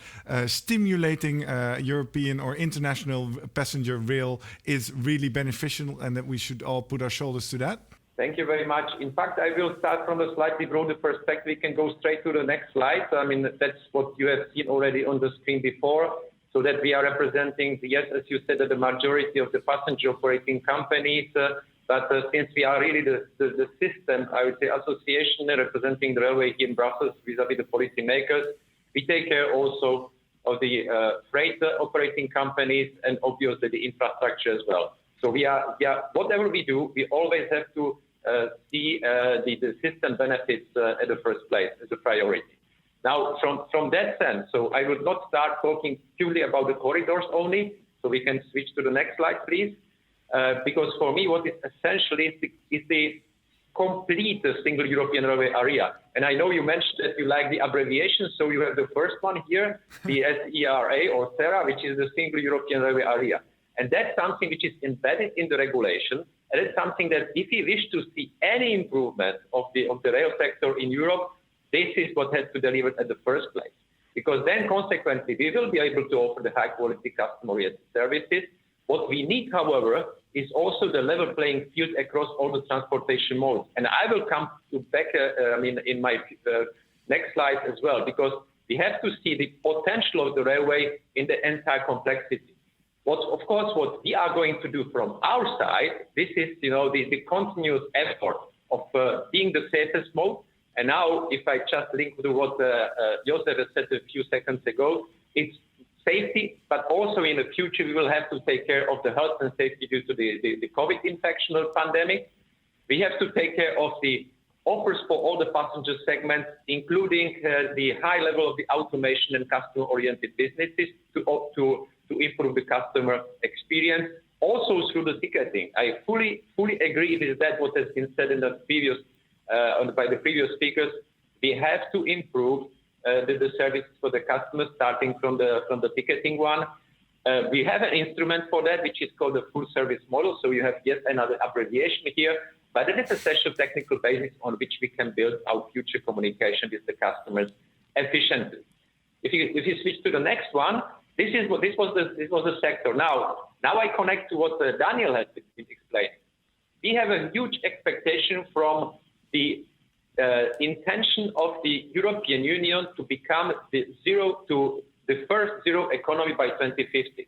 stimulating European or international passenger rail is really beneficial and that we should all put our shoulders to that? Thank you very much. In fact, I will start from a slightly broader perspective. We can go straight to the next slide. I mean, that's what you have seen already on the screen before, so that we are representing, yes, as you said, the majority of the passenger operating companies. But since we are really the system, I would say, association representing the railway here in Brussels vis-à-vis the policymakers, we take care also of the freight operating companies and obviously the infrastructure as well. So we are whatever we do, we always have to see the system benefits at the first place as a priority. Now, from that sense, so I would not start talking purely about the corridors only. So we can switch to the next slide, please. Because for me, what is essentially is the complete single European railway area. And I know you mentioned that you like the abbreviation, so you have the first one here, the SERA or SERA, which is the single European railway area. And that's something which is embedded in the regulation. And it's something that if we wish to see any improvement of the rail sector in Europe, this is what has to deliver at the first place. Because then consequently, we will be able to offer the high quality customer-oriented services. What we need, however, is also the level playing field across all the transportation modes. And I will come back in my next slide as well, because we have to see the potential of the railway in the entire complexity. What we are going to do from our side, this is, the continuous effort of being the safest mode. And now, if I just link to what Josef said a few seconds ago, it's safety, but also in the future, we will have to take care of the health and safety due to the COVID infection or pandemic. We have to take care of the offers for all the passenger segments, including the high level of the automation and customer-oriented businesses to improve the customer experience. Also through the ticketing, I fully agree with that. What has been said in the previous by the previous speakers, we have to improve the service for the customers, starting from the ticketing one. We have an instrument for that, which is called the full service model. So you have yet another abbreviation here, but it is a special technical basis on which we can build our future communication with the customers efficiently. If you switch to the next one, this was the sector. Now I connect to what Daniel has been explaining. We have a huge expectation from the intention of the European Union to become the first zero economy by 2050.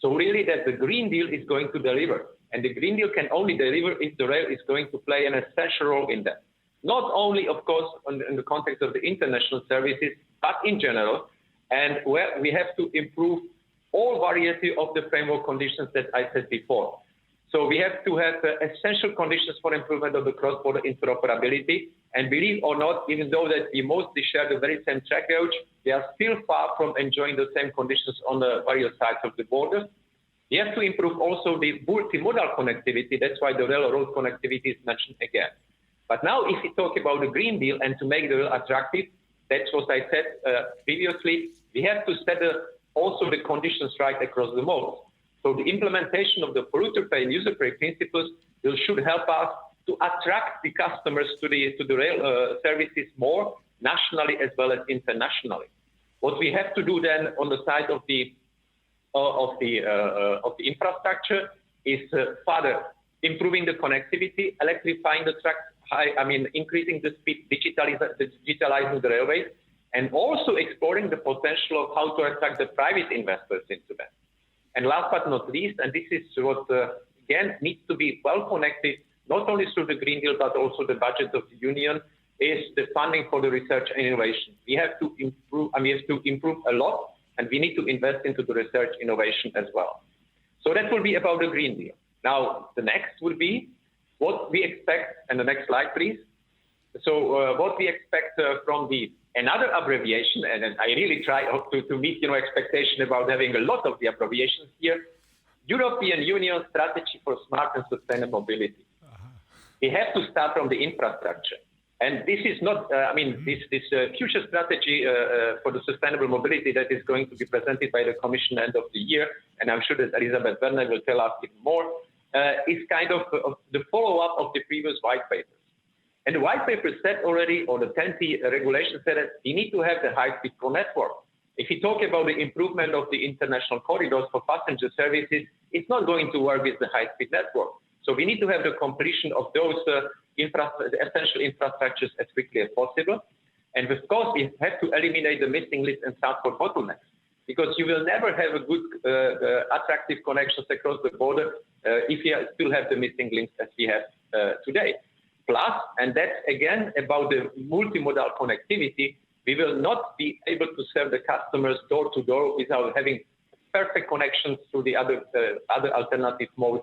So really that the Green Deal is going to deliver. And the Green Deal can only deliver if the rail is going to play an essential role in that. Not only, of course, in the context of the international services, but in general. And where we have to improve all variety of the framework conditions that I said before. So we have to have essential conditions for improvement of the cross-border interoperability. And believe or not, even though that we mostly share the very same track route, we are still far from enjoying the same conditions on the various sides of the border. We have to improve also the multimodal connectivity. That's why the railroad connectivity is mentioned again. But now if we talk about the Green Deal and to make the rail attractive, that's what I said previously, we have to set also the conditions right across the modes. So the implementation of the polluter pay and user pay principles should help us to attract the customers to the rail services more nationally as well as internationally. What we have to do then on the side of the infrastructure is further improving the connectivity, electrifying the tracks, increasing the speed, digitalizing the railways, and also exploring the potential of how to attract the private investors into that. And last but not least, and this is what again needs to be well connected, not only through the Green Deal but also the budget of the Union, is the funding for the research and innovation. We have to improve. We have to improve a lot, and we need to invest into the research innovation as well. So that will be about the Green Deal. Now the next will be what we expect, and the next slide, please. So what we expect from another abbreviation, and I really try to meet expectation about having a lot of the abbreviations here. European Union Strategy for Smart and Sustainable Mobility. We have to start from the infrastructure. And this is not, this future strategy for the sustainable mobility that is going to be presented by the Commission end of the year, and I'm sure that Elisabeth Werner will tell us even more, is kind of the follow-up of the previous white papers. And the white paper said already, or the 10T regulation said that we need to have the high-speed core network. If you talk about the improvement of the international corridors for passenger services, it's not going to work with the high-speed network. So we need to have the completion of those essential infrastructures as quickly as possible. And of course, we have to eliminate the missing list and transport bottlenecks, because you will never have a good, attractive connections across the border if you still have the missing links as we have today. Plus, and that's again about the multimodal connectivity, we will not be able to serve the customers door to door without having perfect connections to the other alternative modes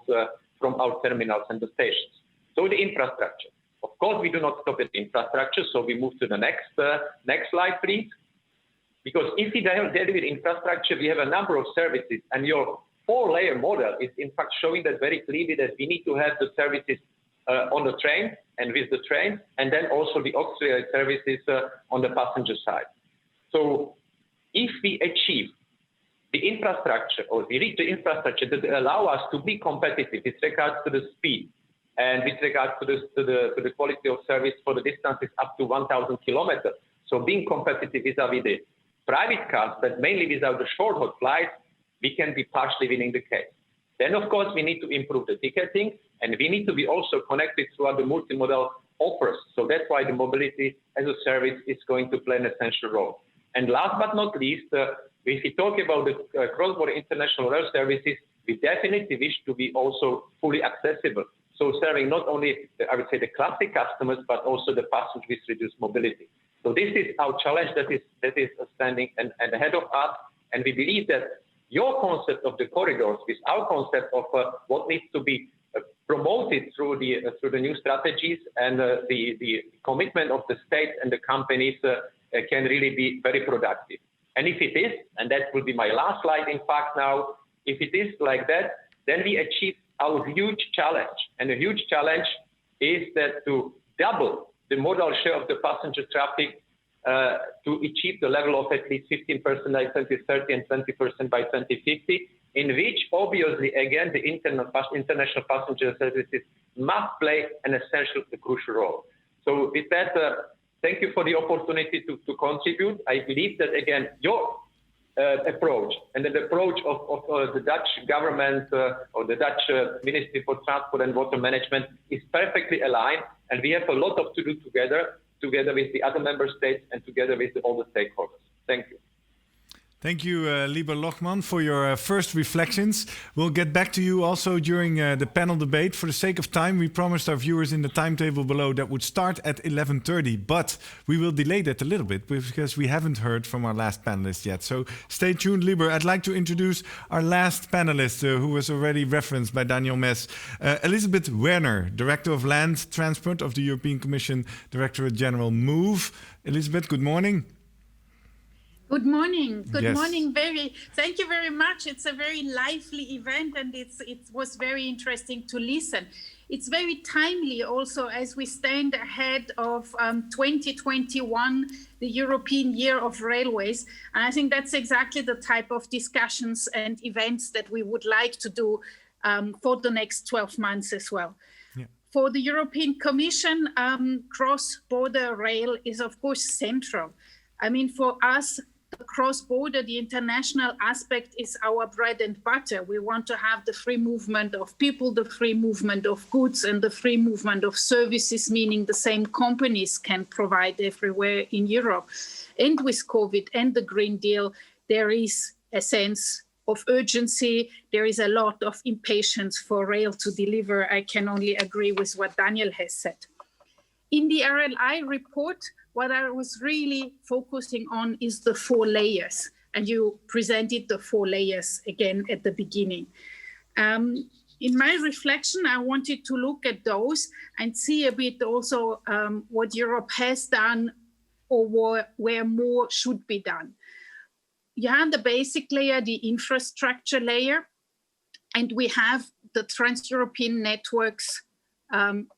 from our terminals and the stations. So the infrastructure. Of course, we do not stop at infrastructure, so we move to the next slide, please. Because if we deal with infrastructure, we have a number of services, and your 4-layer model is in fact showing that very clearly that we need to have the services on the train and with the train, and then also the auxiliary services on the passenger side. So if we achieve the infrastructure, or we reach the infrastructure that allow us to be competitive with regards to the speed and with regards to the quality of service for the distances up to 1,000 kilometers, so being competitive vis-a-vis the private cars, but mainly without the short-haul flights, we can be partially winning the case. Then, of course, we need to improve the ticketing, and we need to be also connected throughout the multimodal offers. So that's why the mobility as a service is going to play an essential role. And last but not least, if we talk about the cross-border international rail services, we definitely wish to be also fully accessible. So serving not only, I would say, the classic customers, but also the passengers with reduced mobility. So this is our challenge that is standing and ahead of us. And we believe that your concept of the corridors with our concept of what needs to be promoted through the new strategies and the commitment of the state and the companies can really be very productive. And if it is, and that will be my last slide, in fact, now, if it is like that, then we achieve our huge challenge. And the huge challenge is that to double the modal share of the passenger traffic to achieve the level of at least 15% by 2030 and 20% by 2050, in which obviously, again, the international passenger services must play an essential, crucial role. So with that, thank you for the opportunity to contribute. I believe that, again, your approach and the approach of the Dutch government or the Dutch Ministry for Transport and Water Management is perfectly aligned, and we have a lot to do together with the other member states and together with all the stakeholders. Thank you. Thank you, Lieber Lochman, for your first reflections. We'll get back to you also during the panel debate. For the sake of time, we promised our viewers in the timetable below that would start at 11:30, but we will delay that a little bit because we haven't heard from our last panelist yet. So stay tuned, Lieber. I'd like to introduce our last panelist, who was already referenced by Daniel Mes, Elisabeth Werner, Director of Land Transport of the European Commission, Directorate General MOVE. Elisabeth, good morning. Good morning. Good Yes. morning. Thank you very much. It's a very lively event, and it was very interesting to listen. It's very timely also as we stand ahead of 2021, the European Year of Railways. And I think that's exactly the type of discussions and events that we would like to do for the next 12 months as well. Yeah. For the European Commission, cross-border rail is of course central. I mean, for us, the cross-border, the international aspect is our bread and butter. We want to have the free movement of people, the free movement of goods, and the free movement of services, meaning the same companies can provide everywhere in Europe. And with COVID and the Green Deal, there is a sense of urgency. There is a lot of impatience for rail to deliver. I can only agree with what Daniel has said. In the RLI report, what I was really focusing on is the 4 layers, and you presented the 4 layers again at the beginning. In my reflection, I wanted to look at those and see a bit also what Europe has done or where more should be done. You have the basic layer, the infrastructure layer, and we have the trans-European networks,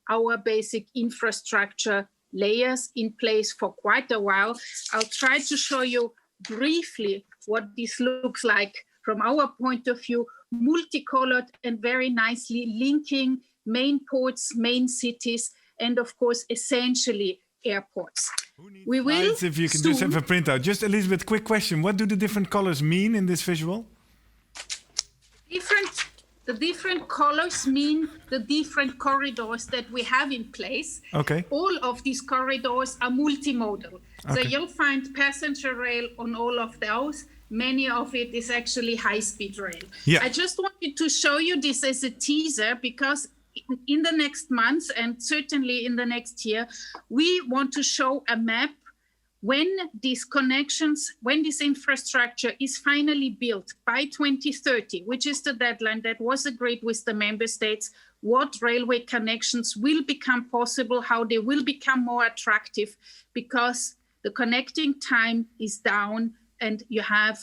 our basic infrastructure layers in place for quite a while. I'll try to show you briefly what this looks like from our point of view, multicolored and very nicely linking main ports, main cities, and of course, essentially airports. We will if you can just have a printout. Just Elisabeth, quick question. What do the different colors mean in this visual? The different colors mean the different corridors that we have in place. Okay. All of these corridors are multimodal. Okay. So you'll find passenger rail on all of those. Many of it is actually high-speed rail. Yeah. I just wanted to show you this as a teaser because in the next months and certainly in the next year, we want to show a map when these connections, when this infrastructure is finally built by 2030, which is the deadline that was agreed with the member states, what railway connections will become possible, how they will become more attractive, because the connecting time is down and you have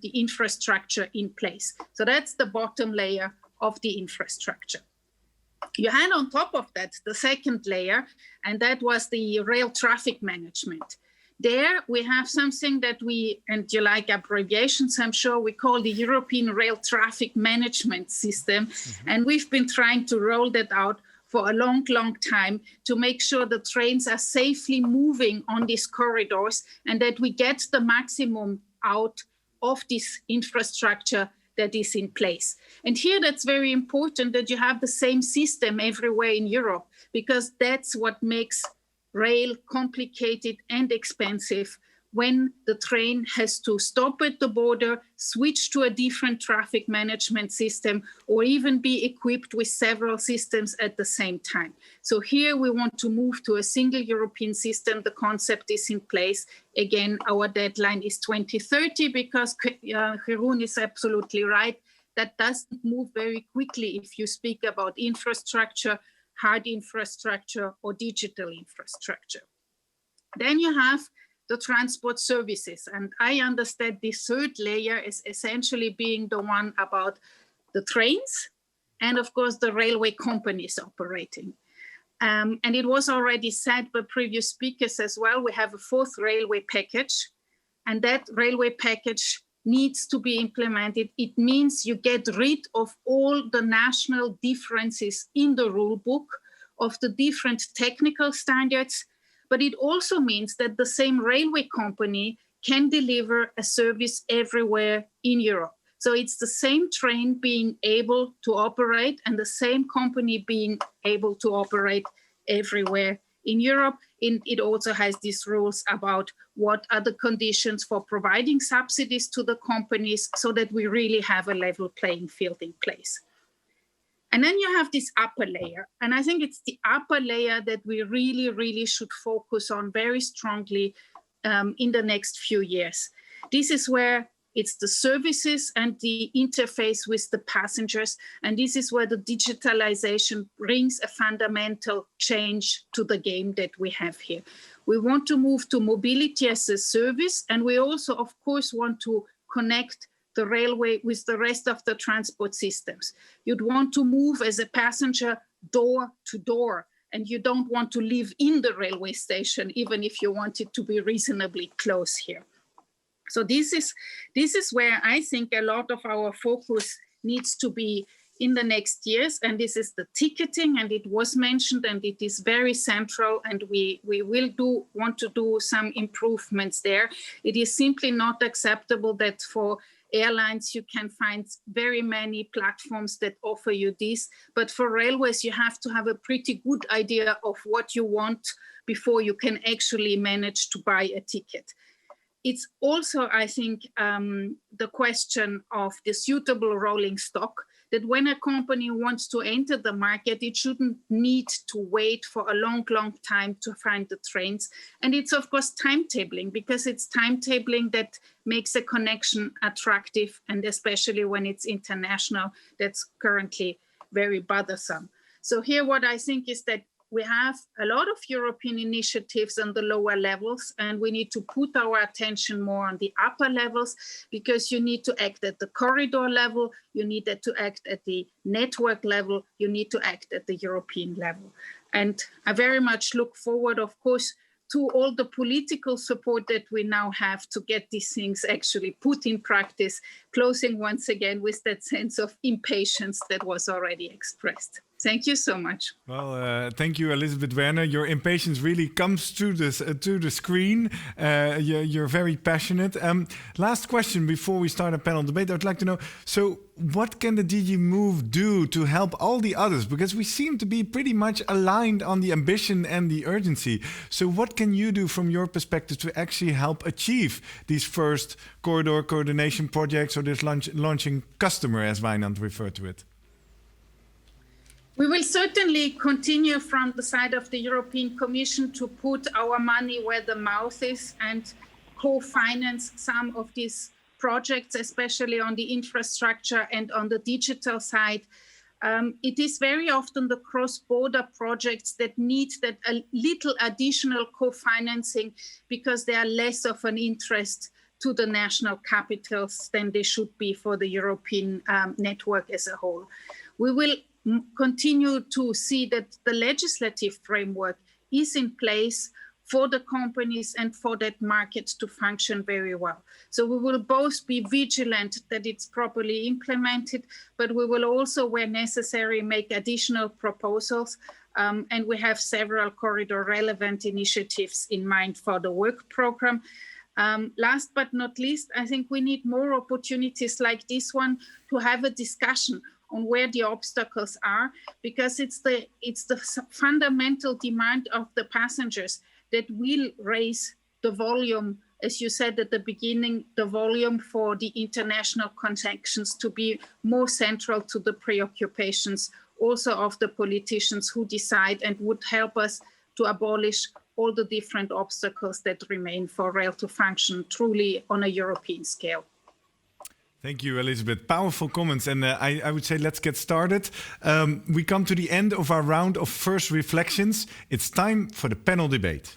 the infrastructure in place. So that's the bottom layer of the infrastructure. You had on top of that the second layer, and that was the rail traffic management. There we have something that we, and you like abbreviations, I'm sure, we call the European Rail Traffic Management System. Mm-hmm. And we've been trying to roll that out for a long, long time to make sure the trains are safely moving on these corridors and that we get the maximum out of this infrastructure that is in place. And here that's very important that you have the same system everywhere in Europe, because that's what makes rail complicated and expensive when the train has to stop at the border, switch to a different traffic management system, or even be equipped with several systems at the same time. So here we want to move to a single European system. The concept is in place. Again, our deadline is 2030 because Jeroen is absolutely right. That doesn't move very quickly if you speak about infrastructure, hard infrastructure, or digital infrastructure. Then you have the transport services. And I understand the third layer is essentially being the one about the trains and of course the railway companies operating. And it was already said by previous speakers as well, we have a fourth railway package, and that railway package needs to be implemented. It means you get rid of all the national differences in the rule book of the different technical standards, but it also means that the same railway company can deliver a service everywhere in Europe. So it's the same train being able to operate and the same company being able to operate everywhere in Europe. It also has these rules about what are the conditions for providing subsidies to the companies so that we really have a level playing field in place. And then you have this upper layer. And I think it's the upper layer that we really, really should focus on very strongly in the next few years. This is where it's the services and the interface with the passengers. And this is where the digitalization brings a fundamental change to the game that we have here. We want to move to mobility as a service. And we also, of course, want to connect the railway with the rest of the transport systems. You'd want to move as a passenger door to door, and you don't want to live in the railway station, even if you want it to be reasonably close here. So this is where I think a lot of our focus needs to be in the next years, and this is the ticketing, and it was mentioned, and it is very central, and we will want to do some improvements there. It is simply not acceptable that for airlines, you can find very many platforms that offer you this. But for railways, you have to have a pretty good idea of what you want before you can actually manage to buy a ticket. It's also, I think, the question of the suitable rolling stock, that when a company wants to enter the market, it shouldn't need to wait for a long, long time to find the trains. And it's, of course, timetabling, because it's timetabling that makes a connection attractive, and especially when it's international, that's currently very bothersome. So here what I think is that we have a lot of European initiatives on the lower levels, and we need to put our attention more on the upper levels, because you need to act at the corridor level, you need to act at the network level, you need to act at the European level. And I very much look forward, of course, to all the political support that we now have to get these things actually put in practice, closing once again with that sense of impatience that was already expressed. Thank you so much. Well, thank you, Elisabeth Werner. Your impatience really comes through this to the screen. You're very passionate. Last question before we start a panel debate. I'd like to know, so what can the DG Move do to help all the others? Because we seem to be pretty much aligned on the ambition and the urgency. So what can you do from your perspective to actually help achieve these first corridor coordination projects, or this launching customer, as Wijnand referred to it? We will certainly continue from the side of the European Commission to put our money where the mouth is and co-finance some of these projects, especially on the infrastructure and on the digital side. It is very often the cross-border projects that need that a little additional co-financing, because they are less of an interest to the national capitals than they should be for the European network as a whole. We will continue to see that the legislative framework is in place for the companies and for that market to function very well. So we will both be vigilant that it's properly implemented, but we will also, where necessary, make additional proposals. And we have several corridor relevant initiatives in mind for the work program. Last but not least, I think we need more opportunities like this one to have a discussion on where the obstacles are, because it's the fundamental demand of the passengers that will raise the volume as you said at the beginning, the volume for the international transactions to be more central to the preoccupations also of the politicians who decide and would help us to abolish all the different obstacles that remain for rail to function truly on a European scale. Thank you, Elizabeth. Powerful comments. And I would say let's get started. We come to the end of our round of first reflections. It's time for the panel debate.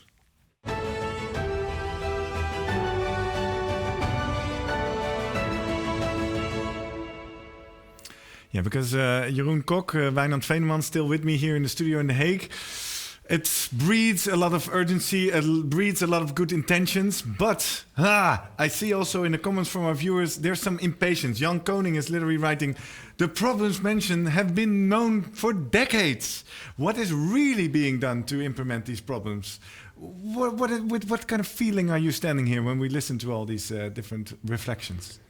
Yeah, because Jeroen Kok, Wijnand Veeneman still with me here in the studio in The Hague. It breeds a lot of urgency, it breeds a lot of good intentions, but I see also in the comments from our viewers, there's some impatience. Jan Koning is literally writing, the problems mentioned have been known for decades. What is really being done to implement these problems? What kind of feeling are you standing here when we listen to all these different reflections?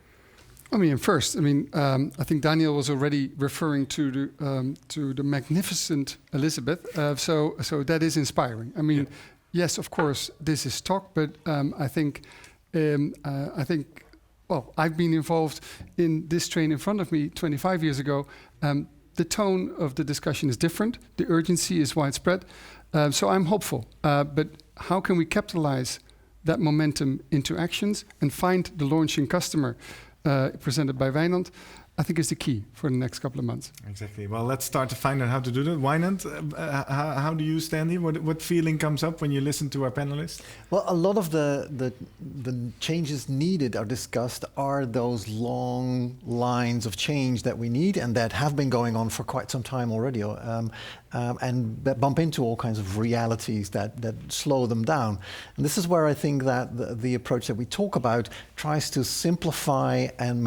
I mean, first, I think Daniel was already referring to the magnificent Elizabeth. So that is inspiring. I mean, yes, of course, this is talk, but I think, well, I've been involved in this train in front of me 25 years ago. The tone of the discussion is different. The urgency is widespread. So I'm hopeful. But how can we capitalize that momentum into actions and find the launching customer? Presented by Wijnand, I think is the key for the next couple of months. Exactly. Well, let's start to find out how to do that. Wijnand, how do you stand here? What feeling comes up when you listen to our panelists? Well, a lot of the changes needed are discussed are those long lines of change that we need and that have been going on for quite some time already. And that bump into all kinds of realities that slow them down. And this is where I think that the approach that we talk about tries to simplify and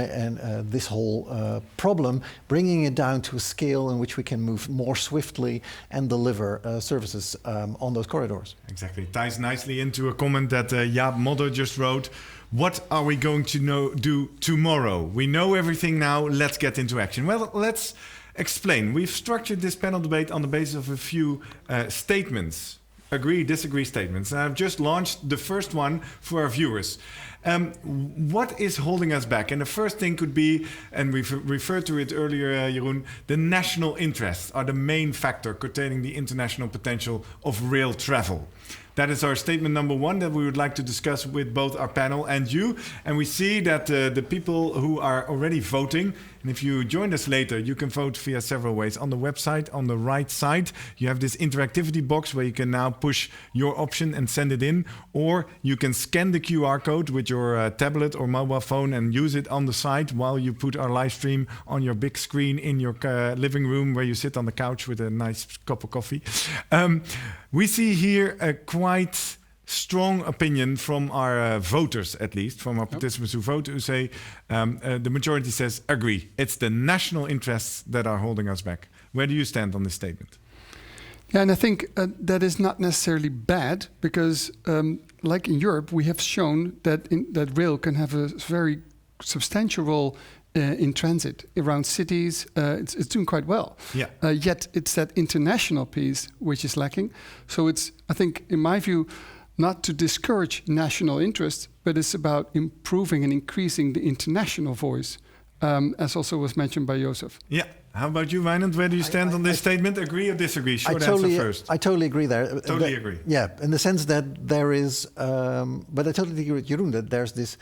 this whole problem, bringing it down to a scale in which we can move more swiftly and deliver services on those corridors. Exactly. Ties nicely into a comment that Jaap Modder just wrote. What are we going to do tomorrow? We know everything now. Let's get into action. Well, let's explain. We've structured this panel debate on the basis of a few statements, agree, disagree statements. And I've just launched the first one for our viewers. What is holding us back? And the first thing could be, and we've referred to it earlier, Jeroen, the national interests are the main factor curtailing the international potential of rail travel. That is our statement number one that we would like to discuss with both our panel and you. And we see that the people who are already voting, and if you join us later, you can vote via several ways. On the website, on the right side, you have this interactivity box where you can now push your option and send it in. Or you can scan the QR code with your tablet or mobile phone and use it on the site while you put our live stream on your big screen in your living room where you sit on the couch with a nice cup of coffee. We see here a quite strong opinion from our voters, at least, from our participants who vote, who say, the majority says, agree. It's the national interests that are holding us back. Where do you stand on this statement? Yeah, and I think that is not necessarily bad, because like in Europe, we have shown that that rail can have a very substantial role in transit around cities. It's doing quite well. Yeah. Yet it's that international piece which is lacking. So it's, I think, in my view, not to discourage national interests, but it's about improving and increasing the international voice, as also was mentioned by Joseph. Yeah. How about you, Wijnand? Where do you stand on this statement? Agree or disagree? Short answer first. I totally agree there. Totally agree. Yeah, in the sense that there is, but I totally agree with Jeroen that there's this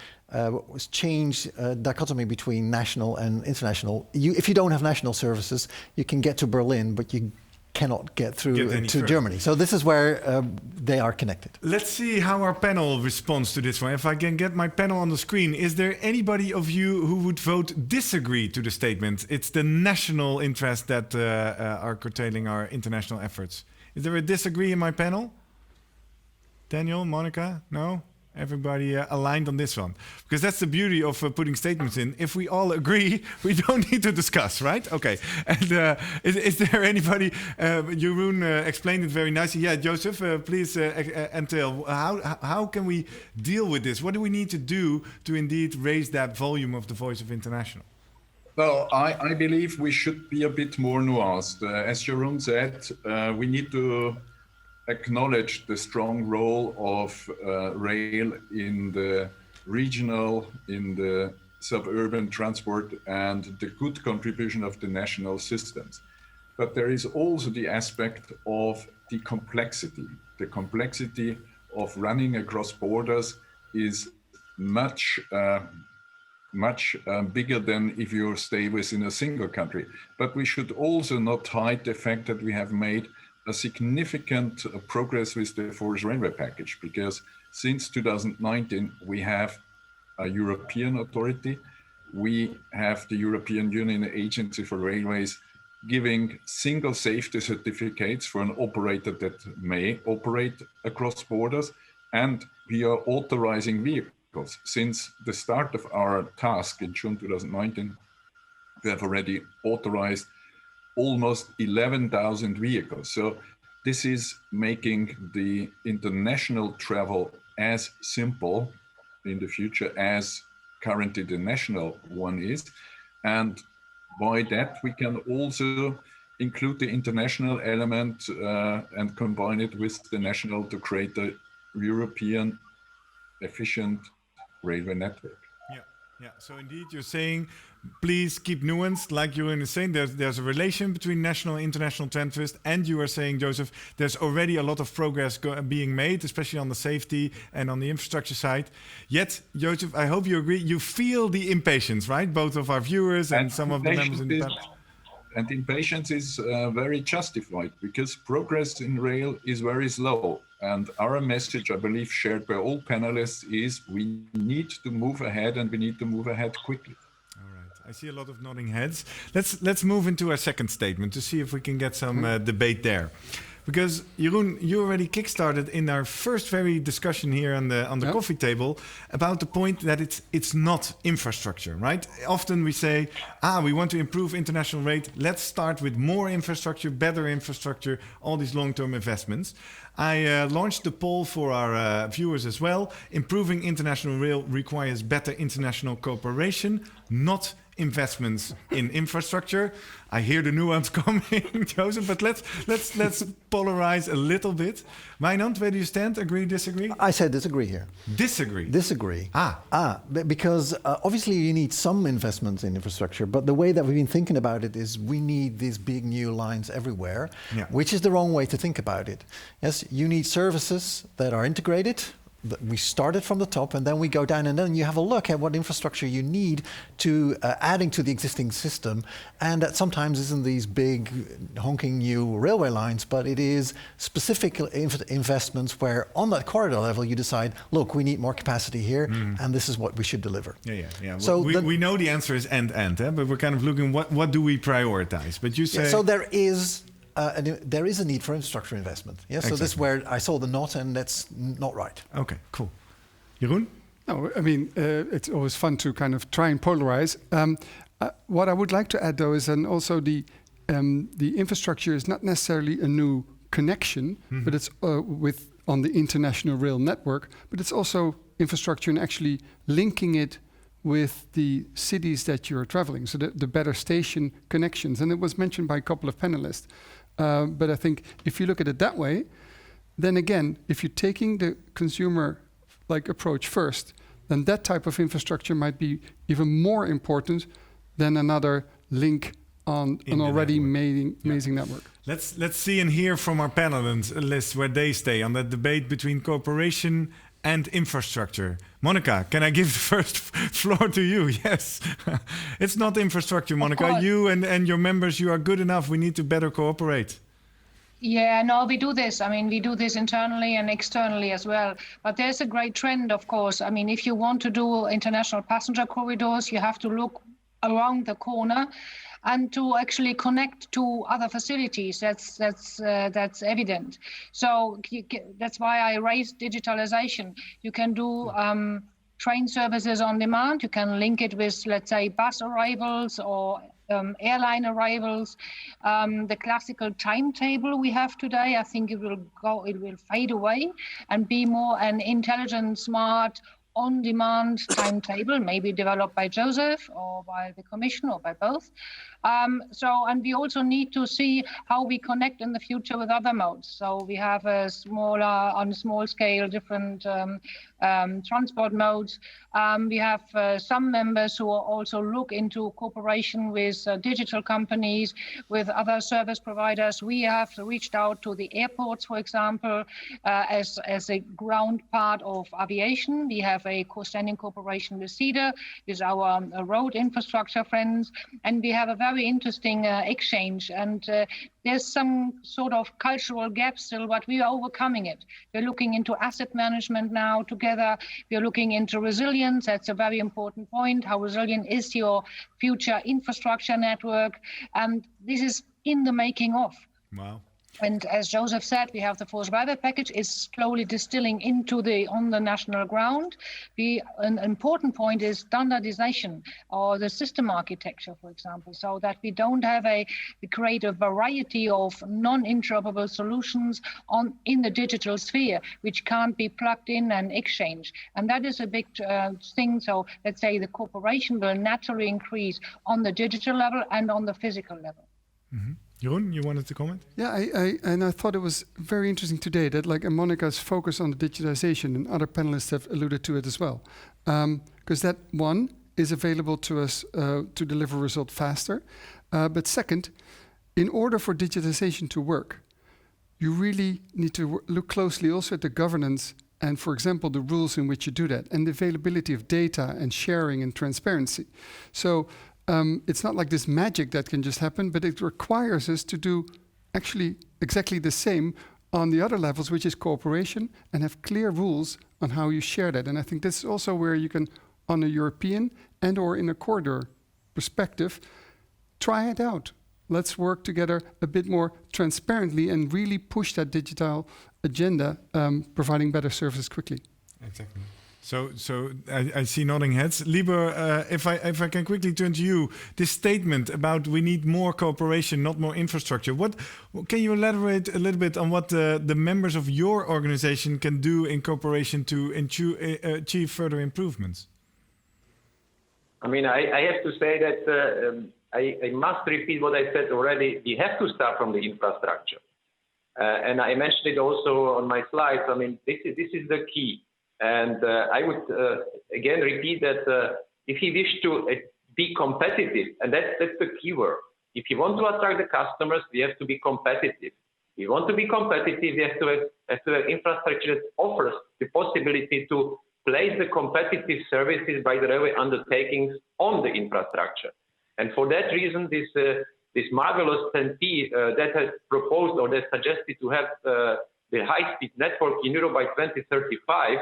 dichotomy between national and international. If you don't have national services, you can get to Berlin, but you cannot get through to Germany. So this is where they are connected. Let's see how our panel responds to this one. If I can get my panel on the screen, is there anybody of you who would vote disagree to the statement? It's the national interests that are curtailing our international efforts. Is there a disagree in my panel? Daniel, Monica? No? Everybody aligned on this one. Because that's the beauty of putting statements in. If we all agree, we don't need to discuss, right? Okay. And is there anybody, Jeroen explained it very nicely. Yeah, Joseph, please entail. How can we deal with this? What do we need to do to indeed raise that volume of the voice of international? Well, I believe we should be a bit more nuanced. As Jeroen said, we need to acknowledge the strong role of rail in the regional, in the suburban transport, and the good contribution of the national systems. But there is also the aspect of the complexity. The complexity of running across borders is much bigger than if you stay within a single country. But we should also not hide the fact that we have made a significant progress with the Fourth Railway Package, because since 2019, we have a European authority. We have the European Union Agency for Railways giving single safety certificates for an operator that may operate across borders. And we are authorizing vehicles. Since the start of our task in June 2019, we have already authorized almost 11,000 vehicles. So this is making the international travel as simple in the future as currently the national one is. And by that, we can also include the international element and combine it with the national to create a European efficient railway network. Yeah. So indeed, you're saying, please keep nuanced, like you were saying. There's a relation between national and international transfers, and you are saying, Joseph, there's already a lot of progress being made, especially on the safety and on the infrastructure side. Yet, Joseph, I hope you agree. You feel the impatience, right? Both of our viewers and some of the members in the panel. And impatience is very justified, because progress in rail is very slow. And our message, I believe, shared by all panelists is we need to move ahead, and we need to move ahead quickly. All right. I see a lot of nodding heads. Let's move into our second statement to see if we can get some debate there. Because Jeroen, you already kickstarted in our first very discussion here on the coffee table about the point that it's not infrastructure, right? Often we say, we want to improve international rate. Let's start with more infrastructure, better infrastructure, all these long-term investments. I launched the poll for our viewers as well. Improving international rail requires better international cooperation, not investments in infrastructure. I hear the nuance coming, Joseph, but let's polarize a little bit. Wijnand, where do you stand? Agree, disagree? I said disagree here. Disagree? Disagree. Because obviously you need some investments in infrastructure, but the way that we've been thinking about it is we need these big new lines everywhere, which is the wrong way to think about it. Yes, you need services that are integrated. We started from the top and then we go down, and then you have a look at what infrastructure you need to adding to the existing system. And that sometimes isn't these big honking new railway lines, but it is specific investments where on that corridor level you decide, look, we need more capacity here, and this is what we should deliver. Yeah. So we know the answer is end, but we're kind of looking what do we prioritize? But you say so there is a need for infrastructure investment. Yeah, exactly. So this is where I saw the knot, and that's not right. Okay, cool. Jeroen? No, I mean, it's always fun to kind of try and polarize. What I would like to add, though, is then also the infrastructure is not necessarily a new connection, but it's on the international rail network, but it's also infrastructure and actually linking it with the cities that you're traveling, so the better station connections. And it was mentioned by a couple of panelists. But I think if you look at it that way, then again, if you're taking the consumer approach first, then that type of infrastructure might be even more important than another link on an already amazing network. Let's see and hear from our panelists where they stay on that debate between cooperation and infrastructure. Monica, can I give the first floor to you? Yes. It's not infrastructure, Monica. You and your members, you are good enough. We need to better cooperate. Yeah, no, we do this. I mean, we do this internally and externally as well. But there's a great trend, of course. I mean, if you want to do international passenger corridors, you have to look around the corner and to actually connect to other facilities. That's evident. So that's why I raised digitalization. You can do train services on demand. You can link it with, let's say, bus arrivals or airline arrivals. The classical timetable we have today, I think it will fade away and be more an intelligent, smart, on-demand timetable, maybe developed by Joseph or by the Commission or by both. And we also need to see how we connect in the future with other modes. So we have a on a small scale, different transport modes. We have some members who also look into cooperation with digital companies, with other service providers. We have reached out to the airports, for example, as a ground part of aviation. We have a standing cooperation with CEDA, with our road infrastructure friends, and we have a very interesting exchange. And there's some sort of cultural gap still, but we are overcoming it. We're looking into asset management now together. We're looking into resilience. That's a very important point. How resilient is your future infrastructure network? And this is in the making of. Wow. And as Joseph said, we have the forced weather package is slowly distilling into on the national ground. An important point is standardization or the system architecture, for example, so that we don't create a variety of non-interoperable solutions in the digital sphere, which can't be plugged in and exchanged. And that is a big thing. So let's say the cooperation will naturally increase on the digital level and on the physical level. Mm-hmm. Jeroen, you wanted to comment? Yeah, I thought it was very interesting today that Monica's focus on the digitization, and other panelists have alluded to it as well. Because that one is available to us to deliver a result faster. But second, in order for digitization to work, you really need to look closely also at the governance and, for example, the rules in which you do that, and the availability of data and sharing and transparency. So it's not like this magic that can just happen, but it requires us to do actually exactly the same on the other levels, which is cooperation, and have clear rules on how you share that. And I think this is also where you can, on a European and or in a corridor perspective, try it out. Let's work together a bit more transparently and really push that digital agenda, providing better services quickly. Exactly. So I see nodding heads. Liber, if I can quickly turn to you, this statement about we need more cooperation, not more infrastructure. What can you elaborate a little bit on what the members of your organization can do in cooperation to achieve further improvements? I mean, I have to say that I must repeat what I said already. We have to start from the infrastructure, and I mentioned it also on my slides. I mean, this is the key. And I would again repeat that if you wish to be competitive, and that's the key word. If you want to attract the customers, we have to be competitive. If you want to be competitive, we have to have infrastructure that offers the possibility to place the competitive services by the railway undertakings on the infrastructure. And for that reason, this marvelous 10P that has proposed or that suggested to have the high-speed network in Europe by 2035.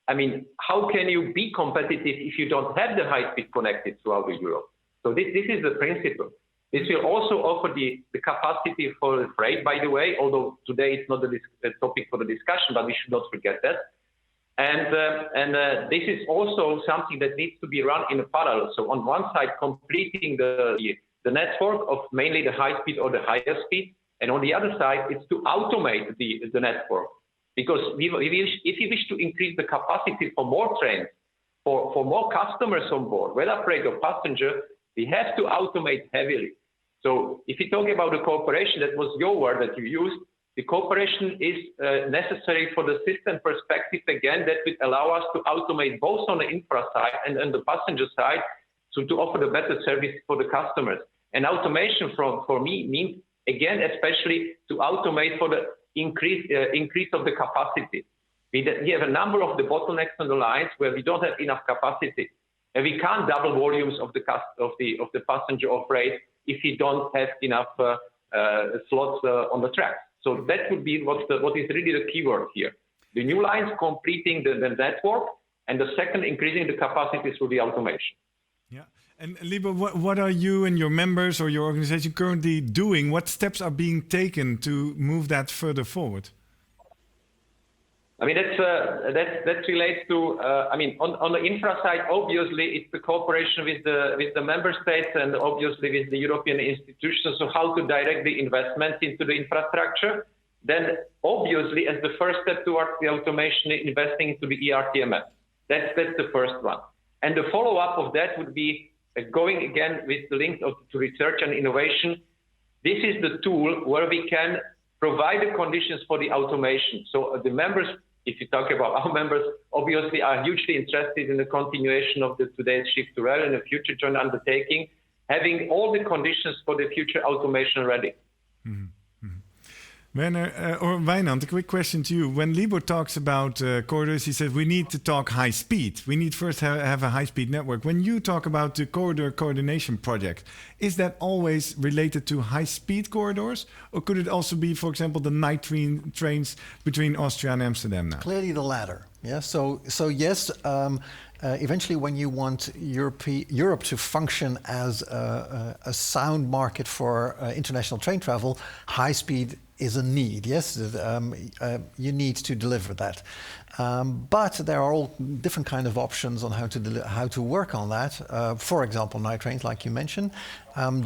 I mean, how can you be competitive if you don't have the high speed connected throughout Europe? So this is the principle. This will also offer the capacity for the freight, by the way, although today it's not the topic for the discussion, but we should not forget that. And this is also something that needs to be run in a parallel. So on one side, completing the network of mainly the high speed or the higher speed. And on the other side, it's to automate the network. Because if you wish to increase the capacity for more trains, for more customers on board, whether freight or passenger, we have to automate heavily. So if you talk about the cooperation, that was your word that you used, the cooperation is necessary for the system perspective, again, that would allow us to automate both on the infra side and on the passenger side, so to offer the better service for the customers. And automation for me means, again, especially to automate for the increase of the capacity. We have a number of the bottlenecks on the lines where we don't have enough capacity, and we can't double volumes of the passenger or freight if we don't have enough slots on the track. So that would be what is really the keyword here: the new lines completing the network, and the second, increasing the capacity through the automation. Yeah. And Liber, what are you and your members or your organization currently doing? What steps are being taken to move that further forward? I mean, that relates to, I mean, on the infra side, obviously, it's the cooperation with the member states and obviously with the European institutions. So how to direct the investments into the infrastructure. Then, obviously, as the first step towards the automation, investing into the ERTMS. That's the first one. And the follow-up of that would be going again with the link to research and innovation. This is the tool where we can provide the conditions for the automation. So the members, if you talk about our members, obviously are hugely interested in the continuation of the today's shift to rail and the future joint undertaking, having all the conditions for the future automation ready. Mm-hmm. Werner, or Wijnand, a quick question to you. When Libor talks about corridors, he says we need to talk high speed. We need first have a high-speed network. When you talk about the corridor coordination project, is that always related to high-speed corridors? Or could it also be, for example, the night trains between Austria and Amsterdam now? Clearly the latter. Yeah. So yes, eventually when you want Europe to function as a sound market for international train travel, high speed is a need. Yes, you need to deliver that. But there are all different kind of options on how to work on that. For example, night trains, like you mentioned,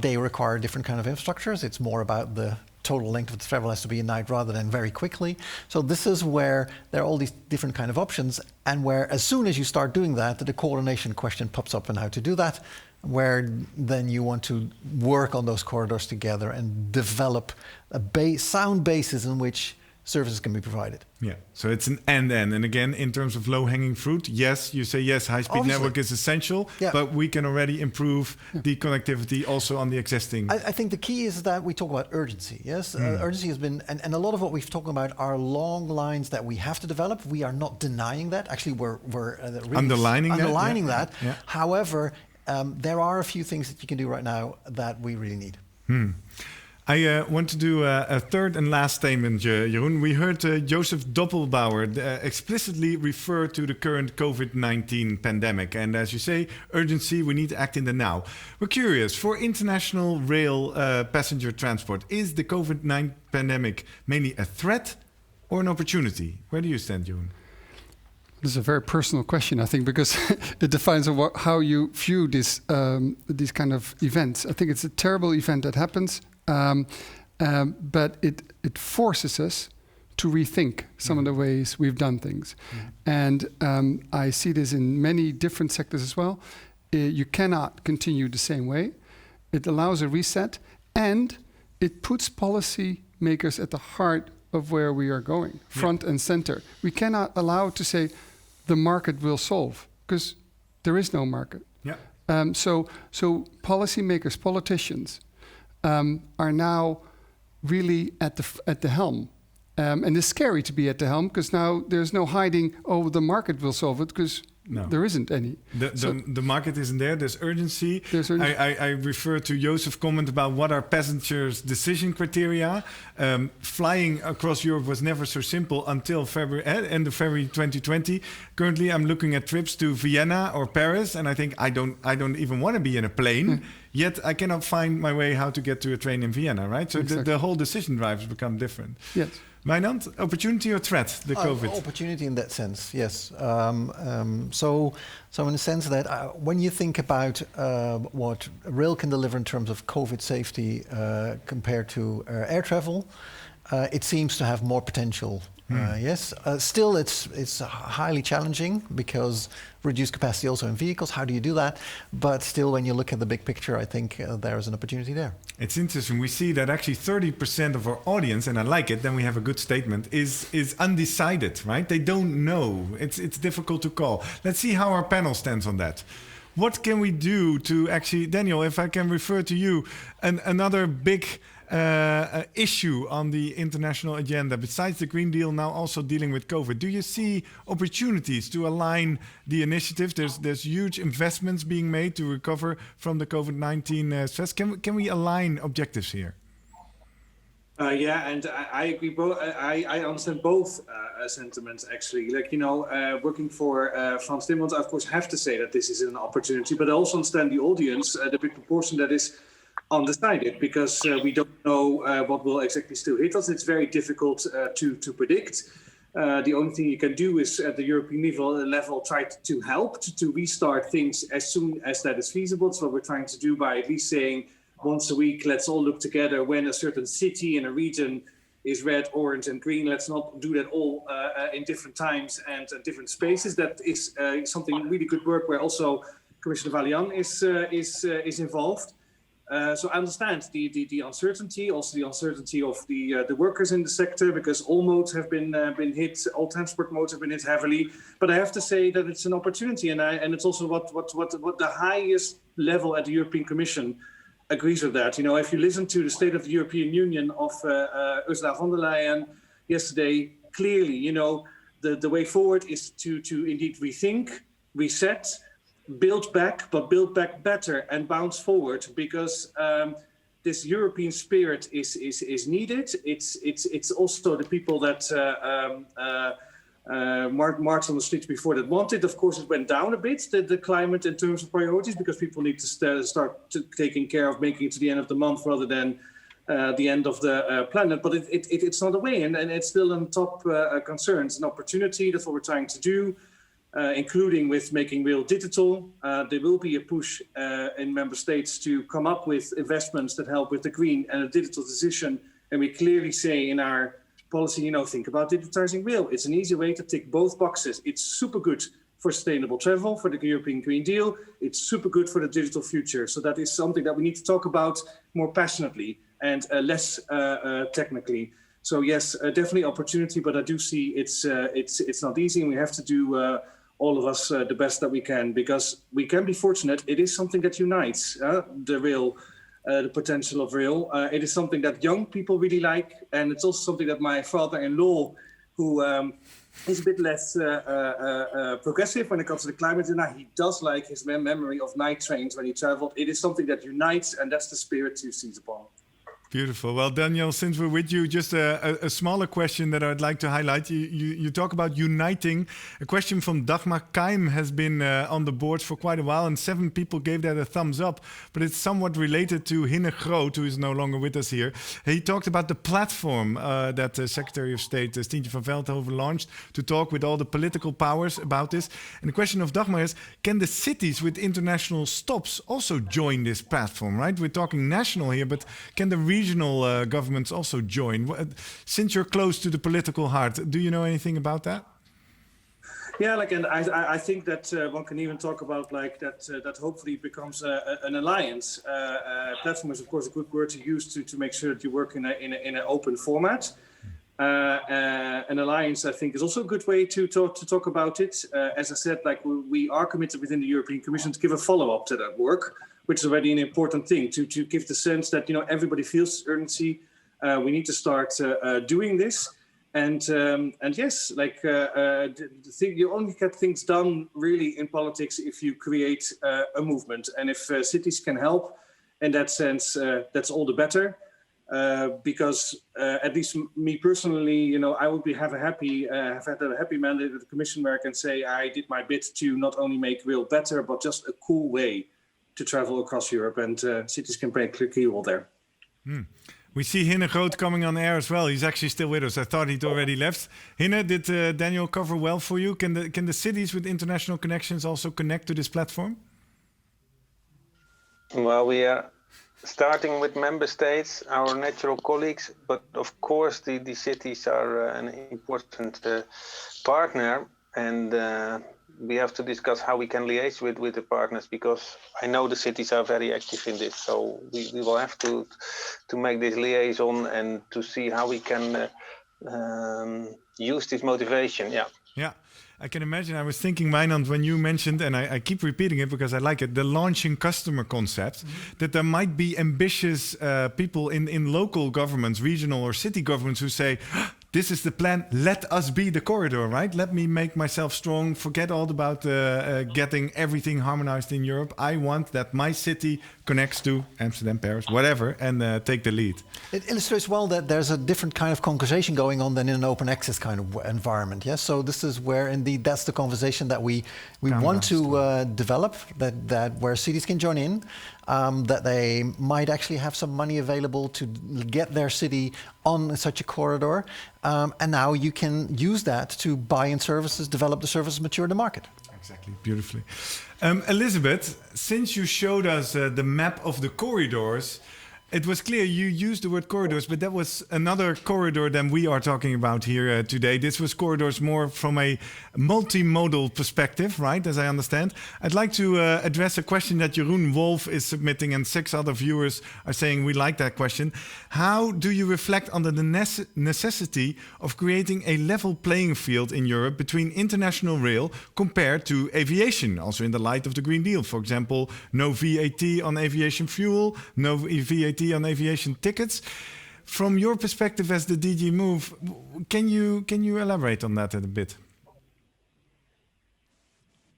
they require different kind of infrastructures. It's more about the total length of the travel has to be a night rather than very quickly. So this is where there are all these different kind of options, and where as soon as you start doing that, the coordination question pops up on how to do that, where then you want to work on those corridors together and develop a sound basis in which services can be provided. Yeah, so it's an and-then. And again, in terms of low-hanging fruit, yes, you say yes, high-speed network is essential, but we can already improve the connectivity also on the existing. I think the key is that we talk about urgency, yes? Urgency has been, and a lot of what we've talked about are long lines that we have to develop. We are not denying that. Actually, we're really underlining that. Yeah. However, there are a few things that you can do right now that we really need. I want to do a third and last statement, Jeroen. We heard Joseph Doppelbauer explicitly refer to the current COVID-19 pandemic. And as you say, urgency, we need to act in the now. We're curious, for international rail passenger transport, is the COVID-19 pandemic mainly a threat or an opportunity? Where do you stand, Jeroen? This is a very personal question, I think, because it defines how you view these kind of events. I think it's a terrible event that happens. But it forces us to rethink some of the ways we've done things. And I see this in many different sectors as well. You cannot continue the same way. It allows a reset, and it puts policy makers at the heart of where we are going, front and center. We cannot allow to say the market will solve, because there is no market. So policy makers, politicians, are now really at the helm. And it's scary to be at the helm, because now there's no hiding, the market will solve it, because there isn't any. The market isn't there. There's urgency. I refer to Joseph's comment about what are passengers' decision criteria. Flying across Europe was never so simple until end of February 2020. Currently, I'm looking at trips to Vienna or Paris, and I think I don't even want to be in a plane. Yet I cannot find my way how to get to a train in Vienna, right? So exactly. the whole decision drives become different. Yes. Wijnand, opportunity or threat, the COVID? Opportunity in that sense, yes. So in the sense that when you think about what rail can deliver in terms of COVID safety compared to air travel, it seems to have more potential. Yes. Still, it's highly challenging because reduced capacity also in vehicles. How do you do that? But still, when you look at the big picture, I think there is an opportunity there. It's interesting. We see that actually 30% of our audience, and I like it, then we have a good statement, is undecided, right? They don't know. It's difficult to call. Let's see how our panel stands on that. What can we do to actually, Daniel, if I can refer to you, another big issue on the international agenda, besides the Green Deal, now also dealing with COVID. Do you see opportunities to align the initiatives? There's huge investments being made to recover from the COVID-19 stress. Can we align objectives here? Yeah, and I agree. I understand both sentiments, actually. Like, working for Frans Timmermans, I of course have to say that this is an opportunity, but I also understand the audience, the big proportion that is undecided, because we don't know what will exactly still hit us. It's very difficult to predict. The only thing you can do is at the European level try to help to restart things as soon as that is feasible. That's what we're trying to do by at least saying once a week, let's all look together when a certain city in a region is red, orange, and green. Let's not do that all in different times and different spaces. That is something really good work where also Commissioner Valian is involved. So I understand the uncertainty, also the uncertainty of the workers in the sector, because all modes have been hit, all transport modes have been hit heavily. But I have to say that it's an opportunity, and it's also what the highest level at the European Commission agrees with that. You know, if you listen to the State of the European Union of Ursula von der Leyen yesterday, clearly, you know, the way forward is to indeed rethink, reset, build back, but build back better and bounce forward, because this European spirit is needed. It's also the people that marched on the streets before that wanted. Of course, it went down a bit, the climate in terms of priorities, because people need to start taking care of making it to the end of the month rather than the end of the planet. But it's not away, and it's still on top concerns. An opportunity, that's what we're trying to do, including with making rail digital. There will be a push in member states to come up with investments that help with the green and a digital transition. And we clearly say in our policy, you know, think about digitizing rail. It's an easy way to tick both boxes. It's super good for sustainable travel, for the European Green Deal. It's super good for the digital future. So that is something that we need to talk about more passionately and less technically. So yes, definitely opportunity, but I do see it's not easy, and we have to do all of us the best that we can, because we can be fortunate. It is something that unites the rail. The potential of rail. It is something that young people really like, and it's also something that my father-in-law, who is a bit less progressive when it comes to the climate, and he does like his memory of night trains when he traveled. It is something that unites, and that's the spirit to seize upon. Beautiful. Well, Daniel, since we're with you, just a smaller question that I'd like to highlight. You talk about uniting. A question from Dagmar Keim has been on the boards for quite a while, and 7 people gave that a thumbs up. But it's somewhat related to Hinne Groot, who is no longer with us here. He talked about the platform that Secretary of State Stientje van Veldhoven launched to talk with all the political powers about this. And the question of Dagmar is, can the cities with international stops also join this platform, right? We're talking national here, but can the regional governments also join? Since you're close to the political heart, do you know anything about that? Yeah, like, and I think that one can even talk about like that hopefully becomes an alliance. Platform is of course a good word to use to make sure that you work in an open format. An alliance, I think, is also a good way to talk about it. As I said, like we are committed within the European Commission to give a follow-up to that work, which is already an important thing, to give the sense that, you know, everybody feels urgency. We need to start doing this. And yes, like you only get things done really in politics if you create a movement. And if cities can help in that sense, that's all the better. Because at least me personally, you know, I would have had a happy mandate at the Commission where I can say I did my bit to not only make rail better, but just a cool way to travel across Europe, and cities can play a key role there. We see Hinne Groot coming on air as well. He's actually still with us. I thought he'd already left. Hinne, did Daniel cover well for you? Can the cities with international connections also connect to this platform? Well, we are starting with member states, our natural colleagues, but of course the cities are an important partner, and we have to discuss how we can liaise with the partners, because I know the cities are very active in this. So we will have to make this liaison and to see how we can use this motivation. Yeah, I can imagine. I was thinking, Wijnand, when you mentioned, and I keep repeating it because I like it, the launching customer concept, that there might be ambitious people in local governments, regional or city governments, who say, this is the plan, let us be the corridor, right? Let me make myself strong, forget all about getting everything harmonized in Europe. I want that my city connects to Amsterdam, Paris, whatever, and take the lead. It illustrates well that there's a different kind of conversation going on than in an open access kind of environment. Yes, so this is where indeed that's the conversation that we want to develop, that where cities can join in, that they might actually have some money available to get their city on such a corridor, and now you can use that to buy in services, develop the services, mature the market. Exactly, beautifully. Elizabeth, since you showed us the map of the corridors, It was clear you used the word corridors, but that was another corridor than we are talking about here today. This was corridors more from a multimodal perspective, right, as I understand. I'd like to address a question that Jeroen Wolf is submitting, and 6 other viewers are saying we like that question. How do you reflect on the necessity of creating a level playing field in Europe between international rail compared to aviation, also in the light of the Green Deal? For example, no VAT on aviation fuel, no VAT on aviation tickets. From your perspective as the DG Move, can you elaborate on that a bit?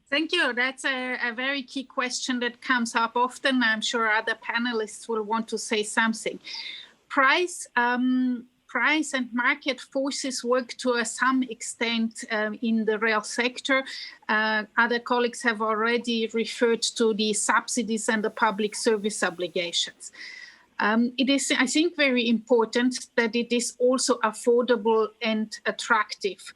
Thank you. That's a very key question that comes up often. I'm sure other panelists will want to say something. Price and market forces work to some extent in the rail sector. Other colleagues have already referred to the subsidies and the public service obligations. It is, I think, very important that it is also affordable and attractive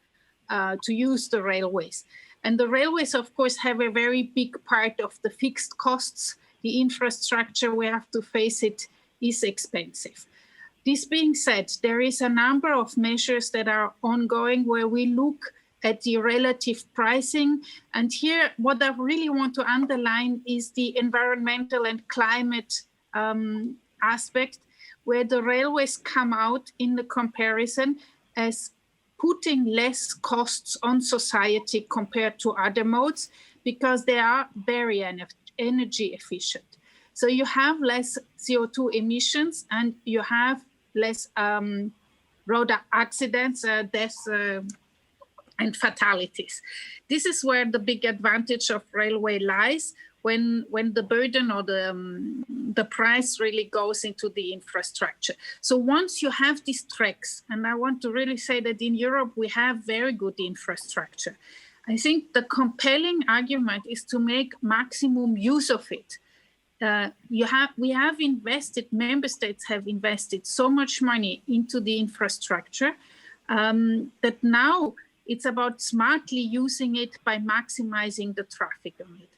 to use the railways. And the railways, of course, have a very big part of the fixed costs. The infrastructure, we have to face it, is expensive. This being said, there is a number of measures that are ongoing where we look at the relative pricing. And here, what I really want to underline is the environmental and climate aspect, where the railways come out in the comparison as putting less costs on society compared to other modes, because they are very energy efficient. So you have less CO2 emissions and you have less road accidents, deaths, and fatalities. This is where the big advantage of railway lies, when the burden or the price really goes into the infrastructure. So once you have these tracks, and I want to really say that in Europe we have very good infrastructure, I think the compelling argument is to make maximum use of it. We have invested, member states have invested so much money into the infrastructure that now it's about smartly using it by maximizing the traffic on it.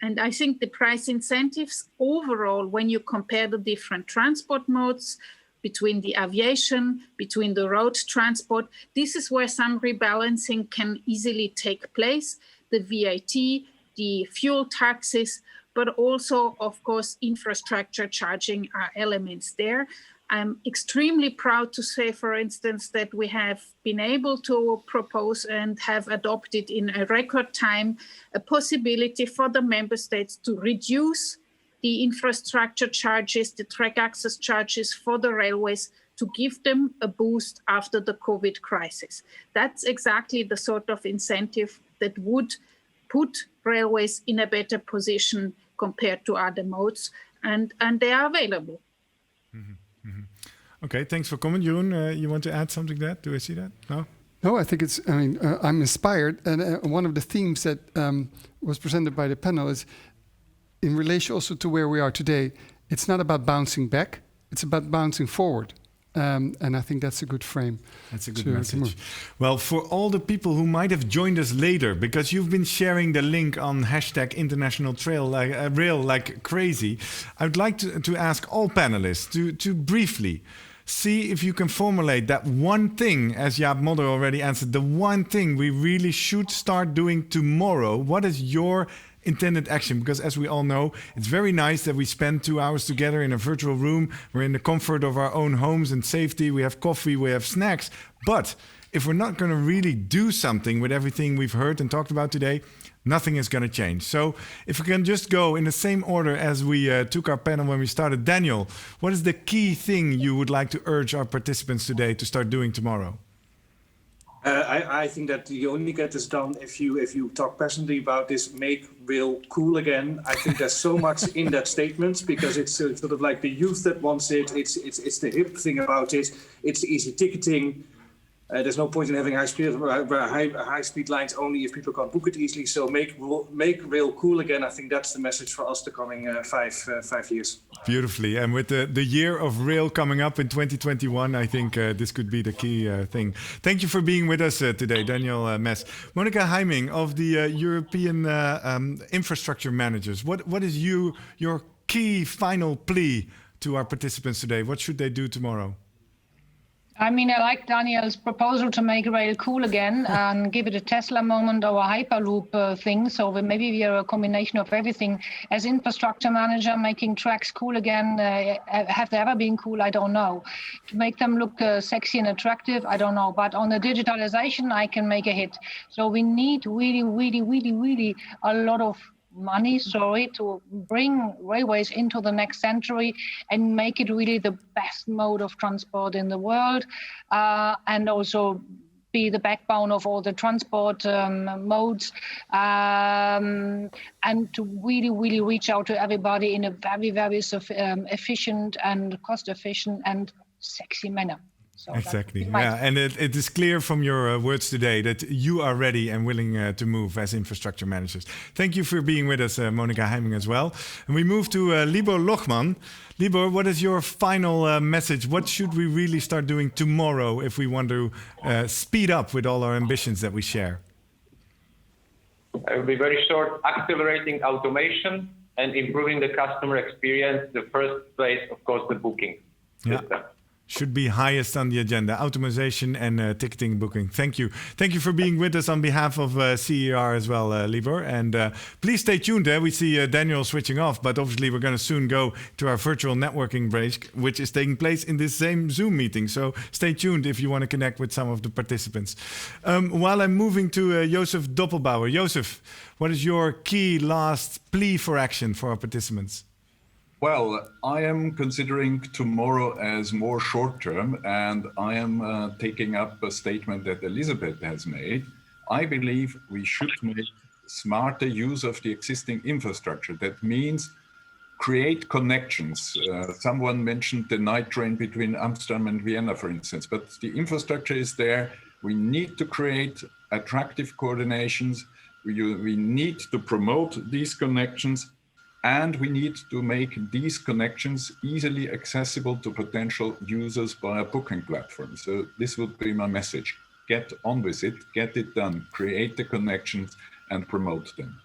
And I think the price incentives overall, when you compare the different transport modes between the aviation, between the road transport, this is where some rebalancing can easily take place. The VAT, the fuel taxes, but also, of course, infrastructure charging are elements there. I'm extremely proud to say, for instance, that we have been able to propose and have adopted in a record time a possibility for the member states to reduce the infrastructure charges, the track access charges for the railways, to give them a boost after the COVID crisis. That's exactly the sort of incentive that would put railways in a better position compared to other modes, and they are available. Mm-hmm. Mm-hmm. Okay, thanks for comment, Jeroen. You want to add something to that? Do I see that? No? No, I think it's, I'm inspired. And one of the themes that was presented by the panel is in relation also to where we are today. It's not about bouncing back, it's about bouncing forward. And I think that's a good frame. That's a good message. Well, for all the people who might have joined us later, because you've been sharing the link on #InternationalRail rail like crazy, I would like to ask all panelists to briefly see if you can formulate that one thing, as Jaap Modder already answered, the one thing we really should start doing tomorrow. What is your intended action? Because as we all know, it's very nice that we spend 2 hours together in a virtual room. We're in the comfort of our own homes and safety. We have coffee, we have snacks. But if we're not going to really do something with everything we've heard and talked about today, nothing is going to change. So if we can just go in the same order as we took our panel when we started. Daniel, what is the key thing you would like to urge our participants today to start doing tomorrow? I think that you only get this done if you talk passionately about this, make rail cool again. I think there's so much in that statement, because it's sort of like the youth that wants it. It's the hip thing about it. It's easy ticketing. There's no point in having high-speed lines only if people can't book it easily. So make rail cool again. I think that's the message for us the coming 5 years. Beautifully. And with the year of rail coming up in 2021, I think this could be the key thing. Thank you for being with us today, Daniel Mes. Monica Heiming of the European Infrastructure Managers. What is your key final plea to our participants today? What should they do tomorrow? I mean, I like Daniel's proposal to make rail cool again and give it a Tesla moment or a Hyperloop thing. So maybe we are a combination of everything. As infrastructure manager, making tracks cool again. Have they ever been cool? I don't know. To make them look sexy and attractive, I don't know. But on the digitalization, I can make a hit. So we need really a lot of money, to bring railways into the next century and make it really the best mode of transport in the world, and also be the backbone of all the transport modes, and to really reach out to everybody in a very efficient and cost efficient and sexy manner. So exactly. Yeah, and it is clear from your words today that you are ready and willing to move as infrastructure managers. Thank you for being with us, Monica Heiming, as well. And we move to Libor Lochman. Libor, what is your final message? What should we really start doing tomorrow if we want to speed up with all our ambitions that we share? I will be very short. Accelerating automation and improving the customer experience. The first place, of course, the booking system. Should be highest on the agenda, automation and ticketing booking. Thank you. Thank you for being with us on behalf of CER as well, Libor. And please stay tuned. We see Daniel switching off, but obviously we're going to soon go to our virtual networking break, which is taking place in this same Zoom meeting. So stay tuned if you want to connect with some of the participants. While I'm moving to Joseph Doppelbauer. Joseph, what is your key last plea for action for our participants? Well, I am considering tomorrow as more short-term, and I am taking up a statement that Elizabeth has made. I believe we should make smarter use of the existing infrastructure. That means create connections. Someone mentioned the night train between Amsterdam and Vienna, for instance, but the infrastructure is there. We need to create attractive coordinations. We need to promote these connections. And we need to make these connections easily accessible to potential users via booking platforms. So this would be my message. Get on with it, get it done, create the connections and promote them.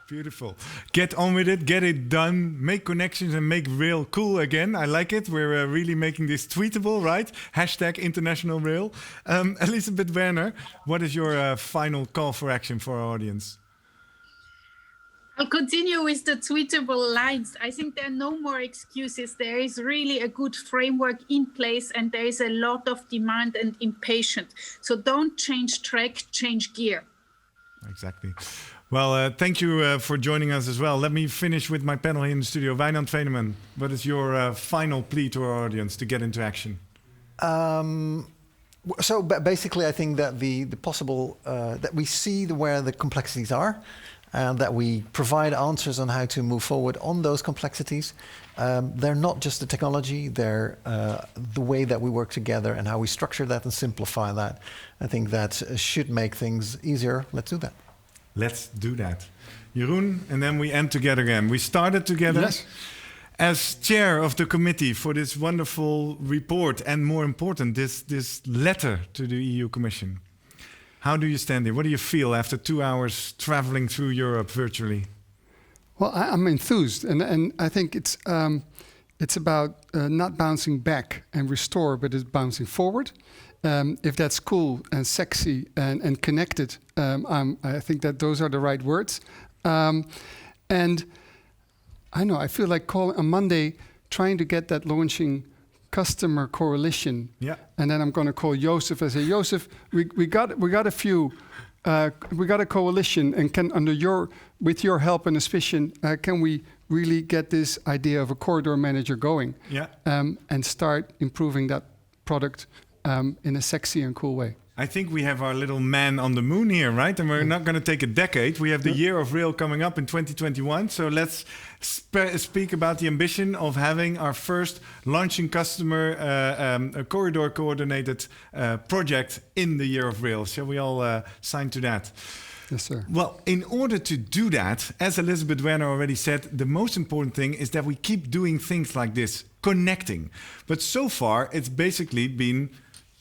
Beautiful. Get on with it, get it done, make connections and make rail cool again. I like it. We're really making this tweetable, right? Hashtag International Rail. Elisabeth Werner, what is your final call for action for our audience? I'll continue with the tweetable lines. I think there are no more excuses. There is really a good framework in place and there is a lot of demand and impatience. So don't change track, change gear. Exactly. Well, thank you for joining us as well. Let me finish with my panel here in the studio. Wijnand Veneman, what is your final plea to our audience to get into action? So basically, I think that the possible, that we see where the complexities are, and that we provide answers on how to move forward on those complexities. They're not just the technology, they're the way that we work together and how we structure that and simplify that. I think that should make things easier. Let's do that. Let's do that. Jeroen, and then we end together again. We started together as chair of the committee for this wonderful report and, more important, this letter to the EU Commission. How do you stand here? What do you feel after 2 hours traveling through Europe virtually? Well, I'm enthused, and I think it's about not bouncing back and restore, but it's bouncing forward. If that's cool and sexy and connected, I think that those are the right words. And I know I feel like calling on Monday, trying to get that launching customer coalition. Yeah. And then I'm going to call Joseph and say, Joseph, we got a few, we got a coalition, and with your help and auspicion, can we really get this idea of a corridor manager going? Yeah. And start improving that product in a sexy and cool way. I think we have our little man on the moon here, right? And we're not going to take a decade. We have the year of rail coming up in 2021. So let's speak about the ambition of having our first launching customer a corridor coordinated project in the year of rail. Shall we all sign to that? Yes, sir. Well, in order to do that, as Elisabeth Werner already said, the most important thing is that we keep doing things like this, connecting. But so far, it's basically been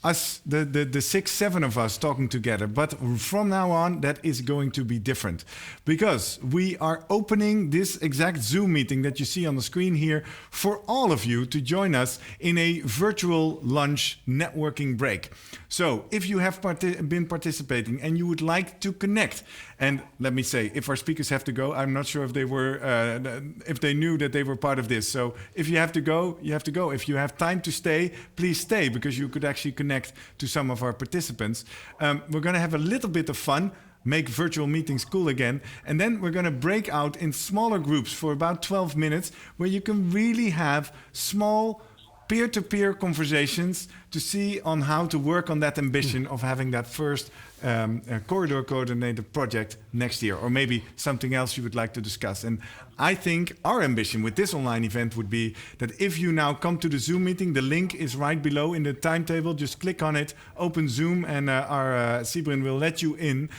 us, the 6, 7 of us talking together. But from now on, that is going to be different, because we are opening this exact Zoom meeting that you see on the screen here for all of you to join us in a virtual lunch networking break. So if you have been participating and you would like to connect, and let me say, if our speakers have to go, I'm not sure if they were, if they knew that they were part of this. So if you have to go, you have to go. If you have time to stay, please stay, because you could actually connect to some of our participants. We're going to have a little bit of fun, make virtual meetings cool again, and then we're going to break out in smaller groups for about 12 minutes, where you can really have small peer-to-peer conversations to see on how to work on that ambition of having that first corridor coordinated project next year, or maybe something else you would like to discuss. And I think our ambition with this online event would be that if you now come to the Zoom meeting, the link is right below in the timetable. Just click on it, open Zoom, and our Sibrin will let you in.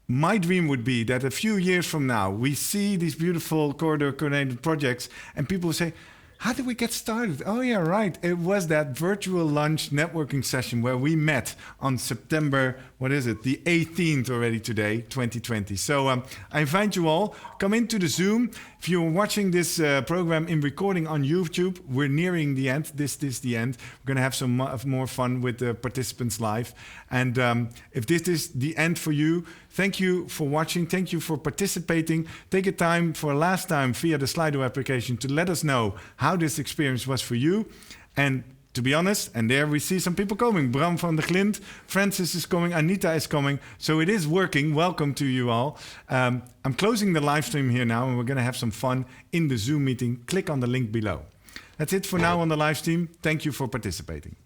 My dream would be that a few years from now, we see these beautiful corridor coordinated projects and people say, how did we get started? Oh, yeah, right. It was that virtual lunch networking session where we met on September, what is it, the 18th already today, 2020. So I invite you all, come into the Zoom. If you're watching this program in recording on YouTube, we're nearing the end. This is the end. We're going to have some more fun with the participants live. And if this is the end for you, thank you for watching. Thank you for participating. Take a time for last time via the Slido application to let us know how this experience was for you. And to be honest, and there we see some people coming. Bram van der Glint, Francis is coming, Anita is coming. So it is working. Welcome to you all. I'm closing the live stream here now, and we're going to have some fun in the Zoom meeting. Click on the link below. That's it for now on the live stream. Thank you for participating.